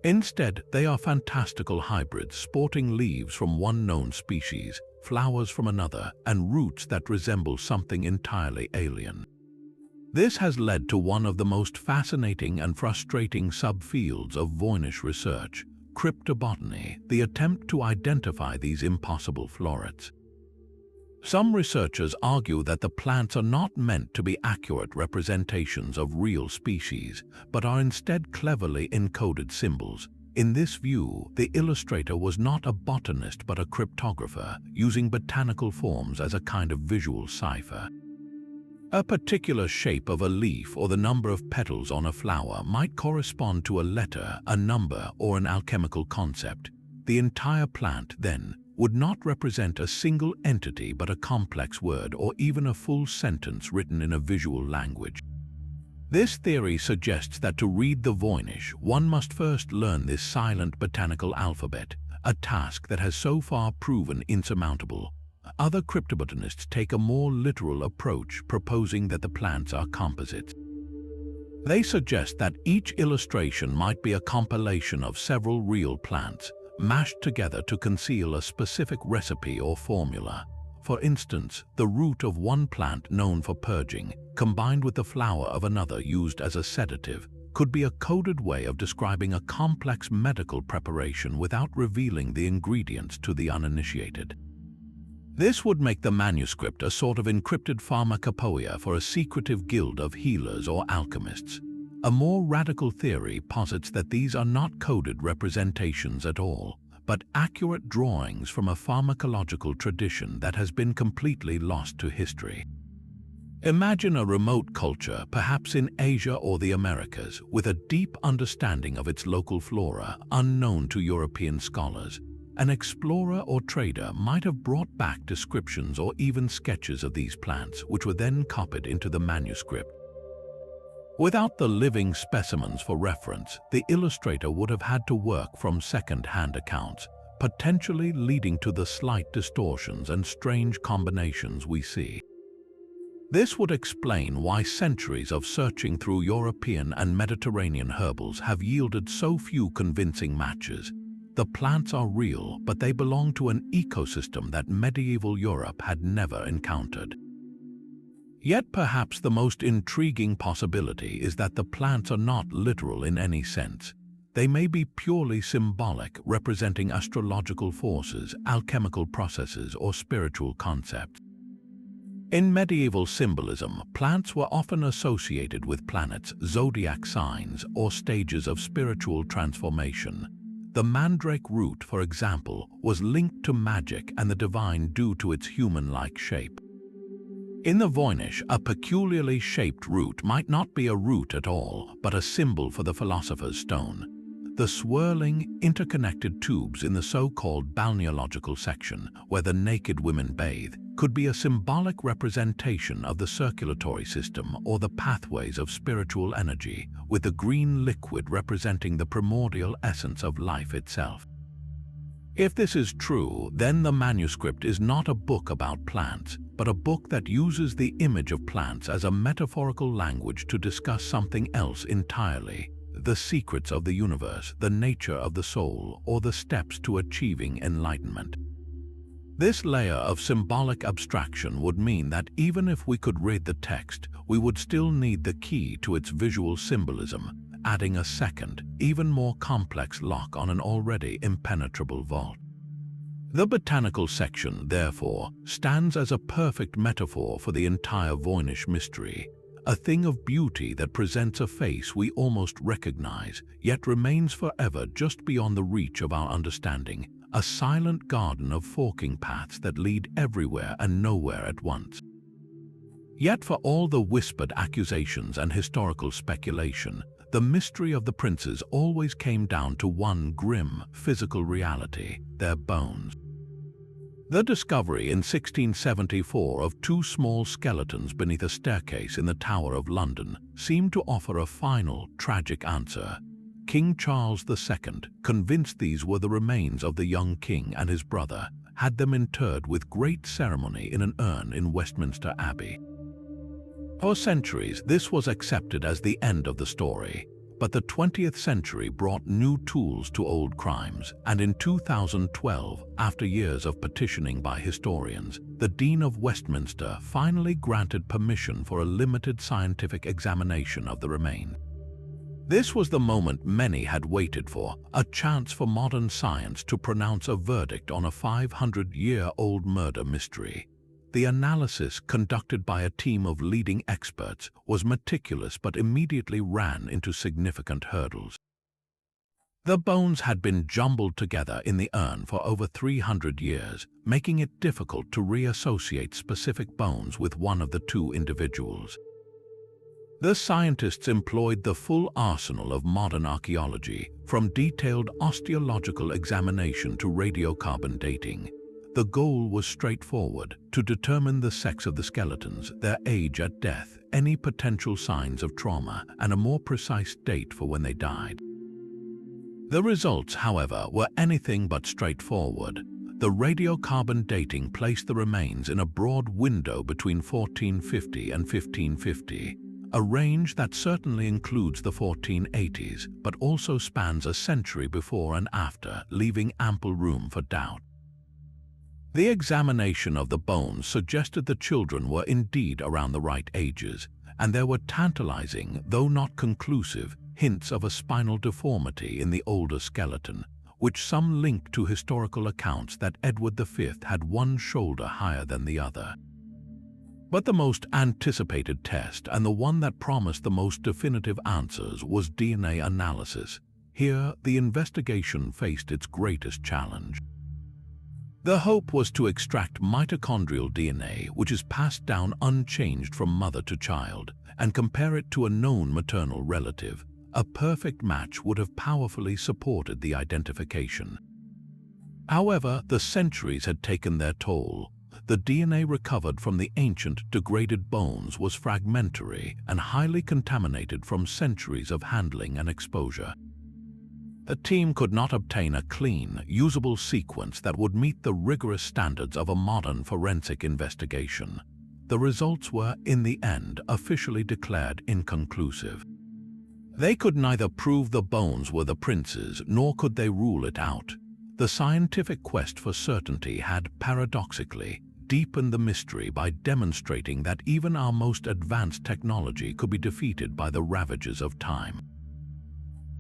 Speaker 1: Instead, they are fantastical hybrids sporting leaves from one known species, flowers from another, and roots that resemble something entirely alien. This has led to one of the most fascinating and frustrating subfields of Voynich research, cryptobotany, the attempt to identify these impossible florets. Some researchers argue that the plants are not meant to be accurate representations of real species, but are instead cleverly encoded symbols. In this view, the illustrator was not a botanist but a cryptographer, using botanical forms as a kind of visual cipher. A particular shape of a leaf or the number of petals on a flower might correspond to a letter, a number, or an alchemical concept. The entire plant, then, would not represent a single entity but a complex word or even a full sentence written in a visual language. This theory suggests that to read the Voynich, one must first learn this silent botanical alphabet, a task that has so far proven insurmountable. Other cryptobotanists take a more literal approach, proposing that the plants are composites. They suggest that each illustration might be a compilation of several real plants, mashed together to conceal a specific recipe or formula. For instance, the root of one plant known for purging, combined with the flower of another used as a sedative, could be a coded way of describing a complex medical preparation without revealing the ingredients to the uninitiated. This would make the manuscript a sort of encrypted pharmacopoeia for a secretive guild of healers or alchemists. A more radical theory posits that these are not coded representations at all, but accurate drawings from a pharmacological tradition that has been completely lost to history. Imagine a remote culture, perhaps in Asia or the Americas, with a deep understanding of its local flora, unknown to European scholars. An explorer or trader might have brought back descriptions or even sketches of these plants, which were then copied into the manuscript. Without the living specimens for reference, the illustrator would have had to work from second-hand accounts, potentially leading to the slight distortions and strange combinations we see. This would explain why centuries of searching through European and Mediterranean herbals have yielded so few convincing matches. The plants are real, but they belong to an ecosystem that medieval Europe had never encountered. Yet perhaps the most intriguing possibility is that the plants are not literal in any sense. they may be purely symbolic, representing astrological forces, alchemical processes, or spiritual concepts. In medieval symbolism, plants were often associated with planets, zodiac signs, or stages of spiritual transformation. The mandrake root, for example, was linked to magic and the divine due to its human-like shape. In the Voynich, a peculiarly shaped root might not be a root at all, but a symbol for the philosopher's stone. The swirling, interconnected tubes in the so-called balneological section, where the naked women bathe, could be a symbolic representation of the circulatory system or the pathways of spiritual energy, with the green liquid representing the primordial essence of life itself. If this is true, then the manuscript is not a book about plants, but a book that uses the image of plants as a metaphorical language to discuss something else entirely: the secrets of the universe, the nature of the soul, or the steps to achieving enlightenment. This layer of symbolic abstraction would mean that even if we could read the text, we would still need the key to its visual symbolism, adding a second, even more complex lock on an already impenetrable vault. The botanical section, therefore, stands as a perfect metaphor for the entire Voynich mystery, a thing of beauty that presents a face we almost recognize, yet remains forever just beyond the reach of our understanding, a silent garden of forking paths that lead everywhere and nowhere at once. Yet for all the whispered accusations and historical speculation, the mystery of the princes always came down to one grim, physical reality: their bones. The discovery in 1674 of two small skeletons beneath a staircase in the Tower of London seemed to offer a final, tragic answer. King Charles II, convinced these were the remains of the young king and his brother, had them interred with great ceremony in an urn in Westminster Abbey. For centuries, this was accepted as the end of the story, but the 20th century brought new tools to old crimes, and in 2012, after years of petitioning by historians, the Dean of Westminster finally granted permission for a limited scientific examination of the remains. This was the moment many had waited for, a chance for modern science to pronounce a verdict on a 500-year-old murder mystery. The analysis, conducted by a team of leading experts, was meticulous but immediately ran into significant hurdles. The bones had been jumbled together in the urn for over 300 years, making it difficult to reassociate specific bones with one of the two individuals. The scientists employed the full arsenal of modern archaeology, from detailed osteological examination to radiocarbon dating. The goal was straightforward: to determine the sex of the skeletons, their age at death, any potential signs of trauma, and a more precise date for when they died. The results, however, were anything but straightforward. The radiocarbon dating placed the remains in a broad window between 1450 and 1550, a range that certainly includes the 1480s, but also spans a century before and after, leaving ample room for doubt. The examination of the bones suggested the children were indeed around the right ages, and there were tantalizing, though not conclusive, hints of a spinal deformity in the older skeleton, which some linked to historical accounts that Edward V had one shoulder higher than the other. But the most anticipated test, and the one that promised the most definitive answers, was DNA analysis. Here, the investigation faced its greatest challenge. The hope was to extract mitochondrial DNA, which is passed down unchanged from mother to child, and compare it to a known maternal relative. A perfect match would have powerfully supported the identification. However, the centuries had taken their toll. The DNA recovered from the ancient, degraded bones was fragmentary and highly contaminated from centuries of handling and exposure. The team could not obtain a clean, usable sequence that would meet the rigorous standards of a modern forensic investigation. The results were, in the end, officially declared inconclusive. They could neither prove the bones were the princes, nor could they rule it out. The scientific quest for certainty had, paradoxically, deepened the mystery by demonstrating that even our most advanced technology could be defeated by the ravages of time.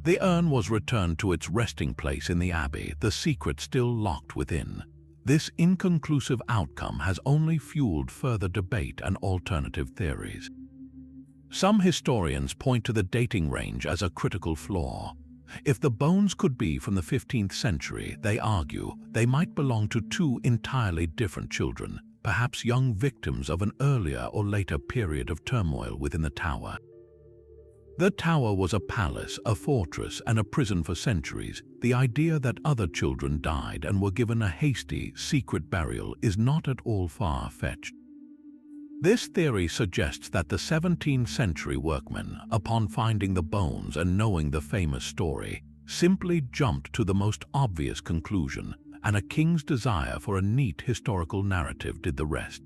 Speaker 1: The urn was returned to its resting place in the abbey, the secret still locked within. This inconclusive outcome has only fueled further debate and alternative theories. Some historians point to the dating range as a critical flaw. If the bones could be from the 15th century, they argue, they might belong to two entirely different children, perhaps young victims of an earlier or later period of turmoil within the tower. The tower was a palace, a fortress, and a prison for centuries. The idea that other children died and were given a hasty, secret burial is not at all far-fetched. This theory suggests that the 17th century workmen, upon finding the bones and knowing the famous story, simply jumped to the most obvious conclusion, and a king's desire for a neat historical narrative did the rest.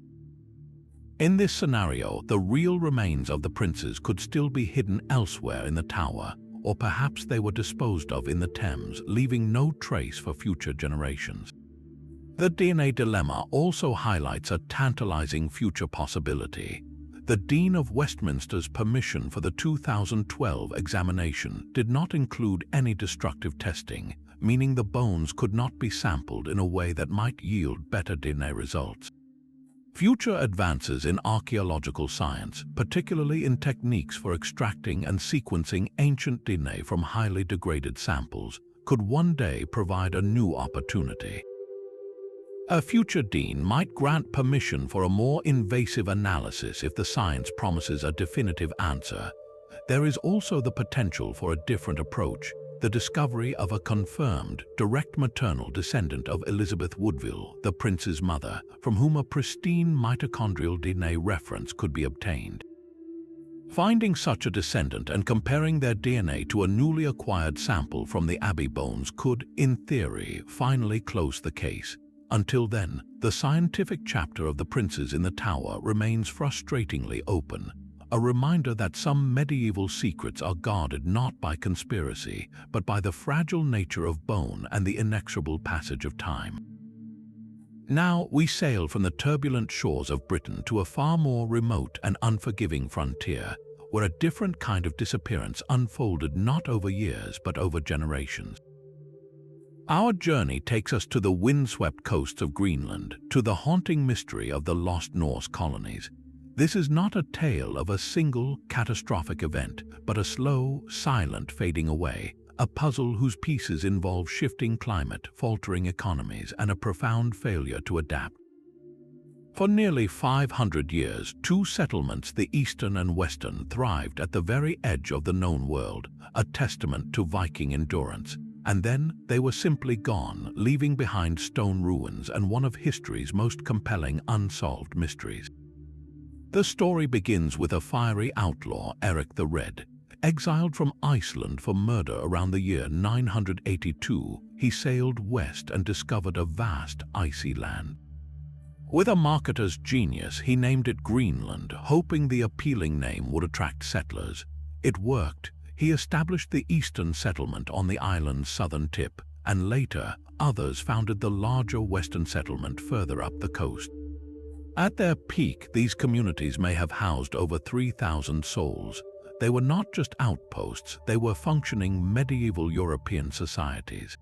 Speaker 1: In this scenario, the real remains of the princes could still be hidden elsewhere in the tower, or perhaps they were disposed of in the Thames, leaving no trace for future generations. The DNA dilemma also highlights a tantalizing future possibility. The Dean of Westminster's permission for the 2012 examination did not include any destructive testing, meaning the bones could not be sampled in a way that might yield better DNA results. Future advances in archaeological science, particularly in techniques for extracting and sequencing ancient DNA from highly degraded samples, could one day provide a new opportunity. A future dean might grant permission for a more invasive analysis if the science promises a definitive answer. There is also the potential for a different approach, the discovery of a confirmed, direct maternal descendant of Elizabeth Woodville, the prince's mother, from whom a pristine mitochondrial DNA reference could be obtained. Finding such a descendant and comparing their DNA to a newly acquired sample from the abbey bones could, in theory, finally close the case. Until then, the scientific chapter of the princes in the tower remains frustratingly open, a reminder that some medieval secrets are guarded not by conspiracy, but by the fragile nature of bone and the inexorable passage of time. Now we sail from the turbulent shores of Britain to a far more remote and unforgiving frontier, where a different kind of disappearance unfolded not over years but over generations. Our journey takes us to the windswept coasts of Greenland, to the haunting mystery of the lost Norse colonies. This is not a tale of a single catastrophic event, but a slow, silent fading away, a puzzle whose pieces involve shifting climate, faltering economies, and a profound failure to adapt. For nearly 500 years, two settlements, the Eastern and Western, thrived at the very edge of the known world, a testament to Viking endurance. And then they were simply gone, leaving behind stone ruins and one of history's most compelling unsolved mysteries. The story begins with a fiery outlaw, Eric the Red. Exiled from Iceland for murder around the year 982, he sailed west and discovered a vast, icy land. With a marketer's genius, he named it Greenland, hoping the appealing name would attract settlers. It worked. He established the eastern settlement on the island's southern tip, and later, others founded the larger western settlement further up the coast. At their peak, these communities may have housed over 3,000 souls. They were not just outposts, they were functioning medieval European societies.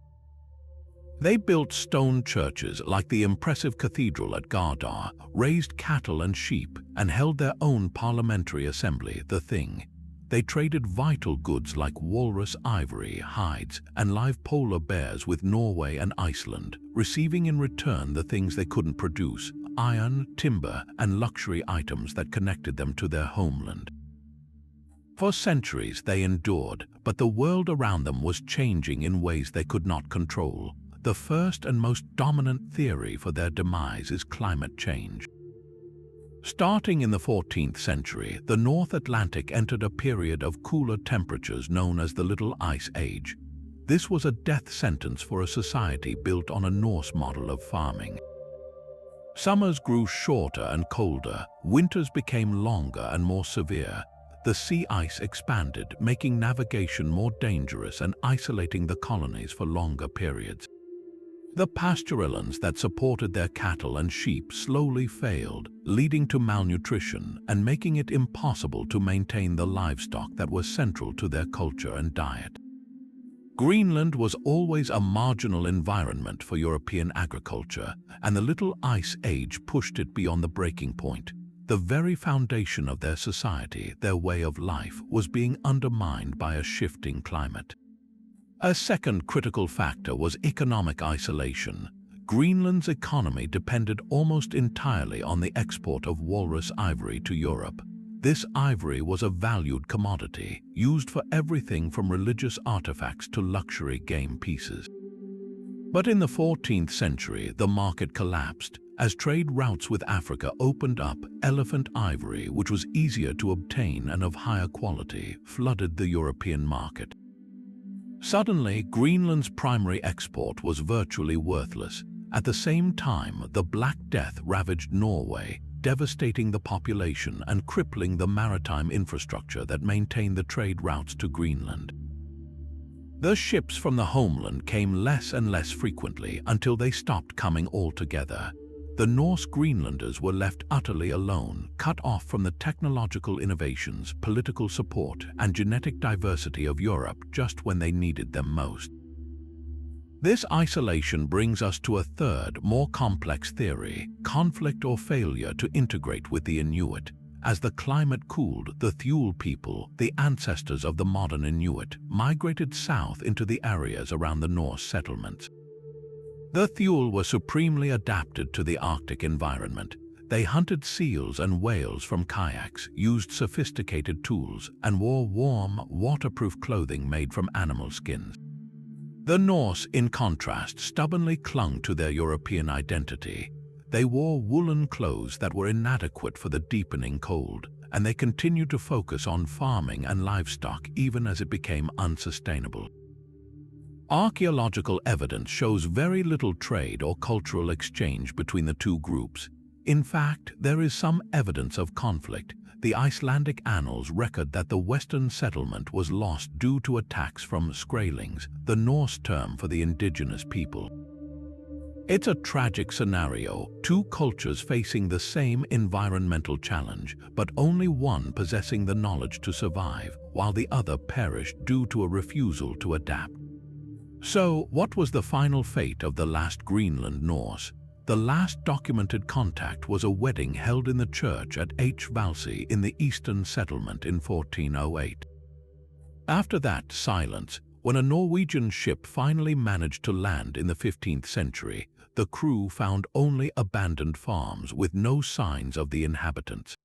Speaker 1: They built stone churches like the impressive cathedral at Cathar, raised cattle and sheep, and held their own parliamentary assembly, the Thing. They traded vital goods like walrus ivory, hides, and live polar bears with Norway and Iceland, receiving in return the things they couldn't produce: iron, timber, and luxury items that connected them to their homeland. For centuries they endured, but the world around them was changing in ways they could not control. The first and most dominant theory for their demise is climate change. Starting in the 14th century, the North Atlantic entered a period of cooler temperatures known as the Little Ice Age. This was a death sentence for a society built on a Norse model of farming. Summers grew shorter and colder, winters became longer and more severe. The sea ice expanded, making navigation more dangerous and isolating the colonies for longer periods. The pasture that supported their cattle and sheep slowly failed, leading to malnutrition and making it impossible to maintain the livestock that was central to their culture and diet. Greenland was always a marginal environment for European agriculture, and the Little Ice Age pushed it beyond the breaking point. The very foundation of their society, their way of life, was being undermined by a shifting climate. A second critical factor was economic isolation. Greenland's economy depended almost entirely on the export of walrus ivory to Europe. This ivory was a valued commodity, used for everything from religious artifacts to luxury game pieces. But in the 14th century, the market collapsed. As trade routes with Africa opened up, elephant ivory, which was easier to obtain and of higher quality, flooded the European market. Suddenly, Greenland's primary export was virtually worthless. At the same time, the Black Death ravaged Norway, devastating the population and crippling the maritime infrastructure that maintained the trade routes to Greenland. The ships from the homeland came less and less frequently until they stopped coming altogether. The Norse Greenlanders were left utterly alone, cut off from the technological innovations, political support, and genetic diversity of Europe just when they needed them most. This isolation brings us to a third, more complex theory: conflict or failure to integrate with the Inuit. As the climate cooled, the Thule people, the ancestors of the modern Inuit, migrated south into the areas around the Norse settlements. The Thule were supremely adapted to the Arctic environment. They hunted seals and whales from kayaks, used sophisticated tools, and wore warm, waterproof clothing made from animal skins. The Norse, in contrast, stubbornly clung to their European identity. They wore woolen clothes that were inadequate for the deepening cold, and they continued to focus on farming and livestock even as it became unsustainable. Archaeological evidence shows very little trade or cultural exchange between the two groups. In fact, there is some evidence of conflict. The Icelandic annals record that the western settlement was lost due to attacks from Skraelings, the Norse term for the indigenous people. It's a tragic scenario, two cultures facing the same environmental challenge, but only one possessing the knowledge to survive, while the other perished due to a refusal to adapt. So, what was the final fate of the last Greenland Norse? The last documented contact was a wedding held in the church at H. Valsey in the eastern settlement in 1408. After that, silence. When a Norwegian ship finally managed to land in the 15th century, the crew found only abandoned farms with no signs of the inhabitants.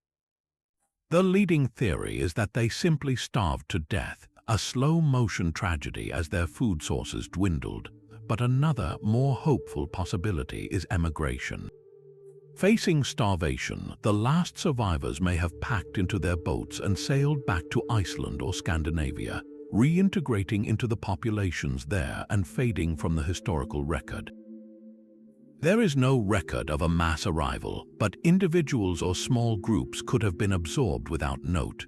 Speaker 1: The leading theory is that they simply starved to death, a slow-motion tragedy as their food sources dwindled. But another, more hopeful possibility is emigration. Facing starvation, the last survivors may have packed into their boats and sailed back to Iceland or Scandinavia, reintegrating into the populations there and fading from the historical record. There is no record of a mass arrival, but individuals or small groups could have been absorbed without note.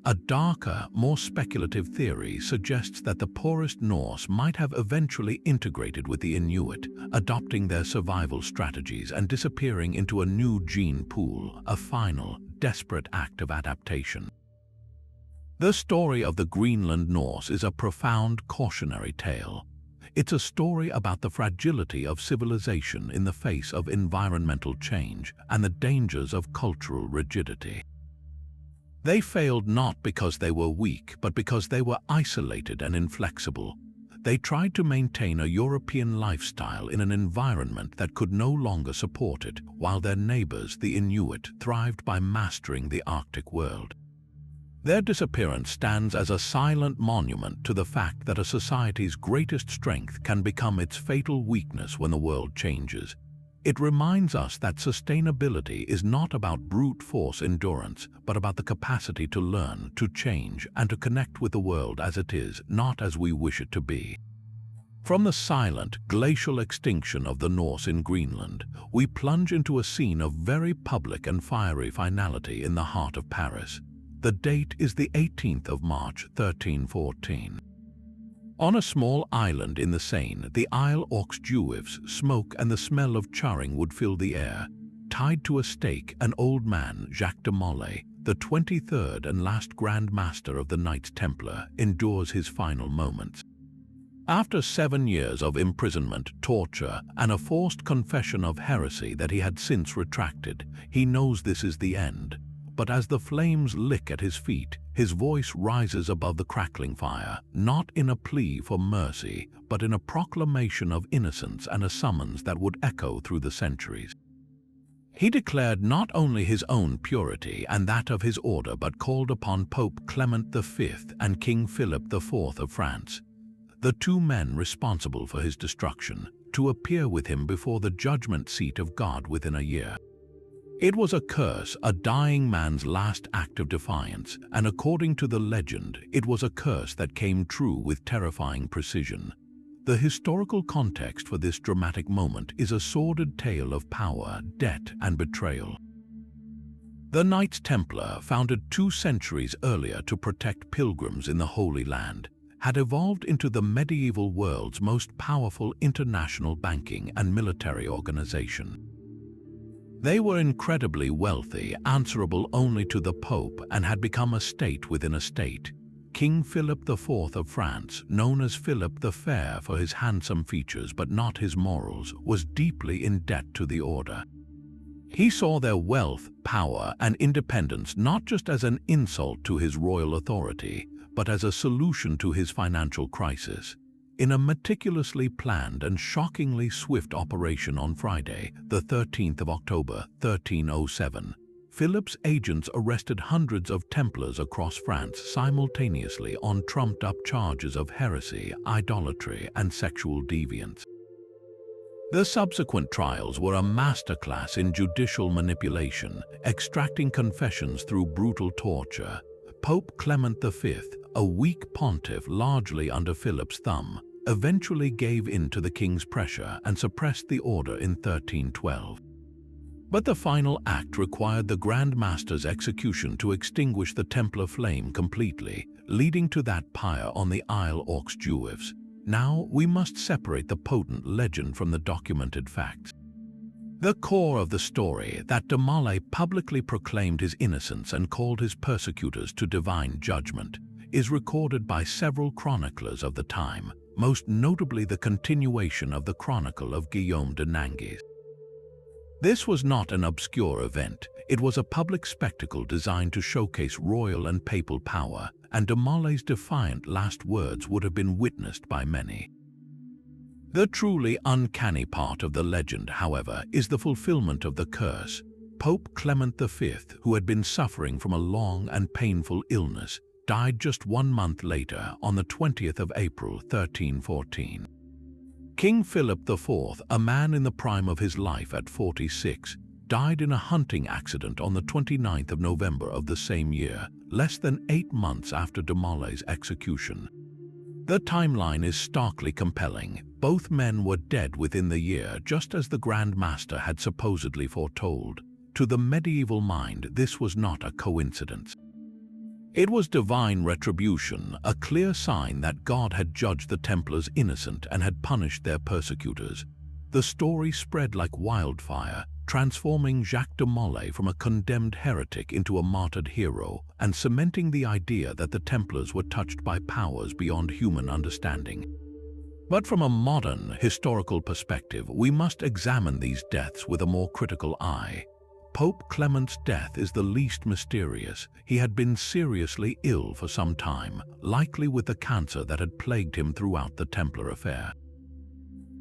Speaker 1: A darker, more speculative theory suggests that the poorest Norse might have eventually integrated with the Inuit, adopting their survival strategies and disappearing into a new gene pool, a final, desperate act of adaptation. The story of the Greenland Norse is a profound cautionary tale. It's a story about the fragility of civilization in the face of environmental change and the dangers of cultural rigidity. They failed not because they were weak, but because they were isolated and inflexible. They tried to maintain a European lifestyle in an environment that could no longer support it, while their neighbors, the Inuit, thrived by mastering the Arctic world. Their disappearance stands as a silent monument to the fact that a society's greatest strength can become its fatal weakness when the world changes. It reminds us that sustainability is not about brute force endurance, but about the capacity to learn, to change, and to connect with the world as it is, not as we wish it to be. From the silent, glacial extinction of the Norse in Greenland, we plunge into a scene of very public and fiery finality in the heart of Paris. The date is the 18th of March, 1314. On a small island in the Seine, the Isle aux Juifs, smoke and the smell of charring would fill the air. Tied to a stake, an old man, Jacques de Molay, the 23rd and last Grand Master of the Knights Templar, endures his final moments. After 7 years of imprisonment, torture, and a forced confession of heresy that he had since retracted, he knows this is the end. But as the flames lick at his feet, his voice rises above the crackling fire, not in a plea for mercy, but in a proclamation of innocence and a summons that would echo through the centuries. He declared not only his own purity and that of his order, but called upon Pope Clement V and King Philip IV of France, the two men responsible for his destruction, to appear with him before the judgment seat of God within a year. It was a curse, a dying man's last act of defiance, and according to the legend, it was a curse that came true with terrifying precision. The historical context for this dramatic moment is a sordid tale of power, debt, and betrayal. The Knights Templar, founded 2 centuries earlier to protect pilgrims in the Holy Land, had evolved into the medieval world's most powerful international banking and military organization. They were incredibly wealthy, answerable only to the Pope, and had become a state within a state. King Philip IV of France, known as Philip the Fair for his handsome features but not his morals, was deeply in debt to the order. He saw their wealth, power, and independence not just as an insult to his royal authority, but as a solution to his financial crisis. In a meticulously planned and shockingly swift operation on Friday, the 13th of October, 1307, Philip's agents arrested hundreds of Templars across France simultaneously on trumped-up charges of heresy, idolatry, and sexual deviance. The subsequent trials were a masterclass in judicial manipulation, extracting confessions through brutal torture. Pope Clement V, a weak pontiff largely under Philip's thumb, eventually gave in to the king's pressure and suppressed the order in 1312. But the final act required the Grand Master's execution to extinguish the Templar flame completely, leading to that pyre on the Isle aux Juifs. Now we must separate the potent legend from the documented facts. The core of the story, that de Molay publicly proclaimed his innocence and called his persecutors to divine judgment, is recorded by several chroniclers of the time, most notably the continuation of the Chronicle of Guillaume de Nangis. This was not an obscure event. It was a public spectacle designed to showcase royal and papal power, and de Molay's defiant last words would have been witnessed by many. The truly uncanny part of the legend, however, is the fulfillment of the curse. Pope Clement V, who had been suffering from a long and painful illness, died just 1 month later on the 20th of April, 1314. King Philip IV, a man in the prime of his life at 46, died in a hunting accident on the 29th of November of the same year, less than 8 months after de Molay's execution. The timeline is starkly compelling. Both men were dead within the year, just as the Grand Master had supposedly foretold. To the medieval mind, this was not a coincidence. It was divine retribution, a clear sign that God had judged the Templars innocent and had punished their persecutors. The story spread like wildfire, transforming Jacques de Molay from a condemned heretic into a martyred hero, and cementing the idea that the Templars were touched by powers beyond human understanding. But from a modern, historical perspective, we must examine these deaths with a more critical eye. Pope Clement's death is the least mysterious. He had been seriously ill for some time, likely with the cancer that had plagued him throughout the Templar affair.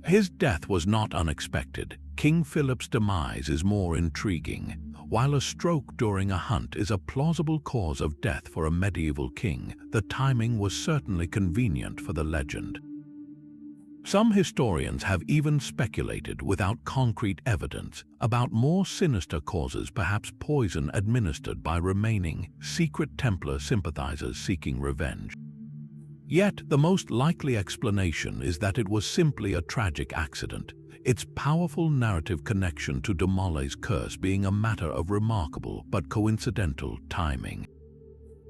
Speaker 1: His death was not unexpected. King Philip's demise is more intriguing. While a stroke during a hunt is a plausible cause of death for a medieval king, the timing was certainly convenient for the legend. Some historians have even speculated, without concrete evidence, about more sinister causes, perhaps poison administered by remaining secret Templar sympathizers seeking revenge. Yet, the most likely explanation is that it was simply a tragic accident, its powerful narrative connection to de Molay's curse being a matter of remarkable but coincidental timing.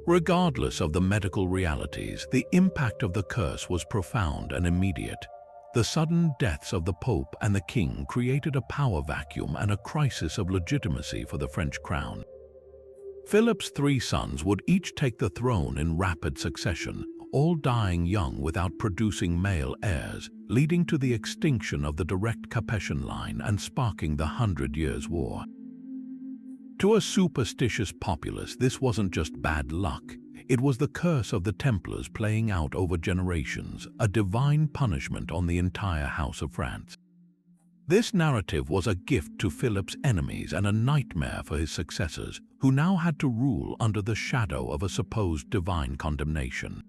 Speaker 1: Regardless of the medical realities, the impact of the curse was profound and immediate. The sudden deaths of the Pope and the King created a power vacuum and a crisis of legitimacy for the French crown. Philip's 3 sons would each take the throne in rapid succession, all dying young without producing male heirs, leading to the extinction of the direct Capetian line and sparking the 100 Years' War. To a superstitious populace, this wasn't just bad luck. It was the curse of the Templars playing out over generations, a divine punishment on the entire House of France. This narrative was a gift to Philip's enemies and a nightmare for his successors, who now had to rule under the shadow of a supposed divine condemnation.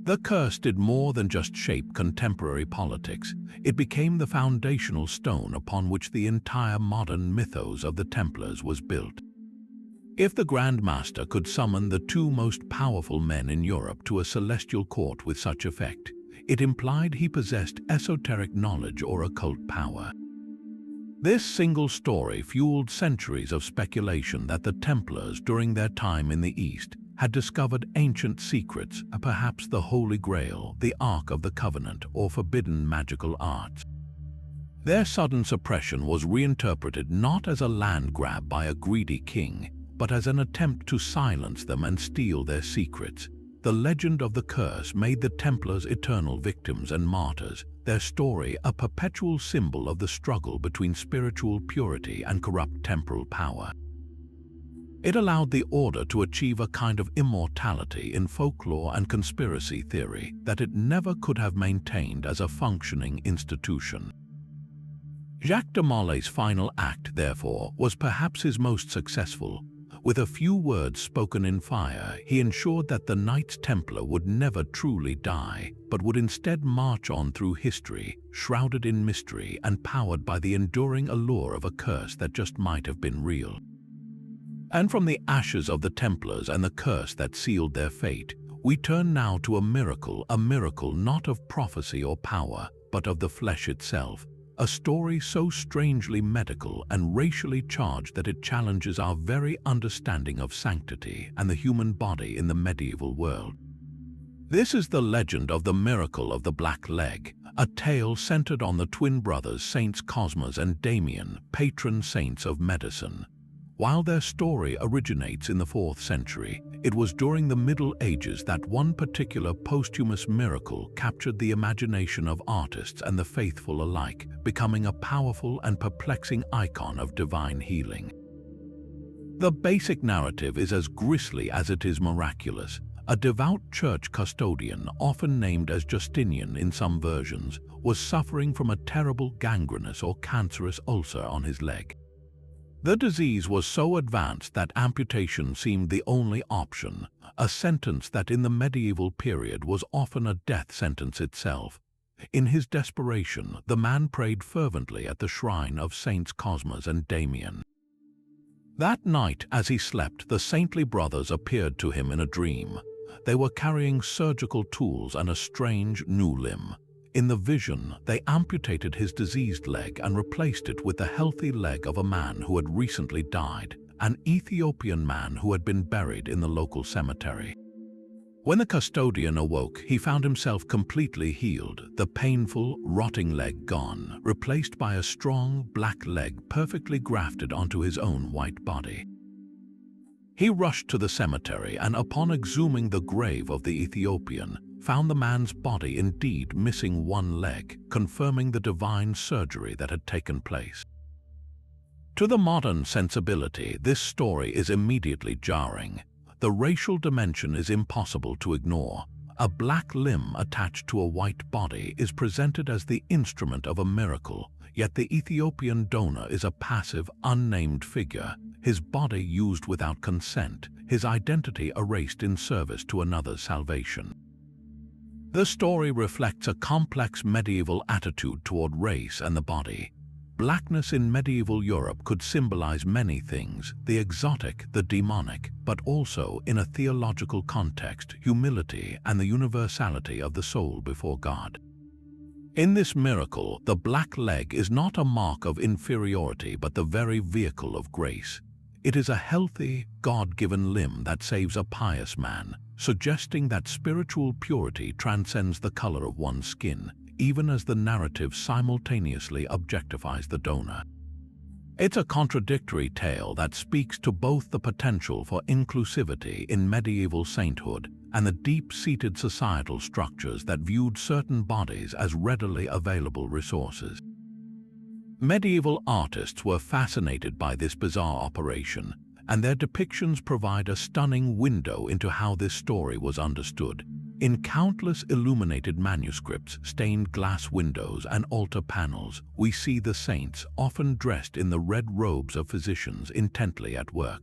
Speaker 1: The curse did more than just shape contemporary politics. It became the foundational stone upon which the entire modern mythos of the Templars was built. If the Grand Master could summon the two most powerful men in Europe to a celestial court with such effect, it implied he possessed esoteric knowledge or occult power. This single story fueled centuries of speculation that the Templars, during their time in the East, had discovered ancient secrets, perhaps the Holy Grail, the Ark of the Covenant, or forbidden magical arts. Their sudden suppression was reinterpreted not as a land grab by a greedy king, but as an attempt to silence them and steal their secrets. The legend of the curse made the Templars eternal victims and martyrs, their story a perpetual symbol of the struggle between spiritual purity and corrupt temporal power. It allowed the order to achieve a kind of immortality in folklore and conspiracy theory that it never could have maintained as a functioning institution. Jacques de Malé's final act, therefore, was perhaps his most successful. With a few words spoken in fire, he ensured that the Knights Templar would never truly die, but would instead march on through history, shrouded in mystery and powered by the enduring allure of a curse that just might have been real. And from the ashes of the Templars and the curse that sealed their fate, we turn now to a miracle not of prophecy or power, but of the flesh itself. A story so strangely medical and racially charged that it challenges our very understanding of sanctity and the human body in the medieval world. This is the legend of the miracle of the Black Leg, a tale centered on the twin brothers Saints Cosmas and Damian, patron saints of medicine. While their story originates in the 4th century, it was during the Middle Ages that one particular posthumous miracle captured the imagination of artists and the faithful alike, becoming a powerful and perplexing icon of divine healing. The basic narrative is as grisly as it is miraculous. A devout church custodian, often named as Justinian in some versions, was suffering from a terrible gangrenous or cancerous ulcer on his leg. The disease was so advanced that amputation seemed the only option, a sentence that in the medieval period was often a death sentence itself. In his desperation, the man prayed fervently at the shrine of Saints Cosmas and Damian. That night, as he slept, the saintly brothers appeared to him in a dream. They were carrying surgical tools and a strange new limb. In the vision, they amputated his diseased leg and replaced it with the healthy leg of a man who had recently died, an Ethiopian man who had been buried in the local cemetery. When the custodian awoke, he found himself completely healed, the painful, rotting leg gone, replaced by a strong, black leg perfectly grafted onto his own white body. He rushed to the cemetery and, upon exhuming the grave of the Ethiopian, found the man's body indeed missing one leg, confirming the divine surgery that had taken place. To the modern sensibility, this story is immediately jarring. The racial dimension is impossible to ignore. A black limb attached to a white body is presented as the instrument of a miracle, yet the Ethiopian donor is a passive, unnamed figure, his body used without consent, his identity erased in service to another's salvation. The story reflects a complex medieval attitude toward race and the body. Blackness in medieval Europe could symbolize many things, the exotic, the demonic, but also, in a theological context, humility and the universality of the soul before God. In this miracle, the black leg is not a mark of inferiority but the very vehicle of grace. It is a healthy, God-given limb that saves a pious man, suggesting that spiritual purity transcends the color of one's skin, even as the narrative simultaneously objectifies the donor. It's a contradictory tale that speaks to both the potential for inclusivity in medieval sainthood and the deep-seated societal structures that viewed certain bodies as readily available resources. Medieval artists were fascinated by this bizarre operation, and their depictions provide a stunning window into how this story was understood. In countless illuminated manuscripts, stained glass windows, and altar panels, we see the saints, often dressed in the red robes of physicians, intently at work.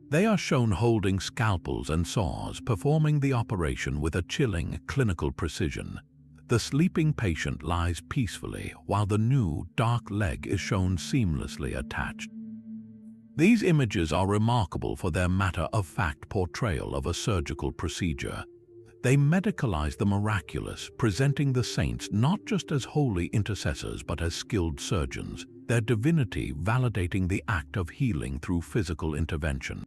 Speaker 1: They are shown holding scalpels and saws, performing the operation with a chilling, clinical precision. The sleeping patient lies peacefully, while the new, dark leg is shown seamlessly attached. These images are remarkable for their matter-of-fact portrayal of a surgical procedure. They medicalize the miraculous, presenting the saints not just as holy intercessors but as skilled surgeons, their divinity validating the act of healing through physical intervention.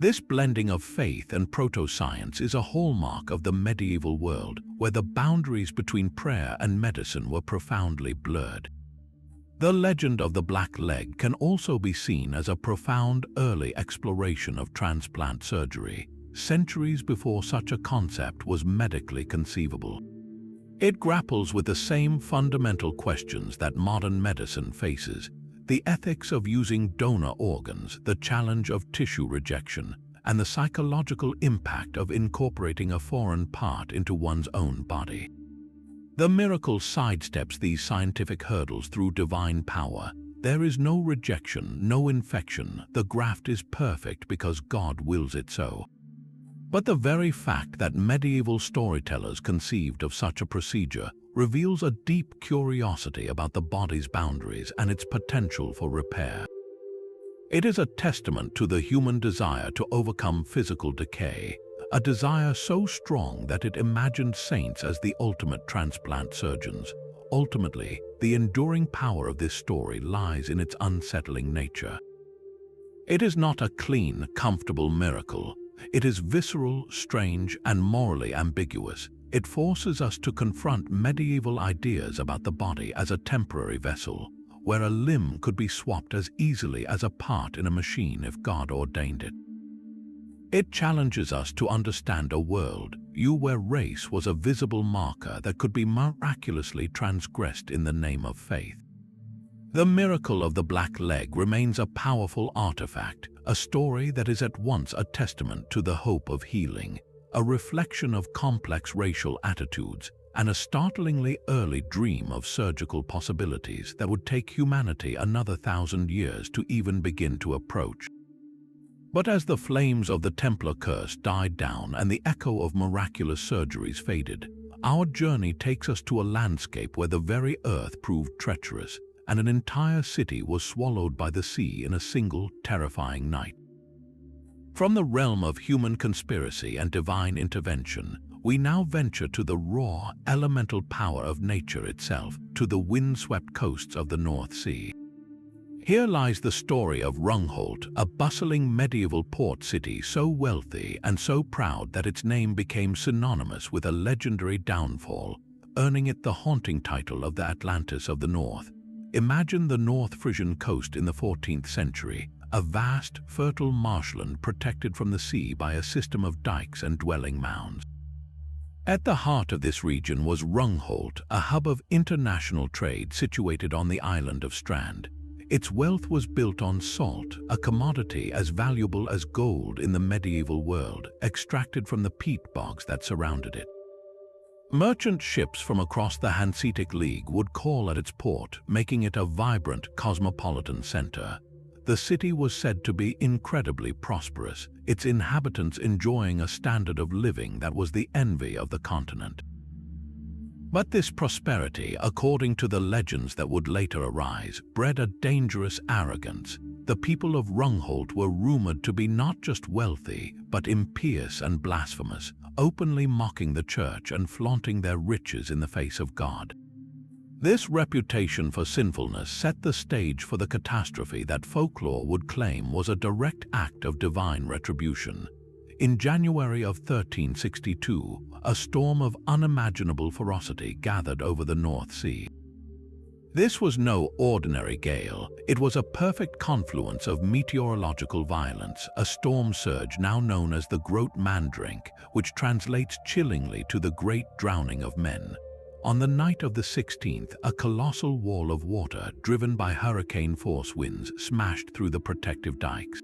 Speaker 1: This blending of faith and proto-science is a hallmark of the medieval world, where the boundaries between prayer and medicine were profoundly blurred. The legend of the black leg can also be seen as a profound early exploration of transplant surgery, centuries before such a concept was medically conceivable. It grapples with the same fundamental questions that modern medicine faces: the ethics of using donor organs, the challenge of tissue rejection, and the psychological impact of incorporating a foreign part into one's own body. The miracle sidesteps these scientific hurdles through divine power. There is no rejection, no infection. The graft is perfect because God wills it so. But the very fact that medieval storytellers conceived of such a procedure reveals a deep curiosity about the body's boundaries and its potential for repair. It is a testament to the human desire to overcome physical decay, a desire so strong that it imagined saints as the ultimate transplant surgeons. Ultimately, the enduring power of this story lies in its unsettling nature. It is not a clean, comfortable miracle. It is visceral, strange, and morally ambiguous. It forces us to confront medieval ideas about the body as a temporary vessel, where a limb could be swapped as easily as a part in a machine if God ordained it. It challenges us to understand a world where race was a visible marker that could be miraculously transgressed in the name of faith. The miracle of the black leg remains a powerful artifact, a story that is at once a testament to the hope of healing, a reflection of complex racial attitudes, and a startlingly early dream of surgical possibilities that would take humanity another 1,000 years to even begin to approach. But as the flames of the Templar curse died down and the echo of miraculous surgeries faded, our journey takes us to a landscape where the very earth proved treacherous, and an entire city was swallowed by the sea in a single, terrifying night. From the realm of human conspiracy and divine intervention, we now venture to the raw, elemental power of nature itself, to the wind-swept coasts of the North Sea. Here lies the story of Rungholt, a bustling medieval port city so wealthy and so proud that its name became synonymous with a legendary downfall, earning it the haunting title of the Atlantis of the North. Imagine the North Frisian coast in the 14th century, a vast, fertile marshland protected from the sea by a system of dikes and dwelling mounds. At the heart of this region was Rungholt, a hub of international trade situated on the island of Strand. Its wealth was built on salt, a commodity as valuable as gold in the medieval world, extracted from the peat bogs that surrounded it. Merchant ships from across the Hanseatic League would call at its port, making it a vibrant, cosmopolitan center. The city was said to be incredibly prosperous, its inhabitants enjoying a standard of living that was the envy of the continent. But this prosperity, according to the legends that would later arise, bred a dangerous arrogance. The people of Rungholt were rumored to be not just wealthy, but impious and blasphemous, openly mocking the church and flaunting their riches in the face of God. This reputation for sinfulness set the stage for the catastrophe that folklore would claim was a direct act of divine retribution. In January of 1362, a storm of unimaginable ferocity gathered over the North Sea. This was no ordinary gale. It was a perfect confluence of meteorological violence, a storm surge now known as the Groot Mandrink, which translates chillingly to the Great Drowning of Men. On the night of the 16th, a colossal wall of water, driven by hurricane-force winds, smashed through the protective dikes.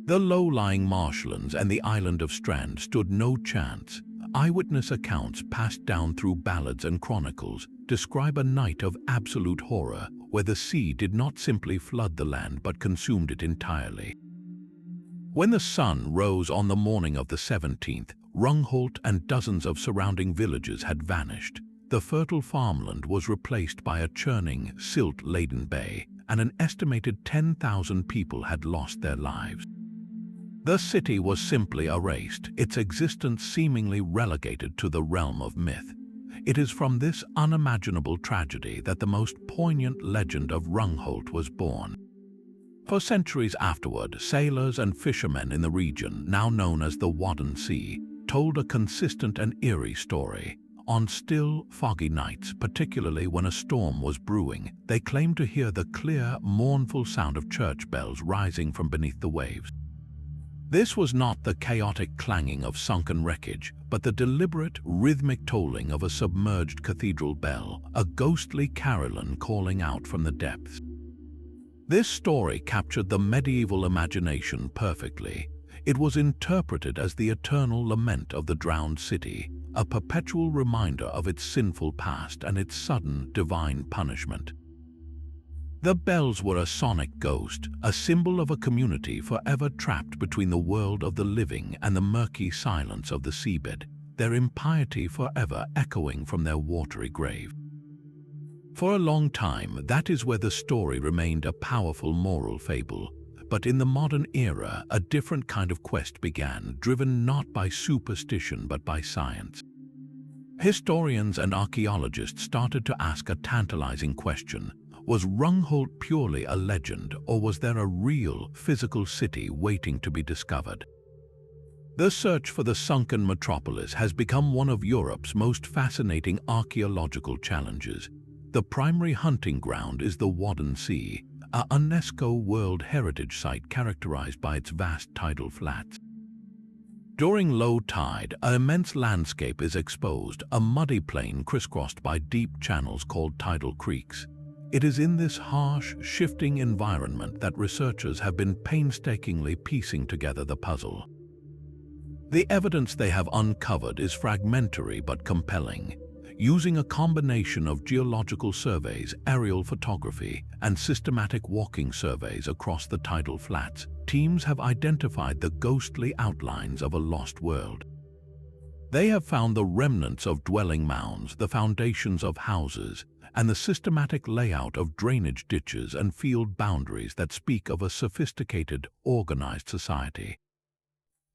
Speaker 1: The low-lying marshlands and the island of Strand stood no chance. Eyewitness accounts passed down through ballads and chronicles describe a night of absolute horror, where the sea did not simply flood the land but consumed it entirely. When the sun rose on the morning of the 17th, Rungholt and dozens of surrounding villages had vanished. The fertile farmland was replaced by a churning, silt-laden bay, and an estimated 10,000 people had lost their lives. The city was simply erased, its existence seemingly relegated to the realm of myth. It is from this unimaginable tragedy that the most poignant legend of Rungholt was born. For centuries afterward, sailors and fishermen in the region, now known as the Wadden Sea, told a consistent and eerie story. On still, foggy nights, particularly when a storm was brewing, they claimed to hear the clear, mournful sound of church bells rising from beneath the waves. This was not the chaotic clanging of sunken wreckage, but the deliberate, rhythmic tolling of a submerged cathedral bell, a ghostly carillon calling out from the depths. This story captured the medieval imagination perfectly. It was interpreted as the eternal lament of the drowned city, a perpetual reminder of its sinful past and its sudden, divine punishment. The bells were a sonic ghost, a symbol of a community forever trapped between the world of the living and the murky silence of the seabed, their impiety forever echoing from their watery grave. For a long time, that is where the story remained a powerful moral fable. But in the modern era, a different kind of quest began, driven not by superstition but by science. Historians and archaeologists started to ask a tantalizing question. Was Rungholt purely a legend, or was there a real, physical city waiting to be discovered? The search for the sunken metropolis has become one of Europe's most fascinating archaeological challenges. The primary hunting ground is the Wadden Sea, a UNESCO World Heritage Site characterized by its vast tidal flats. During low tide, an immense landscape is exposed, a muddy plain crisscrossed by deep channels called tidal creeks. It is in this harsh, shifting environment that researchers have been painstakingly piecing together the puzzle. The evidence they have uncovered is fragmentary but compelling. Using a combination of geological surveys, aerial photography, and systematic walking surveys across the tidal flats, teams have identified the ghostly outlines of a lost world. They have found the remnants of dwelling mounds, the foundations of houses, and the systematic layout of drainage ditches and field boundaries that speak of a sophisticated, organized society.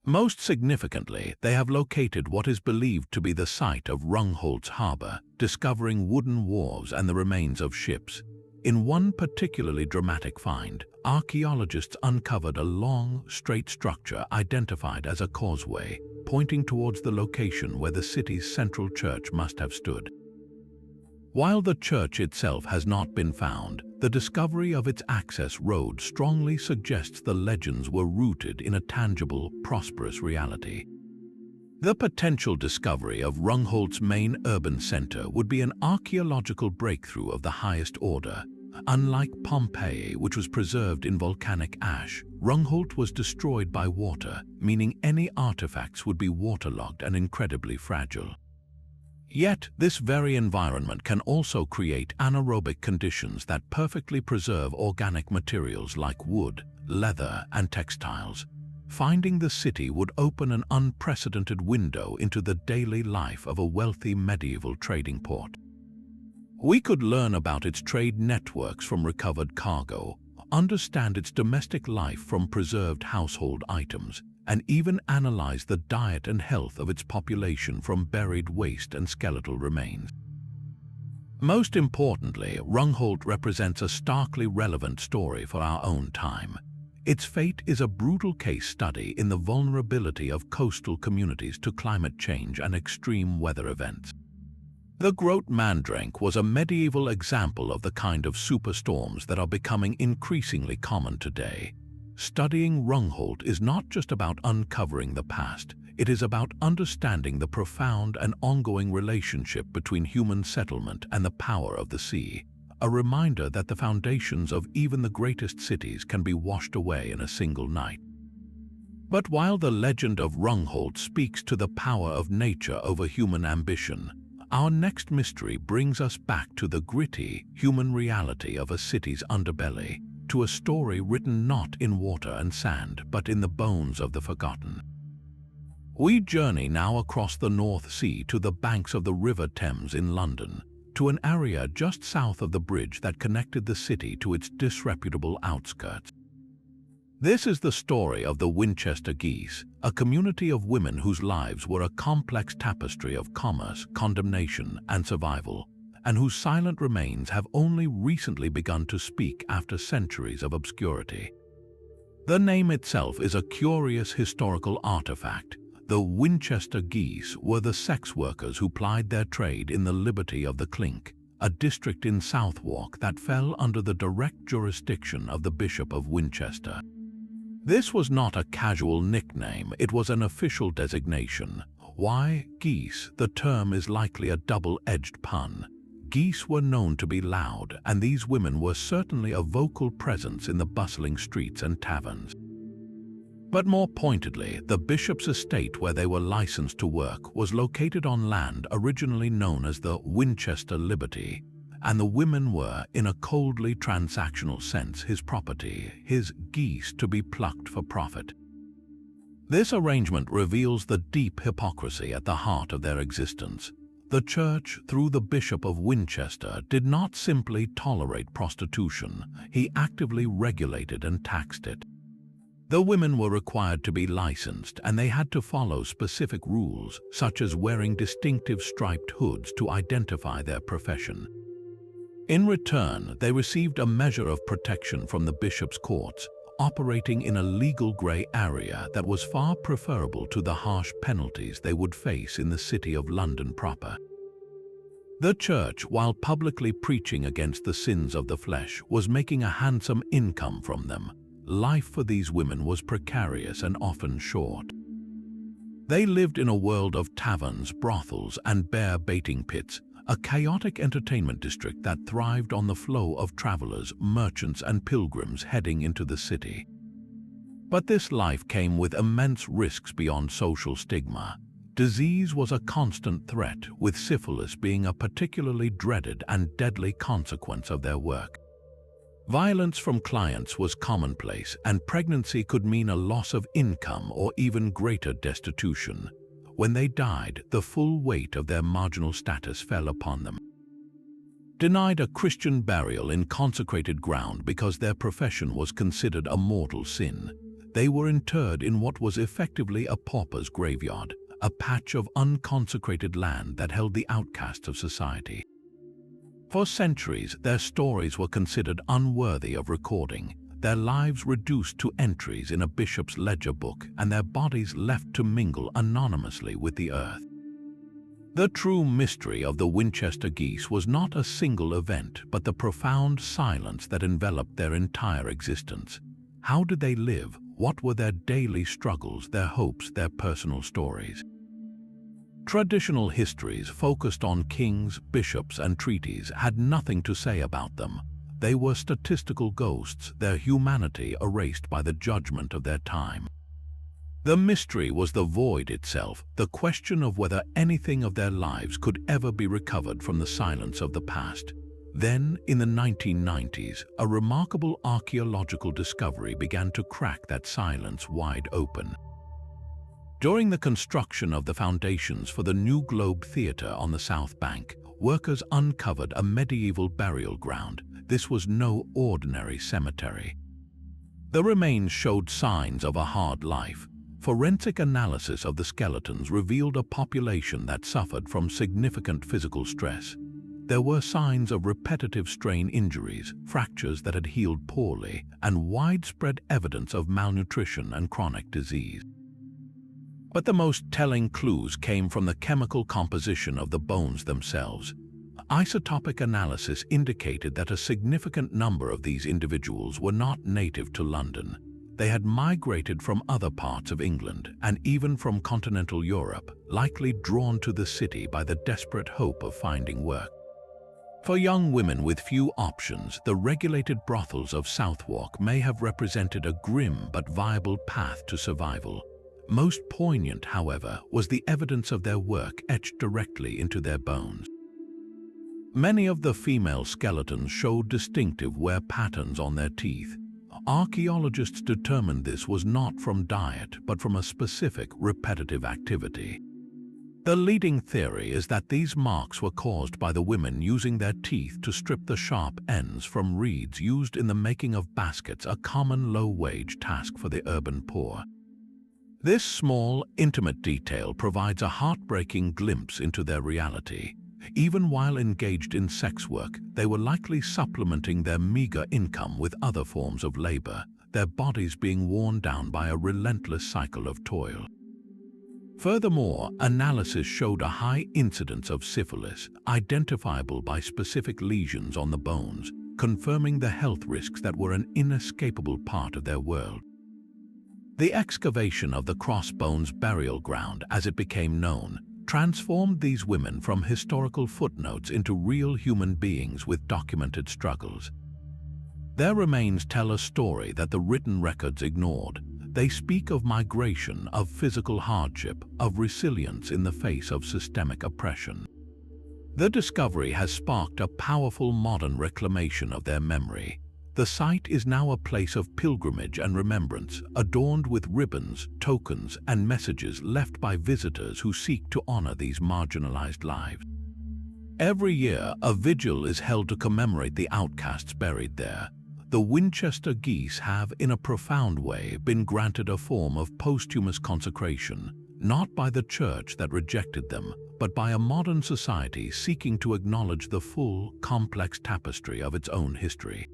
Speaker 1: Most significantly, they have located what is believed to be the site of Rungholt's harbor, discovering wooden wharves and the remains of ships. In one particularly dramatic find, archaeologists uncovered a long, straight structure identified as a causeway, pointing towards the location where the city's central church must have stood. While the church itself has not been found, the discovery of its access road strongly suggests the legends were rooted in a tangible, prosperous reality. The potential discovery of Rungholt's main urban center would be an archaeological breakthrough of the highest order. Unlike Pompeii, which was preserved in volcanic ash, Rungholt was destroyed by water, meaning any artifacts would be waterlogged and incredibly fragile. Yet, this very environment can also create anaerobic conditions that perfectly preserve organic materials like wood, leather, and textiles. Finding the city would open an unprecedented window into the daily life of a wealthy medieval trading port. We could learn about its trade networks from recovered cargo, understand its domestic life from preserved household items, and even analyze the diet and health of its population from buried waste and skeletal remains. Most importantly, Rungholt represents a starkly relevant story for our own time. Its fate is a brutal case study in the vulnerability of coastal communities to climate change and extreme weather events. The Groot Mandrank was a medieval example of the kind of superstorms that are becoming increasingly common today. Studying Rungholt is not just about uncovering the past, it is about understanding the profound and ongoing relationship between human settlement and the power of the sea, a reminder that the foundations of even the greatest cities can be washed away in a single night. But while the legend of Rungholt speaks to the power of nature over human ambition, our next mystery brings us back to the gritty, human reality of a city's underbelly, to a story written not in water and sand, but in the bones of the forgotten. We journey now across the North Sea to the banks of the River Thames in London, to an area just south of the bridge that connected the city to its disreputable outskirts. This is the story of the Winchester Geese, a community of women whose lives were a complex tapestry of commerce, condemnation, and survival, and whose silent remains have only recently begun to speak after centuries of obscurity. The name itself is a curious historical artifact. The Winchester Geese were the sex workers who plied their trade in the Liberty of the Clink, a district in Southwark that fell under the direct jurisdiction of the Bishop of Winchester. This was not a casual nickname, it was an official designation. Why geese? The term is likely a double-edged pun. Geese were known to be loud, and these women were certainly a vocal presence in the bustling streets and taverns. But more pointedly, the bishop's estate where they were licensed to work was located on land originally known as the Winchester Liberty, and the women were, in a coldly transactional sense, his property, his geese to be plucked for profit. This arrangement reveals the deep hypocrisy at the heart of their existence. The Church, through the Bishop of Winchester, did not simply tolerate prostitution, he actively regulated and taxed it. The women were required to be licensed, and they had to follow specific rules, such as wearing distinctive striped hoods to identify their profession. In return, they received a measure of protection from the bishop's courts, operating in a legal grey area that was far preferable to the harsh penalties they would face in the city of London proper. The Church, while publicly preaching against the sins of the flesh, was making a handsome income from them. Life for these women was precarious and often short. They lived in a world of taverns, brothels, and bear baiting pits, a chaotic entertainment district that thrived on the flow of travelers, merchants, and pilgrims heading into the city. But this life came with immense risks beyond social stigma. Disease was a constant threat, with syphilis being a particularly dreaded and deadly consequence of their work. Violence from clients was commonplace, and pregnancy could mean a loss of income or even greater destitution. When they died, the full weight of their marginal status fell upon them. Denied a Christian burial in consecrated ground because their profession was considered a mortal sin, they were interred in what was effectively a pauper's graveyard, a patch of unconsecrated land that held the outcasts of society. For centuries, their stories were considered unworthy of recording, their lives reduced to entries in a bishop's ledger book, and their bodies left to mingle anonymously with the earth. The true mystery of the Winchester Geese was not a single event, but the profound silence that enveloped their entire existence. How did they live? What were their daily struggles, their hopes, their personal stories? Traditional histories focused on kings, bishops, and treaties had nothing to say about them. They were statistical ghosts, their humanity erased by the judgment of their time. The mystery was the void itself, the question of whether anything of their lives could ever be recovered from the silence of the past. Then, in the 1990s, a remarkable archaeological discovery began to crack that silence wide open. During the construction of the foundations for the new Globe Theatre on the South Bank, workers uncovered a medieval burial ground. This was no ordinary cemetery. The remains showed signs of a hard life. Forensic analysis of the skeletons revealed a population that suffered from significant physical stress. There were signs of repetitive strain injuries, fractures that had healed poorly, and widespread evidence of malnutrition and chronic disease. But the most telling clues came from the chemical composition of the bones themselves. Isotopic analysis indicated that a significant number of these individuals were not native to London. They had migrated from other parts of England and even from continental Europe, likely drawn to the city by the desperate hope of finding work. For young women with few options, the regulated brothels of Southwark may have represented a grim but viable path to survival. Most poignant, however, was the evidence of their work etched directly into their bones. Many of the female skeletons showed distinctive wear patterns on their teeth. Archaeologists determined this was not from diet, but from a specific repetitive activity. The leading theory is that these marks were caused by the women using their teeth to strip the sharp ends from reeds used in the making of baskets, a common low-wage task for the urban poor. This small, intimate detail provides a heartbreaking glimpse into their reality. Even while engaged in sex work, they were likely supplementing their meager income with other forms of labor, their bodies being worn down by a relentless cycle of toil. Furthermore, analysis showed a high incidence of syphilis, identifiable by specific lesions on the bones, confirming the health risks that were an inescapable part of their world. The excavation of the Crossbones burial ground, as it became known, transformed these women from historical footnotes into real human beings with documented struggles. Their remains tell a story that the written records ignored. They speak of migration, of physical hardship, of resilience in the face of systemic oppression. The discovery has sparked a powerful modern reclamation of their memory. The site is now a place of pilgrimage and remembrance, adorned with ribbons, tokens, and messages left by visitors who seek to honor these marginalized lives. Every year, a vigil is held to commemorate the outcasts buried there. The Winchester geese have, in a profound way, been granted a form of posthumous consecration, not by the church that rejected them, but by a modern society seeking to acknowledge the full, complex tapestry of its own history.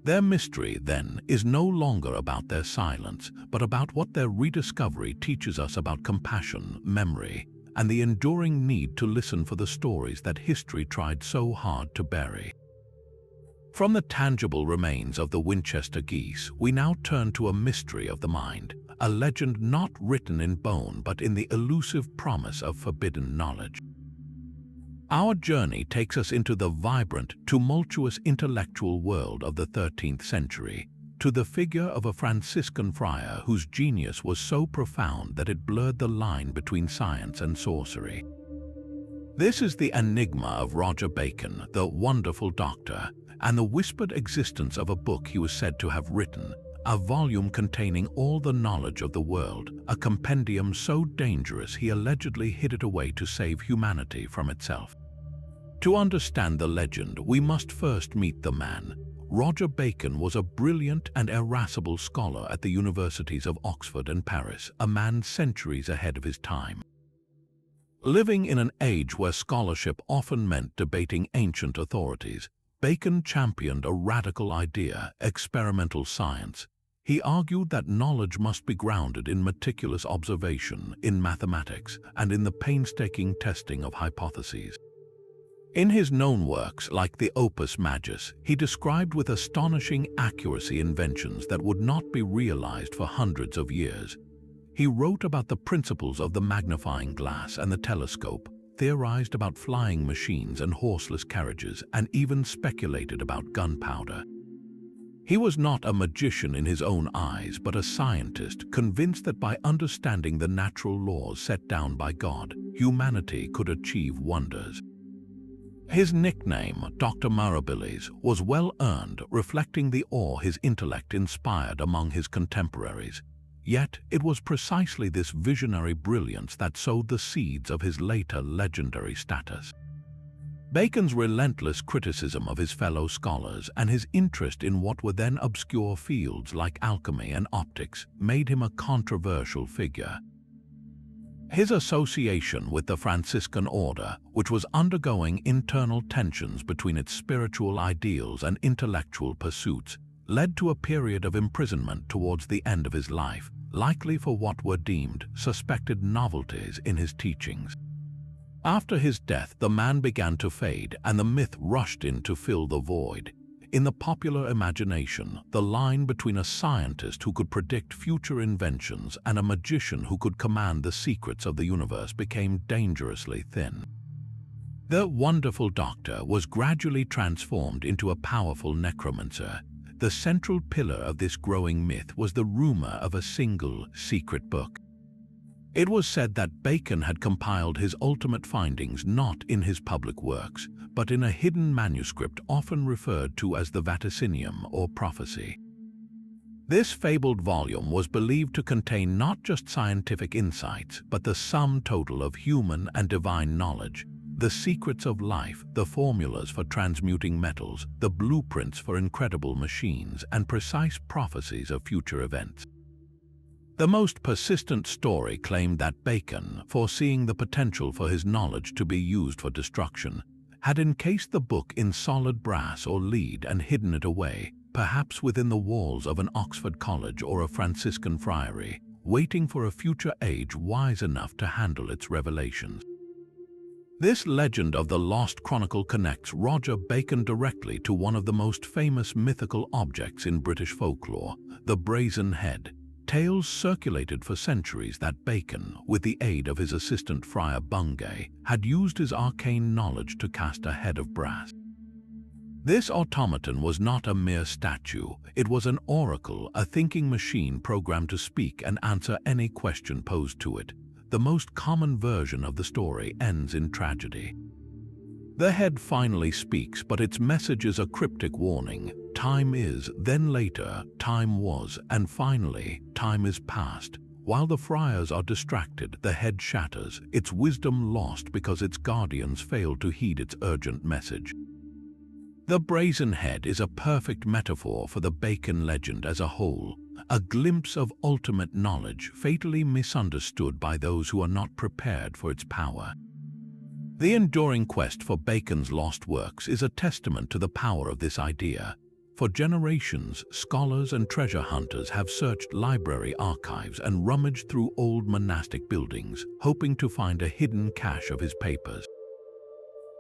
Speaker 1: Their mystery, then, is no longer about their silence, but about what their rediscovery teaches us about compassion, memory, and the enduring need to listen for the stories that history tried so hard to bury. From the tangible remains of the Winchester geese, we now turn to a mystery of the mind, a legend not written in bone but in the elusive promise of forbidden knowledge. Our journey takes us into the vibrant, tumultuous intellectual world of the 13th century, to the figure of a Franciscan friar whose genius was so profound that it blurred the line between science and sorcery. This is the enigma of Roger Bacon, the wonderful doctor, and the whispered existence of a book he was said to have written, a volume containing all the knowledge of the world, a compendium so dangerous he allegedly hid it away to save humanity from itself. To understand the legend, we must first meet the man. Roger Bacon was a brilliant and irascible scholar at the universities of Oxford and Paris, a man centuries ahead of his time. Living in an age where scholarship often meant debating ancient authorities, Bacon championed a radical idea, experimental science. He argued that knowledge must be grounded in meticulous observation, in mathematics, and in the painstaking testing of hypotheses. In his known works, like the Opus Majus, he described with astonishing accuracy inventions that would not be realized for hundreds of years. He wrote about the principles of the magnifying glass and the telescope, theorized about flying machines and horseless carriages, and even speculated about gunpowder. He was not a magician in his own eyes, but a scientist convinced that by understanding the natural laws set down by God, humanity could achieve wonders. His nickname, Dr. Mirabilis, was well earned, reflecting the awe his intellect inspired among his contemporaries. Yet it was precisely this visionary brilliance that sowed the seeds of his later legendary status. Bacon's relentless criticism of his fellow scholars and his interest in what were then obscure fields like alchemy and optics made him a controversial figure. His association with the Franciscan order, which was undergoing internal tensions between its spiritual ideals and intellectual pursuits, led to a period of imprisonment towards the end of his life, likely for what were deemed suspected novelties in his teachings. After his death, the man began to fade, and the myth rushed in to fill the void. In the popular imagination, the line between a scientist who could predict future inventions and a magician who could command the secrets of the universe became dangerously thin. The wonderful doctor was gradually transformed into a powerful necromancer. The central pillar of this growing myth was the rumor of a single secret book. It was said that Bacon had compiled his ultimate findings not in his public works, but in a hidden manuscript often referred to as the Vaticinium or prophecy. This fabled volume was believed to contain not just scientific insights, but the sum total of human and divine knowledge, the secrets of life, the formulas for transmuting metals, the blueprints for incredible machines, and precise prophecies of future events. The most persistent story claimed that Bacon, foreseeing the potential for his knowledge to be used for destruction, had encased the book in solid brass or lead and hidden it away, perhaps within the walls of an Oxford college or a Franciscan friary, waiting for a future age wise enough to handle its revelations. This legend of the Lost Chronicle connects Roger Bacon directly to one of the most famous mythical objects in British folklore, the Brazen Head. Tales circulated for centuries that Bacon, with the aid of his assistant Friar Bungay, had used his arcane knowledge to cast a head of brass. This automaton was not a mere statue, it was an oracle, a thinking machine programmed to speak and answer any question posed to it. The most common version of the story ends in tragedy. The head finally speaks, but its message is a cryptic warning. Time is, then later, time was, and finally, time is past. While the friars are distracted, the head shatters, its wisdom lost because its guardians failed to heed its urgent message. The Brazen Head is a perfect metaphor for the Bacon legend as a whole, a glimpse of ultimate knowledge fatally misunderstood by those who are not prepared for its power. The enduring quest for Bacon's lost works is a testament to the power of this idea. For generations, scholars and treasure hunters have searched library archives and rummaged through old monastic buildings, hoping to find a hidden cache of his papers.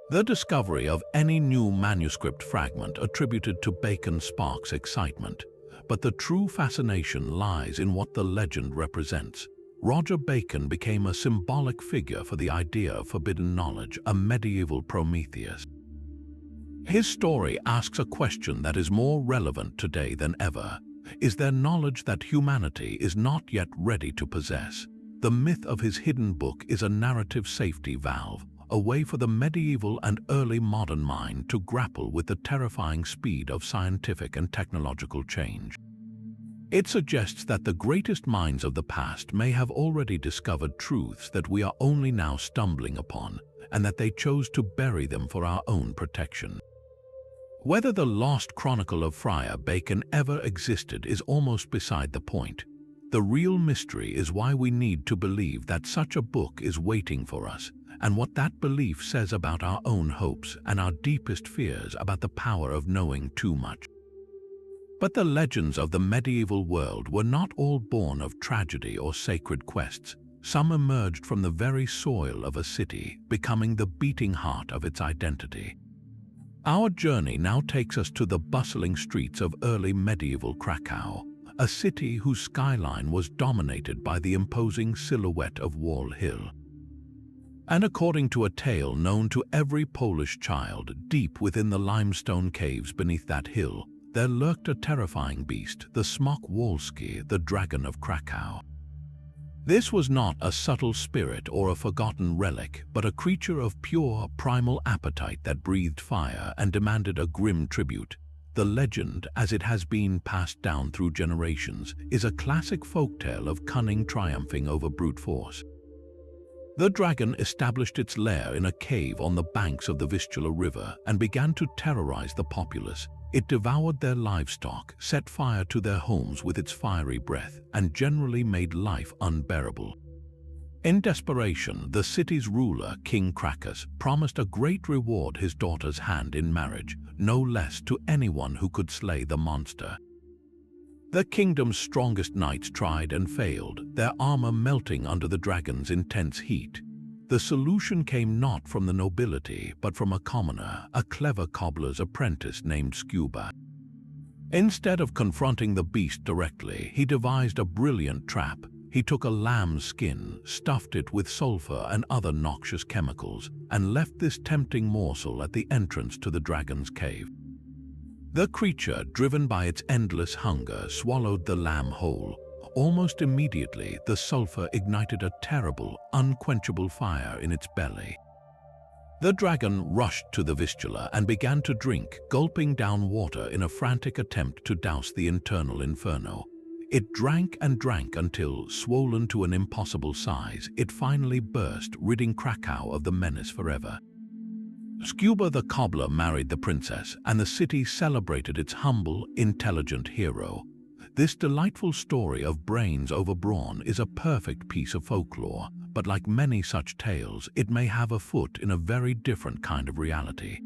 Speaker 1: The discovery of any new manuscript fragment attributed to Bacon sparks excitement, but the true fascination lies in what the legend represents. Roger Bacon became a symbolic figure for the idea of forbidden knowledge, a medieval Prometheus. His story asks a question that is more relevant today than ever. Is there knowledge that humanity is not yet ready to possess? The myth of his hidden book is a narrative safety valve, a way for the medieval and early modern mind to grapple with the terrifying speed of scientific and technological change. It suggests that the greatest minds of the past may have already discovered truths that we are only now stumbling upon, and that they chose to bury them for our own protection. Whether the Lost Chronicle of Friar Bacon ever existed is almost beside the point. The real mystery is why we need to believe that such a book is waiting for us, and what that belief says about our own hopes and our deepest fears about the power of knowing too much. But the legends of the medieval world were not all born of tragedy or sacred quests. Some emerged from the very soil of a city, becoming the beating heart of its identity. Our journey now takes us to the bustling streets of early medieval Krakow, a city whose skyline was dominated by the imposing silhouette of Wall Hill. And according to a tale known to every Polish child, deep within the limestone caves beneath that hill, there lurked a terrifying beast, the Smok Wolski, the dragon of Krakow. This was not a subtle spirit or a forgotten relic, but a creature of pure, primal appetite that breathed fire and demanded a grim tribute. The legend, as it has been passed down through generations, is a classic folktale of cunning triumphing over brute force. The dragon established its lair in a cave on the banks of the Vistula River and began to terrorize the populace. It devoured their livestock, set fire to their homes with its fiery breath, and generally made life unbearable. In desperation, the city's ruler, King Krakus, promised a great reward his daughter's hand in marriage, no less to anyone who could slay the monster. The kingdom's strongest knights tried and failed, their armor melting under the dragon's intense heat. The solution came not from the nobility, but from a commoner, a clever cobbler's apprentice named Scuba. Instead of confronting the beast directly, he devised a brilliant trap. He took a lamb's skin, stuffed it with sulfur and other noxious chemicals, and left this tempting morsel at the entrance to the dragon's cave. The creature, driven by its endless hunger, swallowed the lamb whole. Almost immediately, the sulfur ignited a terrible, unquenchable fire in its belly. The dragon rushed to the Vistula and began to drink, gulping down water in a frantic attempt to douse the internal inferno. It drank and drank until, swollen to an impossible size, it finally burst, ridding Krakow of the menace forever. Scuba the cobbler married the princess, and the city celebrated its humble, intelligent hero. This delightful story of brains over brawn is a perfect piece of folklore, but like many such tales, it may have a foot in a very different kind of reality.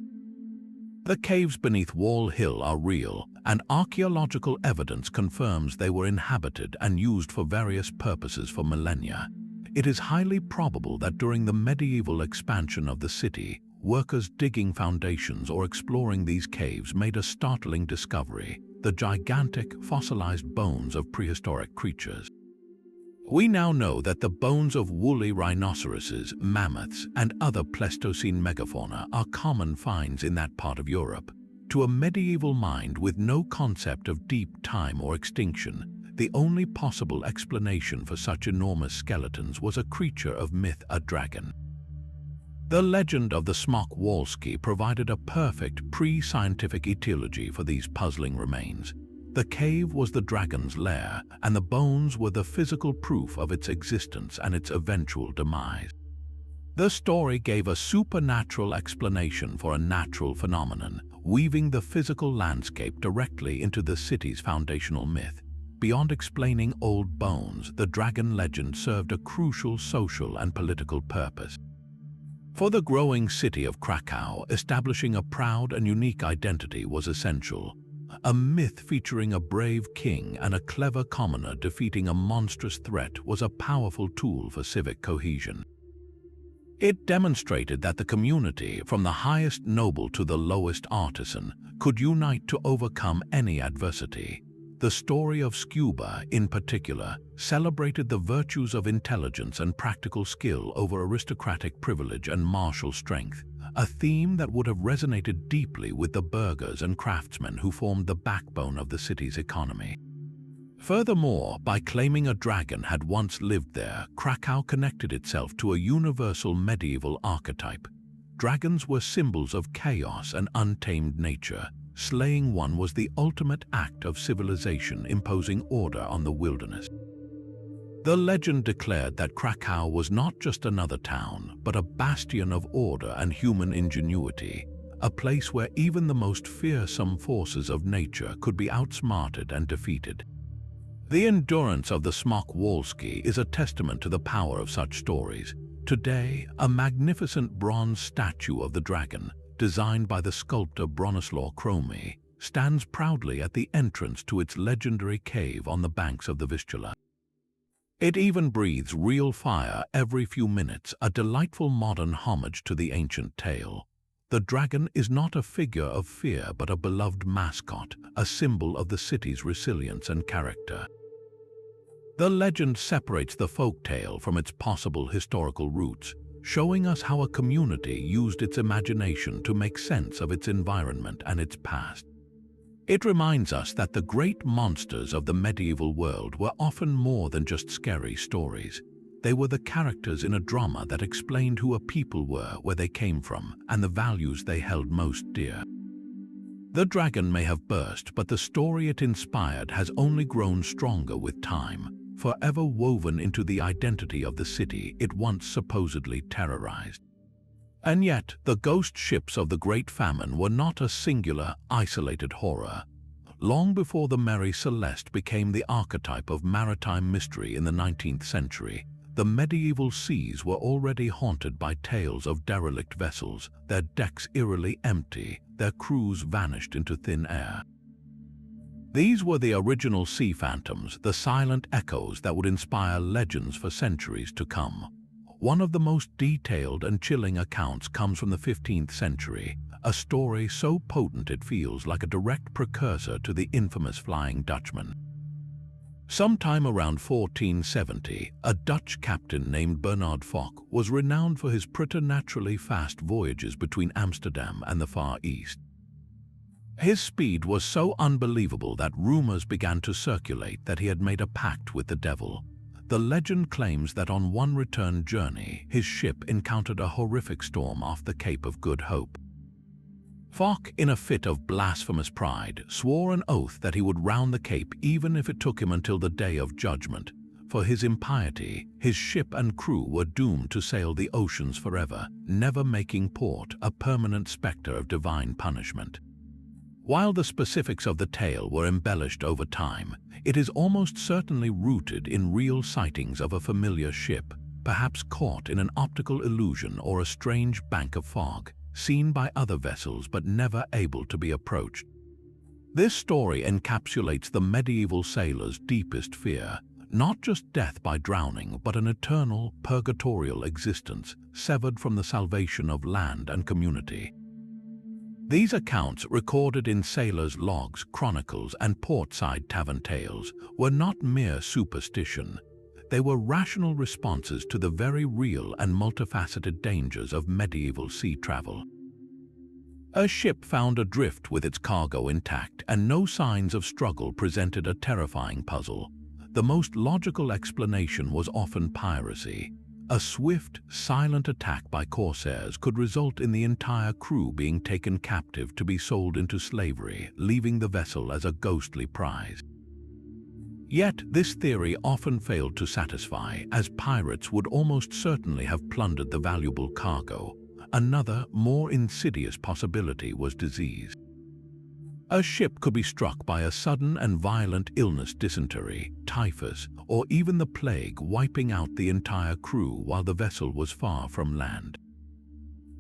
Speaker 1: The caves beneath Wall Hill are real, and archaeological evidence confirms they were inhabited and used for various purposes for millennia. It is highly probable that during the medieval expansion of the city, workers digging foundations or exploring these caves made a startling discovery: the gigantic, fossilized bones of prehistoric creatures. We now know that the bones of woolly rhinoceroses, mammoths, and other Pleistocene megafauna are common finds in that part of Europe. To a medieval mind with no concept of deep time or extinction, the only possible explanation for such enormous skeletons was a creature of myth, a dragon. The legend of the Smok Wolski provided a perfect pre-scientific etiology for these puzzling remains. The cave was the dragon's lair, and the bones were the physical proof of its existence and its eventual demise. The story gave a supernatural explanation for a natural phenomenon, weaving the physical landscape directly into the city's foundational myth. Beyond explaining old bones, the dragon legend served a crucial social and political purpose. For the growing city of Krakow, establishing a proud and unique identity was essential. A myth featuring a brave king and a clever commoner defeating a monstrous threat was a powerful tool for civic cohesion. It demonstrated that the community, from the highest noble to the lowest artisan, could unite to overcome any adversity. The story of Scuba, in particular, celebrated the virtues of intelligence and practical skill over aristocratic privilege and martial strength, a theme that would have resonated deeply with the burghers and craftsmen who formed the backbone of the city's economy. Furthermore, by claiming a dragon had once lived there, Krakow connected itself to a universal medieval archetype. Dragons were symbols of chaos and untamed nature. Slaying one was the ultimate act of civilization, imposing order on the wilderness. The legend declared that Krakow was not just another town, but a bastion of order and human ingenuity, a place where even the most fearsome forces of nature could be outsmarted and defeated. The endurance of the Smok Wolski is a testament to the power of such stories. Today, a magnificent bronze statue of the dragon, designed by the sculptor Bronislaw Kromi, stands proudly at the entrance to its legendary cave on the banks of the Vistula. It even breathes real fire every few minutes, a delightful modern homage to the ancient tale. The dragon is not a figure of fear but a beloved mascot, a symbol of the city's resilience and character. The legend separates the folktale from its possible historical roots, showing us how a community used its imagination to make sense of its environment and its past. It reminds us that the great monsters of the medieval world were often more than just scary stories. They were the characters in a drama that explained who a people were, where they came from, and the values they held most dear. The dragon may have burst, but the story it inspired has only grown stronger with time, forever woven into the identity of the city it once supposedly terrorized. And yet, the ghost ships of the Great Famine were not a singular, isolated horror. Long before the Merry Celeste became the archetype of maritime mystery in the 19th century, the medieval seas were already haunted by tales of derelict vessels, their decks eerily empty, their crews vanished into thin air. These were the original sea phantoms, the silent echoes that would inspire legends for centuries to come. One of the most detailed and chilling accounts comes from the 15th century, a story so potent it feels like a direct precursor to the infamous Flying Dutchman. Sometime around 1470, a Dutch captain named Bernard Fock was renowned for his preternaturally fast voyages between Amsterdam and the Far East. His speed was so unbelievable that rumors began to circulate that he had made a pact with the devil. The legend claims that on one return journey, his ship encountered a horrific storm off the Cape of Good Hope. Fock, in a fit of blasphemous pride, swore an oath that he would round the Cape even if it took him until the day of judgment. For his impiety, his ship and crew were doomed to sail the oceans forever, never making port, a permanent specter of divine punishment. While the specifics of the tale were embellished over time, it is almost certainly rooted in real sightings of a familiar ship, perhaps caught in an optical illusion or a strange bank of fog, seen by other vessels but never able to be approached. This story encapsulates the medieval sailor's deepest fear, not just death by drowning, but an eternal, purgatorial existence, severed from the salvation of land and community. These accounts, recorded in sailors' logs, chronicles, and portside tavern tales, were not mere superstition. They were rational responses to the very real and multifaceted dangers of medieval sea travel. A ship found adrift with its cargo intact and no signs of struggle presented a terrifying puzzle. The most logical explanation was often piracy. A swift, silent attack by corsairs could result in the entire crew being taken captive to be sold into slavery, leaving the vessel as a ghostly prize. Yet this theory often failed to satisfy, as pirates would almost certainly have plundered the valuable cargo. Another, more insidious possibility was disease. A ship could be struck by a sudden and violent illness, dysentery, typhus, or even the plague, wiping out the entire crew while the vessel was far from land.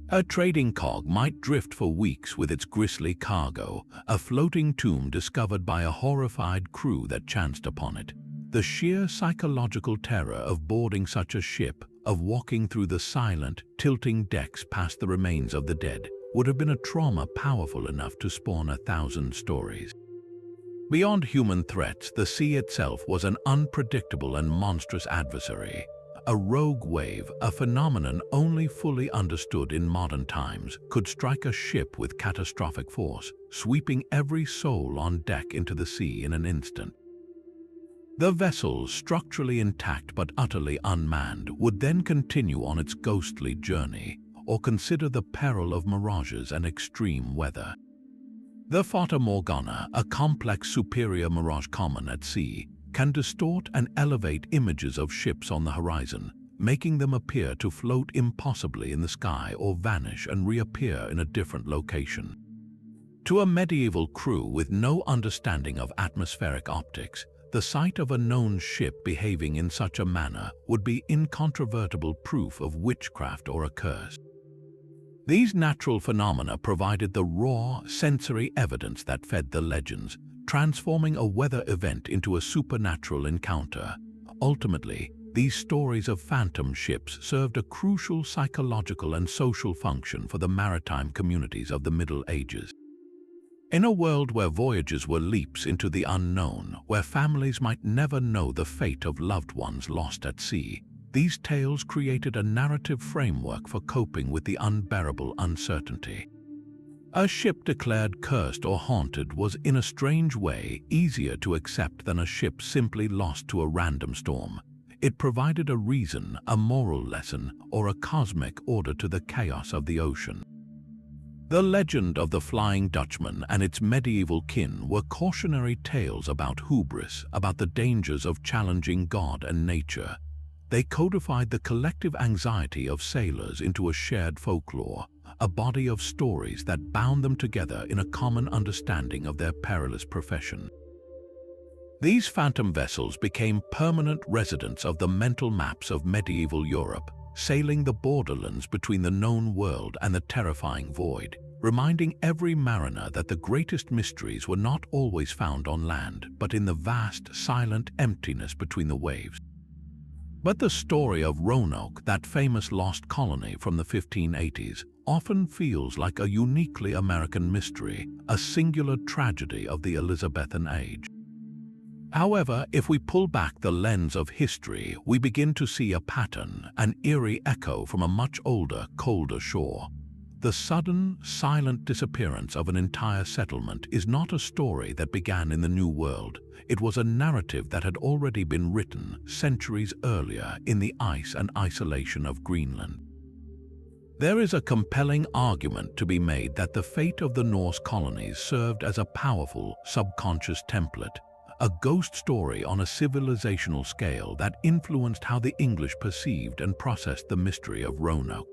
Speaker 1: A trading cog might drift for weeks with its grisly cargo, a floating tomb discovered by a horrified crew that chanced upon it. The sheer psychological terror of boarding such a ship, of walking through the silent, tilting decks past the remains of the dead, would have been a trauma powerful enough to spawn 1,000 stories. Beyond human threats, the sea itself was an unpredictable and monstrous adversary. A rogue wave, a phenomenon only fully understood in modern times, could strike a ship with catastrophic force, sweeping every soul on deck into the sea in an instant. The vessel, structurally intact but utterly unmanned, would then continue on its ghostly journey, or consider the peril of mirages and extreme weather. The Fata Morgana, a complex superior mirage common at sea, can distort and elevate images of ships on the horizon, making them appear to float impossibly in the sky or vanish and reappear in a different location. To a medieval crew with no understanding of atmospheric optics, the sight of a known ship behaving in such a manner would be incontrovertible proof of witchcraft or a curse. These natural phenomena provided the raw, sensory evidence that fed the legends, transforming a weather event into a supernatural encounter. Ultimately, these stories of phantom ships served a crucial psychological and social function for the maritime communities of the Middle Ages. In a world where voyages were leaps into the unknown, where families might never know the fate of loved ones lost at sea, these tales created a narrative framework for coping with the unbearable uncertainty. A ship declared cursed or haunted was, in a strange way, easier to accept than a ship simply lost to a random storm. It provided a reason, a moral lesson, or a cosmic order to the chaos of the ocean. The legend of the Flying Dutchman and its medieval kin were cautionary tales about hubris, about the dangers of challenging God and nature. They codified the collective anxiety of sailors into a shared folklore, a body of stories that bound them together in a common understanding of their perilous profession. These phantom vessels became permanent residents of the mental maps of medieval Europe, sailing the borderlands between the known world and the terrifying void, reminding every mariner that the greatest mysteries were not always found on land, but in the vast, silent emptiness between the waves. But the story of Roanoke, that famous lost colony from the 1580s, often feels like a uniquely American mystery, a singular tragedy of the Elizabethan age. However, if we pull back the lens of history, we begin to see a pattern, an eerie echo from a much older, colder shore. The sudden, silent disappearance of an entire settlement is not a story that began in the New World. It was a narrative that had already been written centuries earlier in the ice and isolation of Greenland. There is a compelling argument to be made that the fate of the Norse colonies served as a powerful, subconscious template, a ghost story on a civilizational scale that influenced how the English perceived and processed the mystery of Roanoke.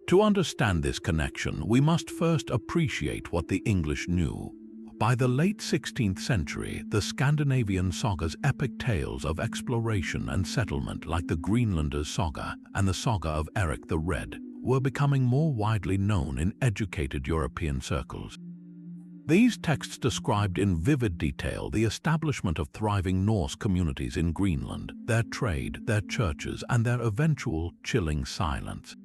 Speaker 1: To understand this connection, we must first appreciate what the English knew. By the late 16th century, the Scandinavian sagas, epic tales of exploration and settlement like the Greenlanders saga and the saga of Eric the Red, were becoming more widely known in educated European circles. These texts described in vivid detail the establishment of thriving Norse communities in Greenland, their trade, their churches, and their eventual chilling silence.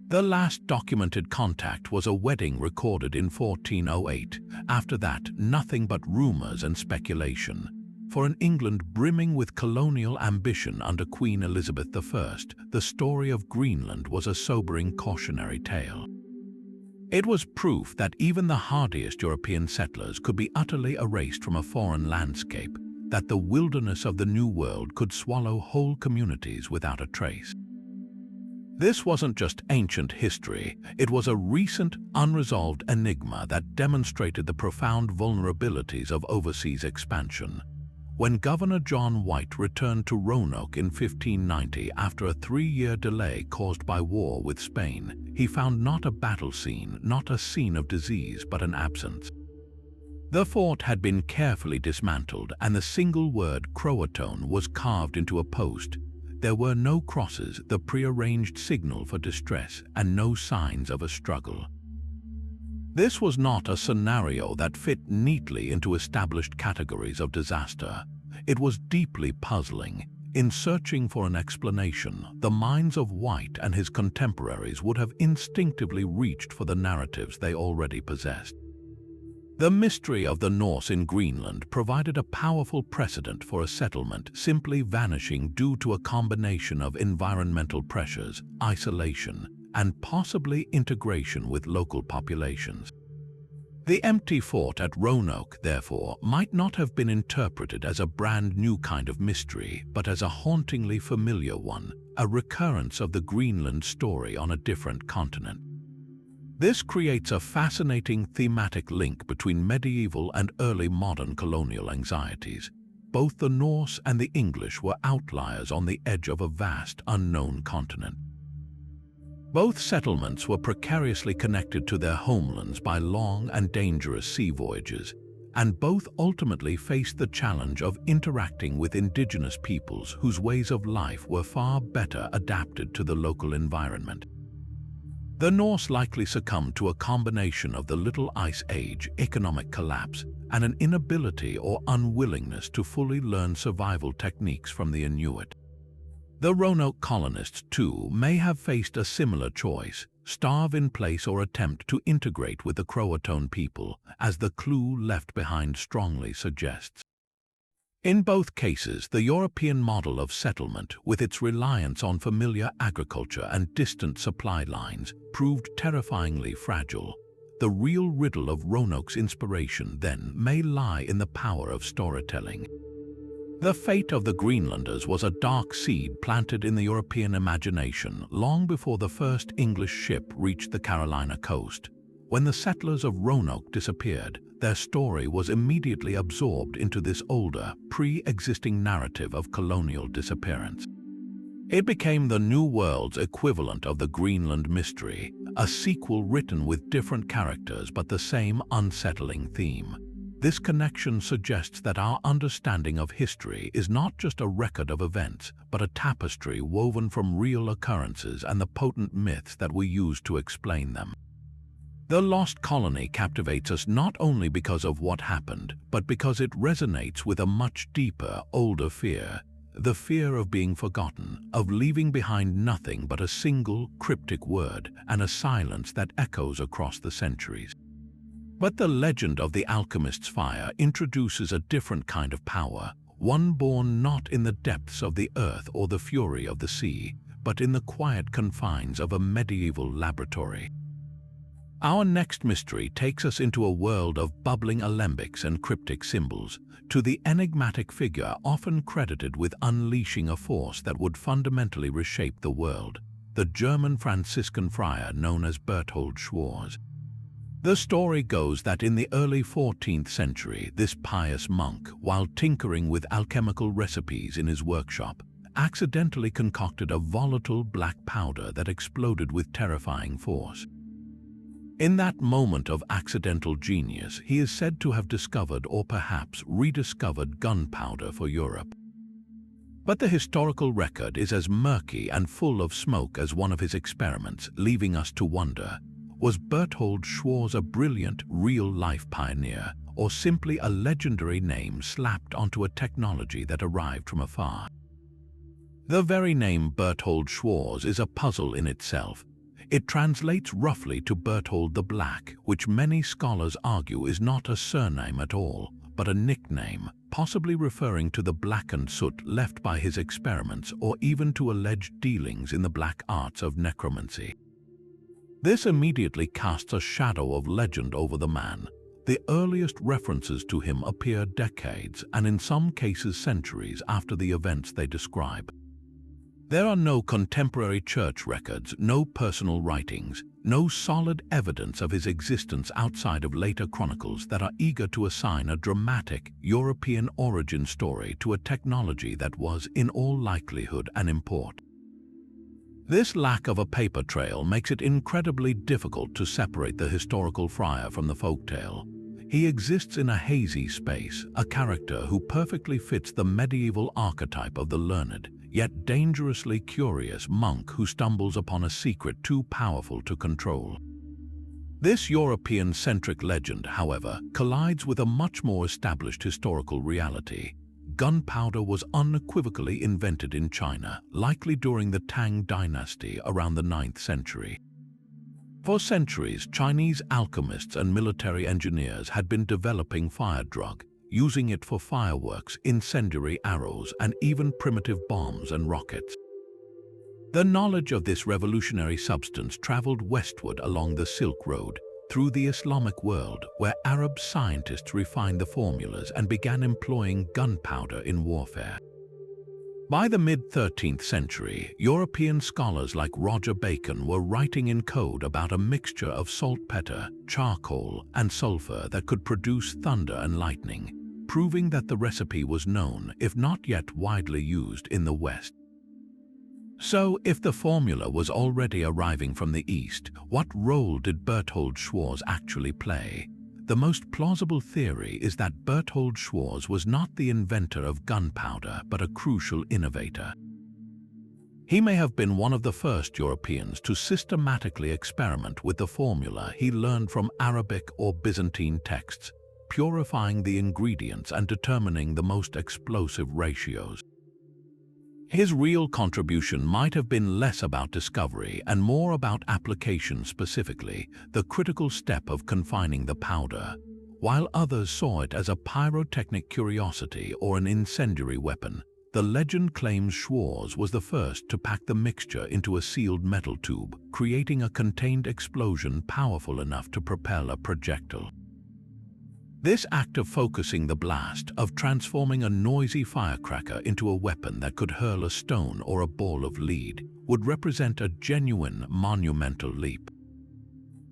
Speaker 1: The last documented contact was a wedding recorded in 1408. After that, nothing but rumors and speculation. For an England brimming with colonial ambition under Queen Elizabeth I, the story of Greenland was a sobering cautionary tale. It was proof that even the hardiest European settlers could be utterly erased from a foreign landscape, that the wilderness of the New World could swallow whole communities without a trace. This wasn't just ancient history, it was a recent, unresolved enigma that demonstrated the profound vulnerabilities of overseas expansion. When Governor John White returned to Roanoke in 1590 after a 3-year delay caused by war with Spain, he found not a battle scene, not a scene of disease, but an absence. The fort had been carefully dismantled, and the single word Croatoan was carved into a post. There were no crosses, the prearranged signal for distress, and no signs of a struggle. This was not a scenario that fit neatly into established categories of disaster. It was deeply puzzling. In searching for an explanation, the minds of White and his contemporaries would have instinctively reached for the narratives they already possessed. The mystery of the Norse in Greenland provided a powerful precedent for a settlement simply vanishing due to a combination of environmental pressures, isolation, and possibly integration with local populations. The empty fort at Roanoke, therefore, might not have been interpreted as a brand new kind of mystery, but as a hauntingly familiar one, a recurrence of the Greenland story on a different continent. This creates a fascinating thematic link between medieval and early modern colonial anxieties. Both the Norse and the English were outliers on the edge of a vast, unknown continent. Both settlements were precariously connected to their homelands by long and dangerous sea voyages, and both ultimately faced the challenge of interacting with indigenous peoples whose ways of life were far better adapted to the local environment. The Norse likely succumbed to a combination of the Little Ice Age, economic collapse, and an inability or unwillingness to fully learn survival techniques from the Inuit. The Roanoke colonists, too, may have faced a similar choice: starve in place or attempt to integrate with the Croatoan people, as the clue left behind strongly suggests. In both cases, the European model of settlement, with its reliance on familiar agriculture and distant supply lines, proved terrifyingly fragile. The real riddle of Roanoke's inspiration, then, may lie in the power of storytelling. The fate of the Greenlanders was a dark seed planted in the European imagination long before the first English ship reached the Carolina coast. When the settlers of Roanoke disappeared, their story was immediately absorbed into this older, pre-existing narrative of colonial disappearance. It became the New World's equivalent of the Greenland mystery, a sequel written with different characters but the same unsettling theme. This connection suggests that our understanding of history is not just a record of events, but a tapestry woven from real occurrences and the potent myths that we use to explain them. The lost colony captivates us not only because of what happened, but because it resonates with a much deeper, older fear. The fear of being forgotten, of leaving behind nothing but a single, cryptic word and a silence that echoes across the centuries. But the legend of the alchemist's fire introduces a different kind of power, one born not in the depths of the earth or the fury of the sea, but in the quiet confines of a medieval laboratory. Our next mystery takes us into a world of bubbling alembics and cryptic symbols, to the enigmatic figure often credited with unleashing a force that would fundamentally reshape the world, the German Franciscan friar known as Berthold Schwarz. The story goes that in the early 14th century, this pious monk, while tinkering with alchemical recipes in his workshop, accidentally concocted a volatile black powder that exploded with terrifying force. In that moment of accidental genius, he is said to have discovered or perhaps rediscovered gunpowder for Europe. But the historical record is as murky and full of smoke as one of his experiments, leaving us to wonder, was Berthold Schwarz a brilliant, real-life pioneer, or simply a legendary name slapped onto a technology that arrived from afar? The very name Berthold Schwarz is a puzzle in itself. It translates roughly to Berthold the Black, which many scholars argue is not a surname at all, but a nickname, possibly referring to the blackened soot left by his experiments or even to alleged dealings in the black arts of necromancy. This immediately casts a shadow of legend over the man. The earliest references to him appear decades and in some cases centuries after the events they describe. There are no contemporary church records, no personal writings, no solid evidence of his existence outside of later chronicles that are eager to assign a dramatic European origin story to a technology that was, in all likelihood, an import. This lack of a paper trail makes it incredibly difficult to separate the historical friar from the folktale. He exists in a hazy space, a character who perfectly fits the medieval archetype of the learned, yet dangerously curious monk who stumbles upon a secret too powerful to control. This European-centric legend, however, collides with a much more established historical reality. Gunpowder was unequivocally invented in China, likely during the Tang dynasty around the 9th century. For centuries, Chinese alchemists and military engineers had been developing fire drug, using it for fireworks, incendiary arrows, and even primitive bombs and rockets. The knowledge of this revolutionary substance traveled westward along the Silk Road, through the Islamic world, where Arab scientists refined the formulas and began employing gunpowder in warfare. By the mid-13th century, European scholars like Roger Bacon were writing in code about a mixture of saltpeter, charcoal, and sulfur that could produce thunder and lightning, proving that the recipe was known, if not yet widely used, in the West. So, if the formula was already arriving from the East, what role did Berthold Schwarz actually play? The most plausible theory is that Berthold Schwarz was not the inventor of gunpowder, but a crucial innovator. He may have been one of the first Europeans to systematically experiment with the formula he learned from Arabic or Byzantine texts, purifying the ingredients and determining the most explosive ratios. His real contribution might have been less about discovery and more about application, specifically the critical step of confining the powder, while others saw it as a pyrotechnic curiosity or an incendiary weapon. The legend claims Schwarz was the first to pack the mixture into a sealed metal tube, creating a contained explosion powerful enough to propel a projectile. This act of focusing the blast, of transforming a noisy firecracker into a weapon that could hurl a stone or a ball of lead, would represent a genuine, monumental leap.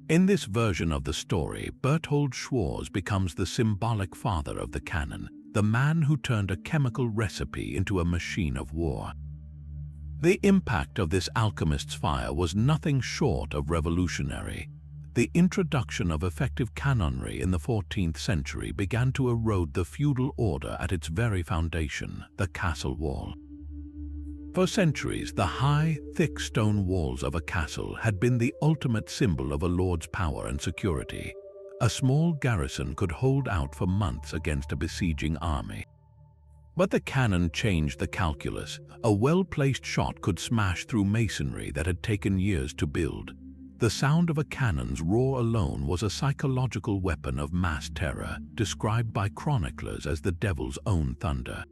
Speaker 1: In this version of the story, Berthold Schwarz becomes the symbolic father of the canon, the man who turned a chemical recipe into a machine of war. The impact of this alchemist's fire was nothing short of revolutionary. The introduction of effective canonry in the 14th century began to erode the feudal order at its very foundation, the castle wall. For centuries, the high, thick stone walls of a castle had been the ultimate symbol of a lord's power and security. A small garrison could hold out for months against a besieging army. But the cannon changed the calculus. A well-placed shot could smash through masonry that had taken years to build. The sound of a cannon's roar alone was a psychological weapon of mass terror, described by chroniclers as the devil's own thunder.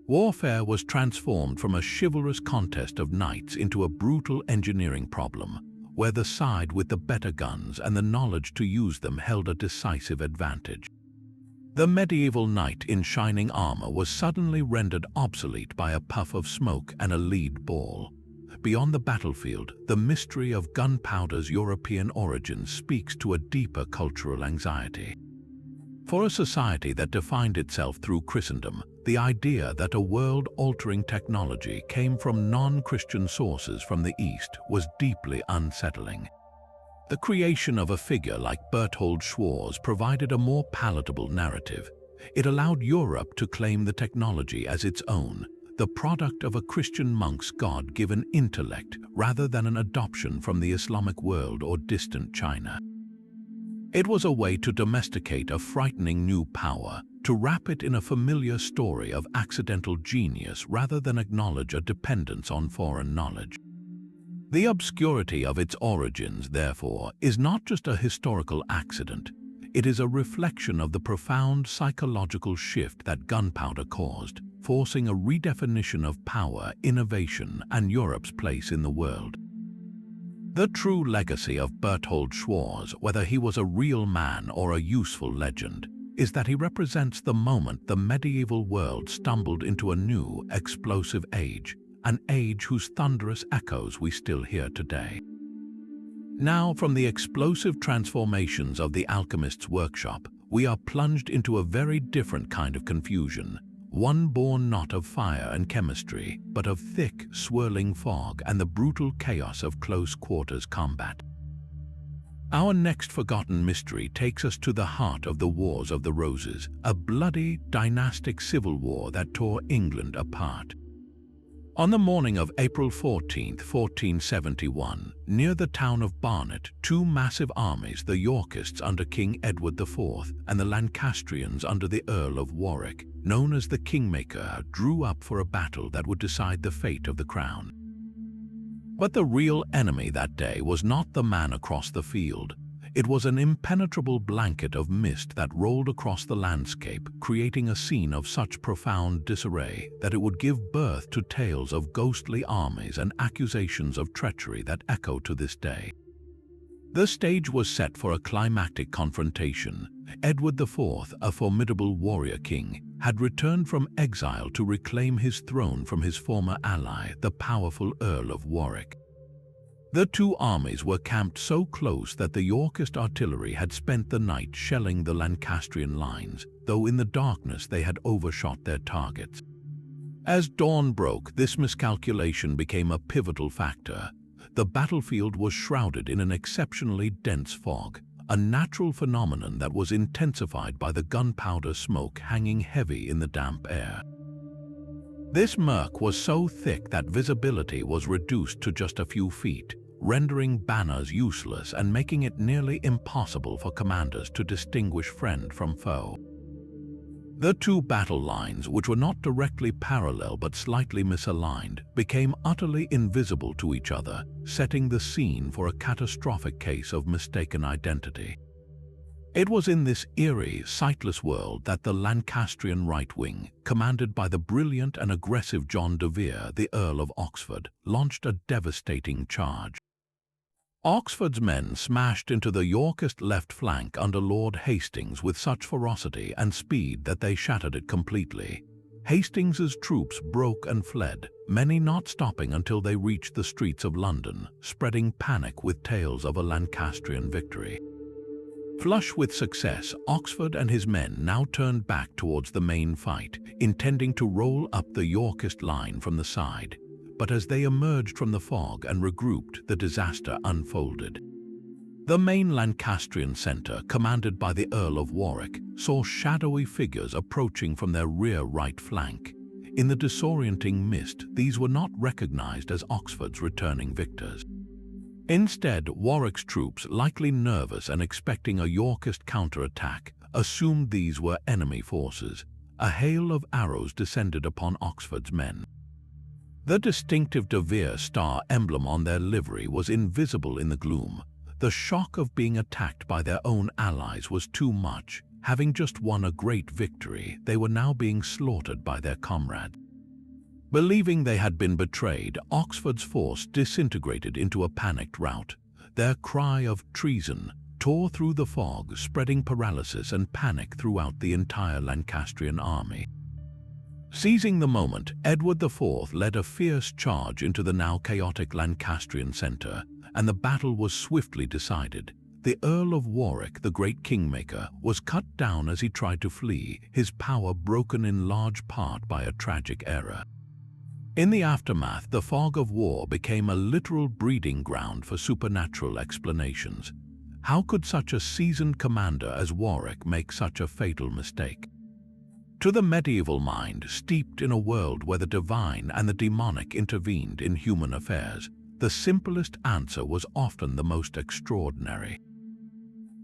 Speaker 1: Warfare was transformed from a chivalrous contest of knights into a brutal engineering problem, where the side with the better guns and the knowledge to use them held a decisive advantage. The medieval knight in shining armor was suddenly rendered obsolete by a puff of smoke and a lead ball. Beyond the battlefield, the mystery of gunpowder's European origins speaks to a deeper cultural anxiety. For a society that defined itself through Christendom, the idea that a world-altering technology came from non-Christian sources from the East was deeply unsettling. The creation of a figure like Berthold Schwarz provided a more palatable narrative. It allowed Europe to claim the technology as its own, the product of a Christian monk's God-given intellect rather than an adoption from the Islamic world or distant China. It was a way to domesticate a frightening new power, to wrap it in a familiar story of accidental genius rather than acknowledge a dependence on foreign knowledge. The obscurity of its origins, therefore, is not just a historical accident. It is a reflection of the profound psychological shift that gunpowder caused, forcing a redefinition of power, innovation, and Europe's place in the world. The true legacy of Berthold Schwarz, whether he was a real man or a useful legend, is that he represents the moment the medieval world stumbled into a new, explosive age, an age whose thunderous echoes we still hear today. Now, from the explosive transformations of the alchemist's workshop, we are plunged into a very different kind of confusion, one born not of fire and chemistry, but of thick, swirling fog and the brutal chaos of close-quarters combat. Our next forgotten mystery takes us to the heart of the Wars of the Roses, a bloody, dynastic civil war that tore England apart. On the morning of April 14, 1471, near the town of Barnet, two massive armies, the Yorkists under King Edward IV and the Lancastrians under the Earl of Warwick, known as the Kingmaker, drew up for a battle that would decide the fate of the crown. But the real enemy that day was not the man across the field. It was an impenetrable blanket of mist that rolled across the landscape, creating a scene of such profound disarray that it would give birth to tales of ghostly armies and accusations of treachery that echo to this day. The stage was set for a climactic confrontation. Edward IV, a formidable warrior king, had returned from exile to reclaim his throne from his former ally, the powerful Earl of Warwick. The two armies were camped so close that the Yorkist artillery had spent the night shelling the Lancastrian lines, though in the darkness they had overshot their targets. As dawn broke, this miscalculation became a pivotal factor. The battlefield was shrouded in an exceptionally dense fog, a natural phenomenon that was intensified by the gunpowder smoke hanging heavy in the damp air. This murk was so thick that visibility was reduced to just a few feet, rendering banners useless and making it nearly impossible for commanders to distinguish friend from foe. The two battle lines, which were not directly parallel but slightly misaligned, became utterly invisible to each other, setting the scene for a catastrophic case of mistaken identity. It was in this eerie, sightless world that the Lancastrian right wing, commanded by the brilliant and aggressive John de Vere, the Earl of Oxford, launched a devastating charge. Oxford's men smashed into the Yorkist left flank under Lord Hastings with such ferocity and speed that they shattered it completely. Hastings's troops broke and fled, many not stopping until they reached the streets of London, spreading panic with tales of a Lancastrian victory. Flush with success, Oxford and his men now turned back towards the main fight, intending to roll up the Yorkist line from the side. But as they emerged from the fog and regrouped, the disaster unfolded. The main Lancastrian centre, commanded by the Earl of Warwick, saw shadowy figures approaching from their rear right flank. in the disorienting mist, these were not recognized as Oxford's returning victors. Instead, Warwick's troops, likely nervous and expecting a Yorkist counterattack, assumed these were enemy forces. A hail of arrows descended upon Oxford's men. The distinctive De Vere star emblem on their livery was invisible in the gloom. The shock of being attacked by their own allies was too much. Having just won a great victory, they were now being slaughtered by their comrades. Believing they had been betrayed, Oxford's force disintegrated into a panicked rout. Their cry of treason tore through the fog, spreading paralysis and panic throughout the entire Lancastrian army. Seizing the moment, Edward IV led a fierce charge into the now chaotic Lancastrian centre, and the battle was swiftly decided. The Earl of Warwick, the great kingmaker, was cut down as he tried to flee, his power broken in large part by a tragic error. In the aftermath, the fog of war became a literal breeding ground for supernatural explanations. How could such a seasoned commander as Warwick make such a fatal mistake? To the medieval mind, steeped in a world where the divine and the demonic intervened in human affairs, the simplest answer was often the most extraordinary.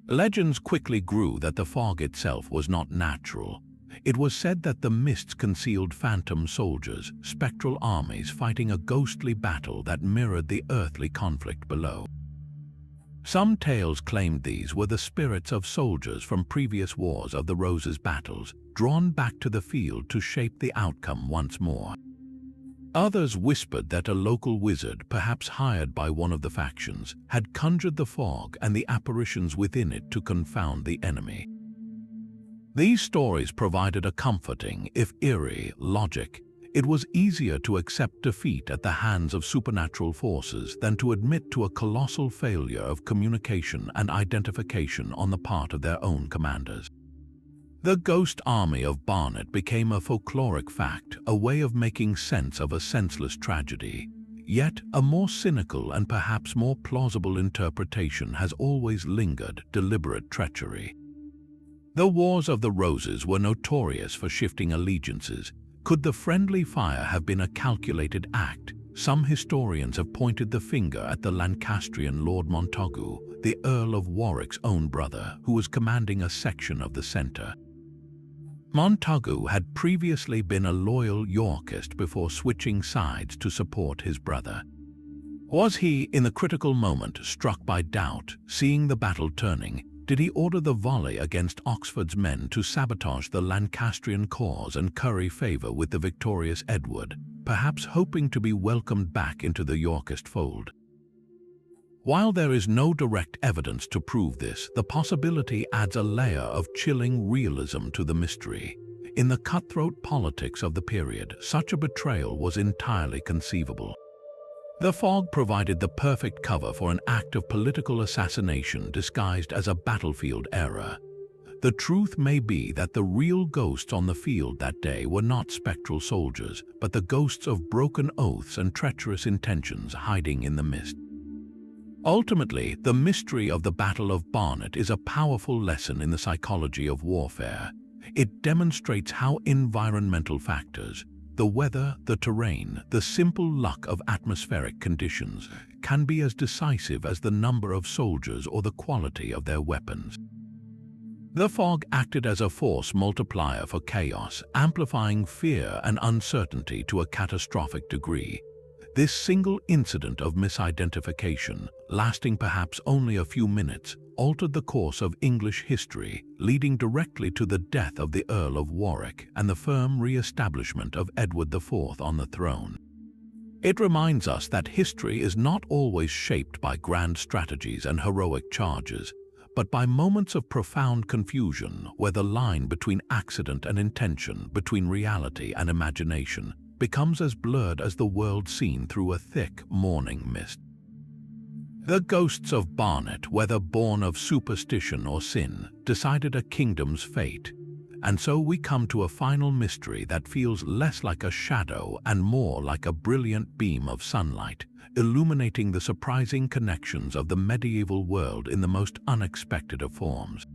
Speaker 1: Legends quickly grew that the fog itself was not natural. It was said that the mists concealed phantom soldiers, spectral armies fighting a ghostly battle that mirrored the earthly conflict below. Some tales claimed these were the spirits of soldiers from previous wars of the Roses' battles, drawn back to the field to shape the outcome once more. Others whispered that a local wizard, perhaps hired by one of the factions, had conjured the fog and the apparitions within it to confound the enemy. These stories provided a comforting, if eerie, logic. It was easier to accept defeat at the hands of supernatural forces than to admit to a colossal failure of communication and identification on the part of their own commanders. The ghost army of Barnet became a folkloric fact, a way of making sense of a senseless tragedy. Yet, a more cynical and perhaps more plausible interpretation has always lingered: deliberate treachery. The Wars of the Roses were notorious for shifting allegiances. Could the friendly fire have been a calculated act? Some historians have pointed the finger at the Lancastrian Lord Montségur, the Earl of Warwick's own brother, who was commanding a section of the centre. Montségur had previously been a loyal Yorkist before switching sides to support his brother. Was he, in the critical moment, struck by doubt, seeing the battle turning? Did he order the volley against Oxford's men to sabotage the Lancastrian cause and curry favour with the victorious Edward, perhaps hoping to be welcomed back into the Yorkist fold? While there is no direct evidence to prove this, the possibility adds a layer of chilling realism to the mystery. In the cutthroat politics of the period, such a betrayal was entirely conceivable. The fog provided the perfect cover for an act of political assassination disguised as a battlefield error. The truth may be that the real ghosts on the field that day were not spectral soldiers, but the ghosts of broken oaths and treacherous intentions hiding in the mist. Ultimately, the mystery of the Battle of Barnet is a powerful lesson in the psychology of warfare. It demonstrates how environmental factors, the weather, the terrain, the simple luck of atmospheric conditions, can be as decisive as the number of soldiers or the quality of their weapons. The fog acted as a force multiplier for chaos, amplifying fear and uncertainty to a catastrophic degree. This single incident of misidentification, lasting perhaps only a few minutes, altered the course of English history, leading directly to the death of the Earl of Warwick and the firm re-establishment of Edward IV on the throne. It reminds us that history is not always shaped by grand strategies and heroic charges, but by moments of profound confusion where the line between accident and intention, between reality and imagination, becomes as blurred as the world seen through a thick morning mist. The ghosts of Barnet, whether born of superstition or sin, decided a kingdom's fate. And so we come to a final mystery that feels less like a shadow and more like a brilliant beam of sunlight, illuminating the surprising connections of the medieval world in the most unexpected of forms.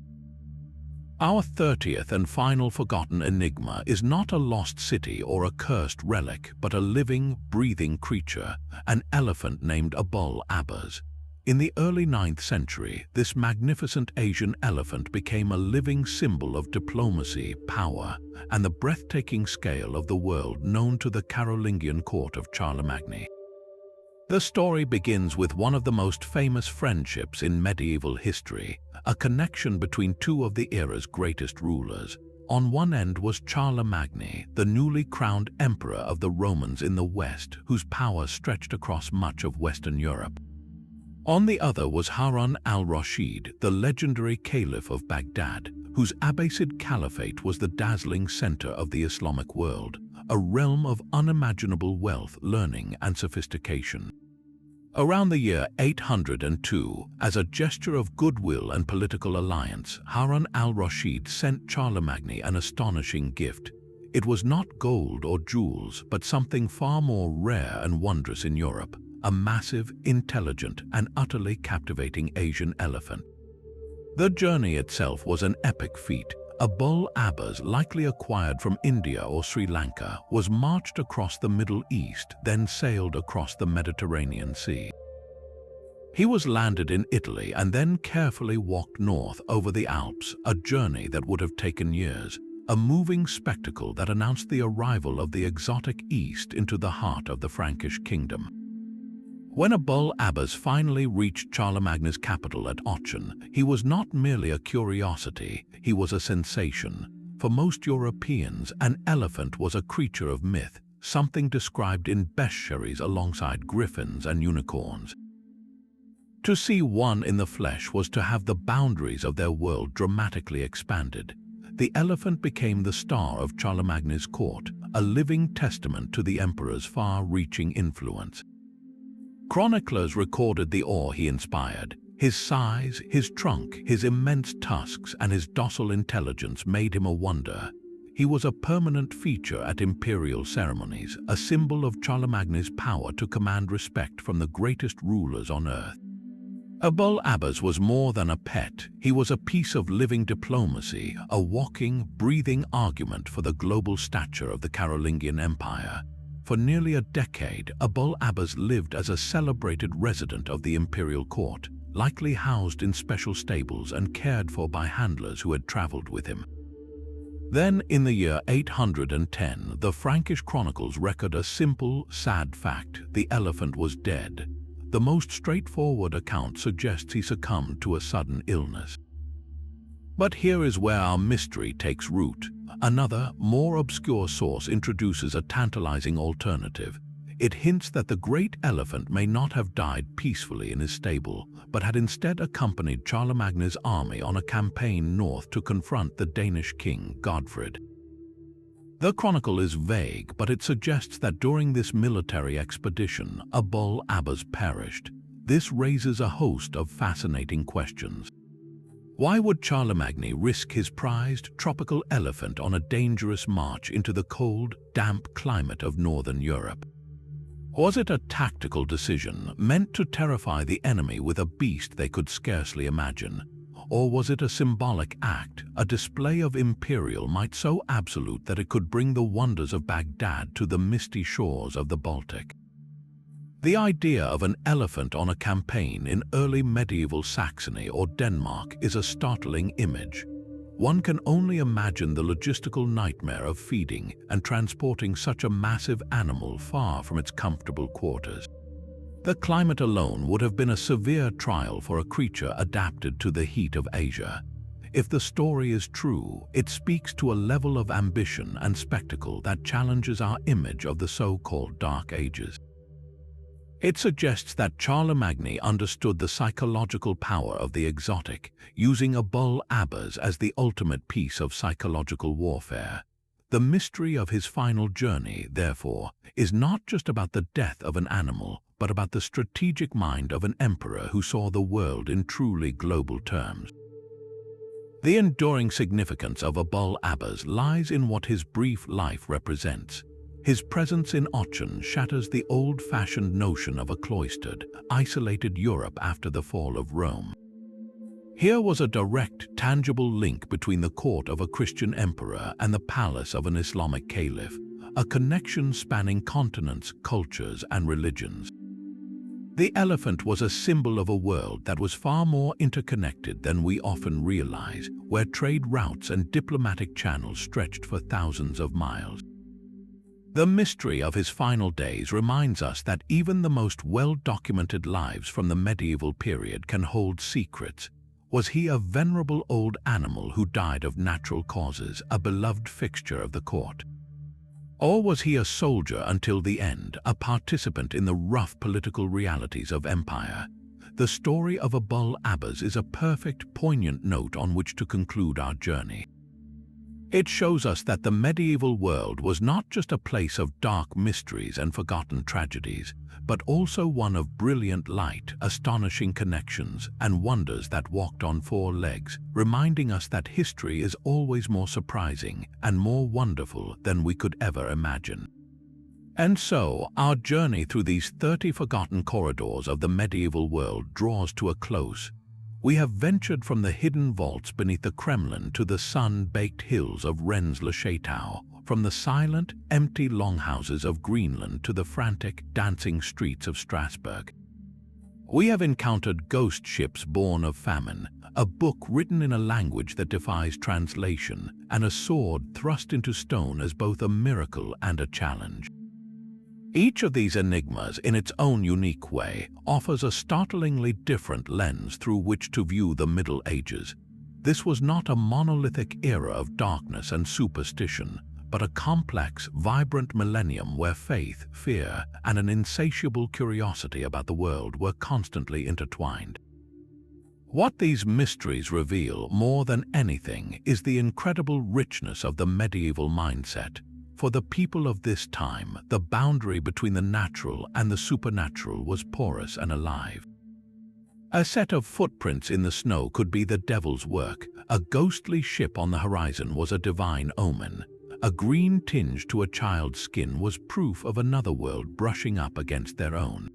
Speaker 1: Our 30th and final forgotten enigma is not a lost city or a cursed relic, but a living, breathing creature, an elephant named Abul Abbas. In the early 9th century, this magnificent Asian elephant became a living symbol of diplomacy, power, and the breathtaking scale of the world known to the Carolingian court of Charlemagne. The story begins with one of the most famous friendships in medieval history, a connection between two of the era's greatest rulers. On one end was Charlemagne, the newly crowned emperor of the Romans in the West, whose power stretched across much of Western Europe. On the other was Harun al-Rashid, the legendary caliph of Baghdad, whose Abbasid caliphate was the dazzling center of the Islamic world, a realm of unimaginable wealth, learning, and sophistication. Around the year 802, as a gesture of goodwill and political alliance, Harun al-Rashid sent Charlemagne an astonishing gift. It was not gold or jewels, but something far more rare and wondrous in Europe, a massive, intelligent, and utterly captivating Asian elephant. The journey itself was an epic feat. Abul Abbas, likely acquired from India or Sri Lanka, was marched across the Middle East, then sailed across the Mediterranean Sea. He was landed in Italy and then carefully walked north over the Alps, a journey that would have taken years, a moving spectacle that announced the arrival of the exotic East into the heart of the Frankish kingdom. When Abul Abbas finally reached Charlemagne's capital at Aachen, he was not merely a curiosity, he was a sensation. For most Europeans, an elephant was a creature of myth, something described in bestiaries alongside griffins and unicorns. To see one in the flesh was to have the boundaries of their world dramatically expanded. The elephant became the star of Charlemagne's court, a living testament to the emperor's far-reaching influence. Chroniclers recorded the awe he inspired. His size, his trunk, his immense tusks, and his docile intelligence made him a wonder. He was a permanent feature at imperial ceremonies, a symbol of Charlemagne's power to command respect from the greatest rulers on earth. Abul Abbas was more than a pet. He was a piece of living diplomacy, a walking, breathing argument for the global stature of the Carolingian Empire. For nearly a decade, Abul Abbas lived as a celebrated resident of the imperial court, likely housed in special stables and cared for by handlers who had traveled with him. Then, in the year 810, the Frankish chronicles record a simple, sad fact: the elephant was dead. The most straightforward account suggests he succumbed to a sudden illness. But here is where our mystery takes root. Another, more obscure source introduces a tantalizing alternative. It hints that the great elephant may not have died peacefully in his stable, but had instead accompanied Charlemagne's army on a campaign north to confront the Danish king Godfred. The chronicle is vague, but it suggests that during this military expedition, Abul Abbas perished. This raises a host of fascinating questions. Why would Charlemagne risk his prized tropical elephant on a dangerous march into the cold, damp climate of northern Europe? Was it a tactical decision meant to terrify the enemy with a beast they could scarcely imagine? Or was it a symbolic act, a display of imperial might so absolute that it could bring the wonders of Baghdad to the misty shores of the Baltic? The idea of an elephant on a campaign in early medieval Saxony or Denmark is a startling image. One can only imagine the logistical nightmare of feeding and transporting such a massive animal far from its comfortable quarters. The climate alone would have been a severe trial for a creature adapted to the heat of Asia. If the story is true, it speaks to a level of ambition and spectacle that challenges our image of the so-called Dark Ages. It suggests that Charlemagne understood the psychological power of the exotic, using Abul Abbas as the ultimate piece of psychological warfare. The mystery of his final journey, therefore, is not just about the death of an animal, but about the strategic mind of an emperor who saw the world in truly global terms. The enduring significance of Abul Abbas lies in what his brief life represents. His presence in Aachen shatters the old-fashioned notion of a cloistered, isolated Europe after the fall of Rome. Here was a direct, tangible link between the court of a Christian emperor and the palace of an Islamic caliph, a connection spanning continents, cultures, and religions. The elephant was a symbol of a world that was far more interconnected than we often realize, where trade routes and diplomatic channels stretched for thousands of miles. The mystery of his final days reminds us that even the most well-documented lives from the medieval period can hold secrets. Was he a venerable old animal who died of natural causes, a beloved fixture of the court? Or was he a soldier until the end, a participant in the rough political realities of empire? The story of Abul Abbas is a perfect, poignant note on which to conclude our journey. It shows us that the medieval world was not just a place of dark mysteries and forgotten tragedies, but also one of brilliant light, astonishing connections, and wonders that walked on four legs, reminding us that history is always more surprising and more wonderful than we could ever imagine. And so, our journey through these 30 forgotten corridors of the medieval world draws to a close. We have ventured from the hidden vaults beneath the Kremlin to the sun-baked hills of Rennes-le-Château, from the silent, empty longhouses of Greenland to the frantic, dancing streets of Strasbourg. We have encountered ghost ships born of famine, a book written in a language that defies translation, and a sword thrust into stone as both a miracle and a challenge. Each of these enigmas, in its own unique way, offers a startlingly different lens through which to view the Middle Ages. This was not a monolithic era of darkness and superstition, but a complex, vibrant millennium where faith, fear, and an insatiable curiosity about the world were constantly intertwined. What these mysteries reveal, more than anything, is the incredible richness of the medieval mindset. For the people of this time, the boundary between the natural and the supernatural was porous and alive. A set of footprints in the snow could be the devil's work. A ghostly ship on the horizon was a divine omen. A green tinge to a child's skin was proof of another world brushing up against their own.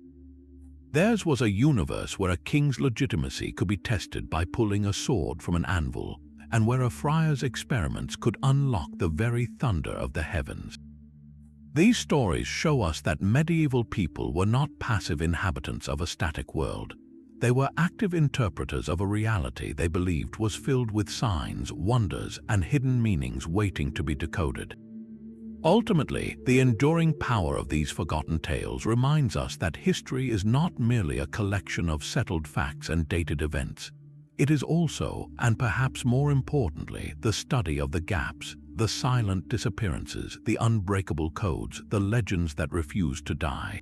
Speaker 1: Theirs was a universe where a king's legitimacy could be tested by pulling a sword from an anvil, and where a friar's experiments could unlock the very thunder of the heavens. These stories show us that medieval people were not passive inhabitants of a static world. They were active interpreters of a reality they believed was filled with signs, wonders, and hidden meanings waiting to be decoded. Ultimately, the enduring power of these forgotten tales reminds us that history is not merely a collection of settled facts and dated events. It is also, and perhaps more importantly, the study of the gaps, the silent disappearances, the unbreakable codes, the legends that refuse to die.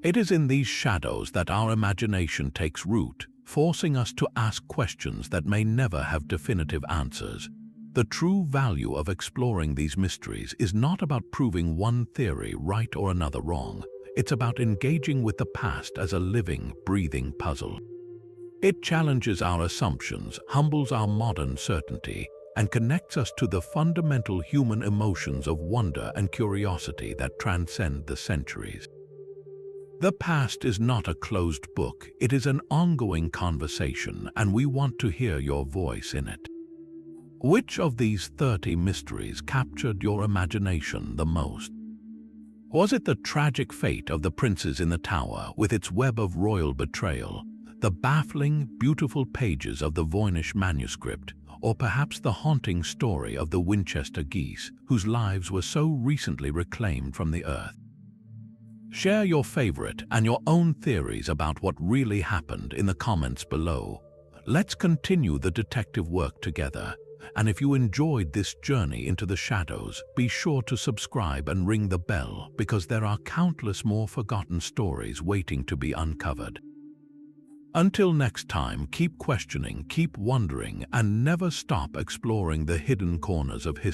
Speaker 1: It is in these shadows that our imagination takes root, forcing us to ask questions that may never have definitive answers. The true value of exploring these mysteries is not about proving one theory right or another wrong. It's about engaging with the past as a living, breathing puzzle. It challenges our assumptions, humbles our modern certainty, and connects us to the fundamental human emotions of wonder and curiosity that transcend the centuries. The past is not a closed book, it is an ongoing conversation, and we want to hear your voice in it. Which of these 30 mysteries captured your imagination the most? Was it the tragic fate of the princes in the tower with its web of royal betrayal, the baffling, beautiful pages of the Voynich manuscript, or perhaps the haunting story of the Winchester geese, whose lives were so recently reclaimed from the earth? Share your favorite and your own theories about what really happened in the comments below. Let's continue the detective work together. And if you enjoyed this journey into the shadows, be sure to subscribe and ring the bell, because there are countless more forgotten stories waiting to be uncovered. Until next time, keep questioning, keep wondering, and never stop exploring the hidden corners of history.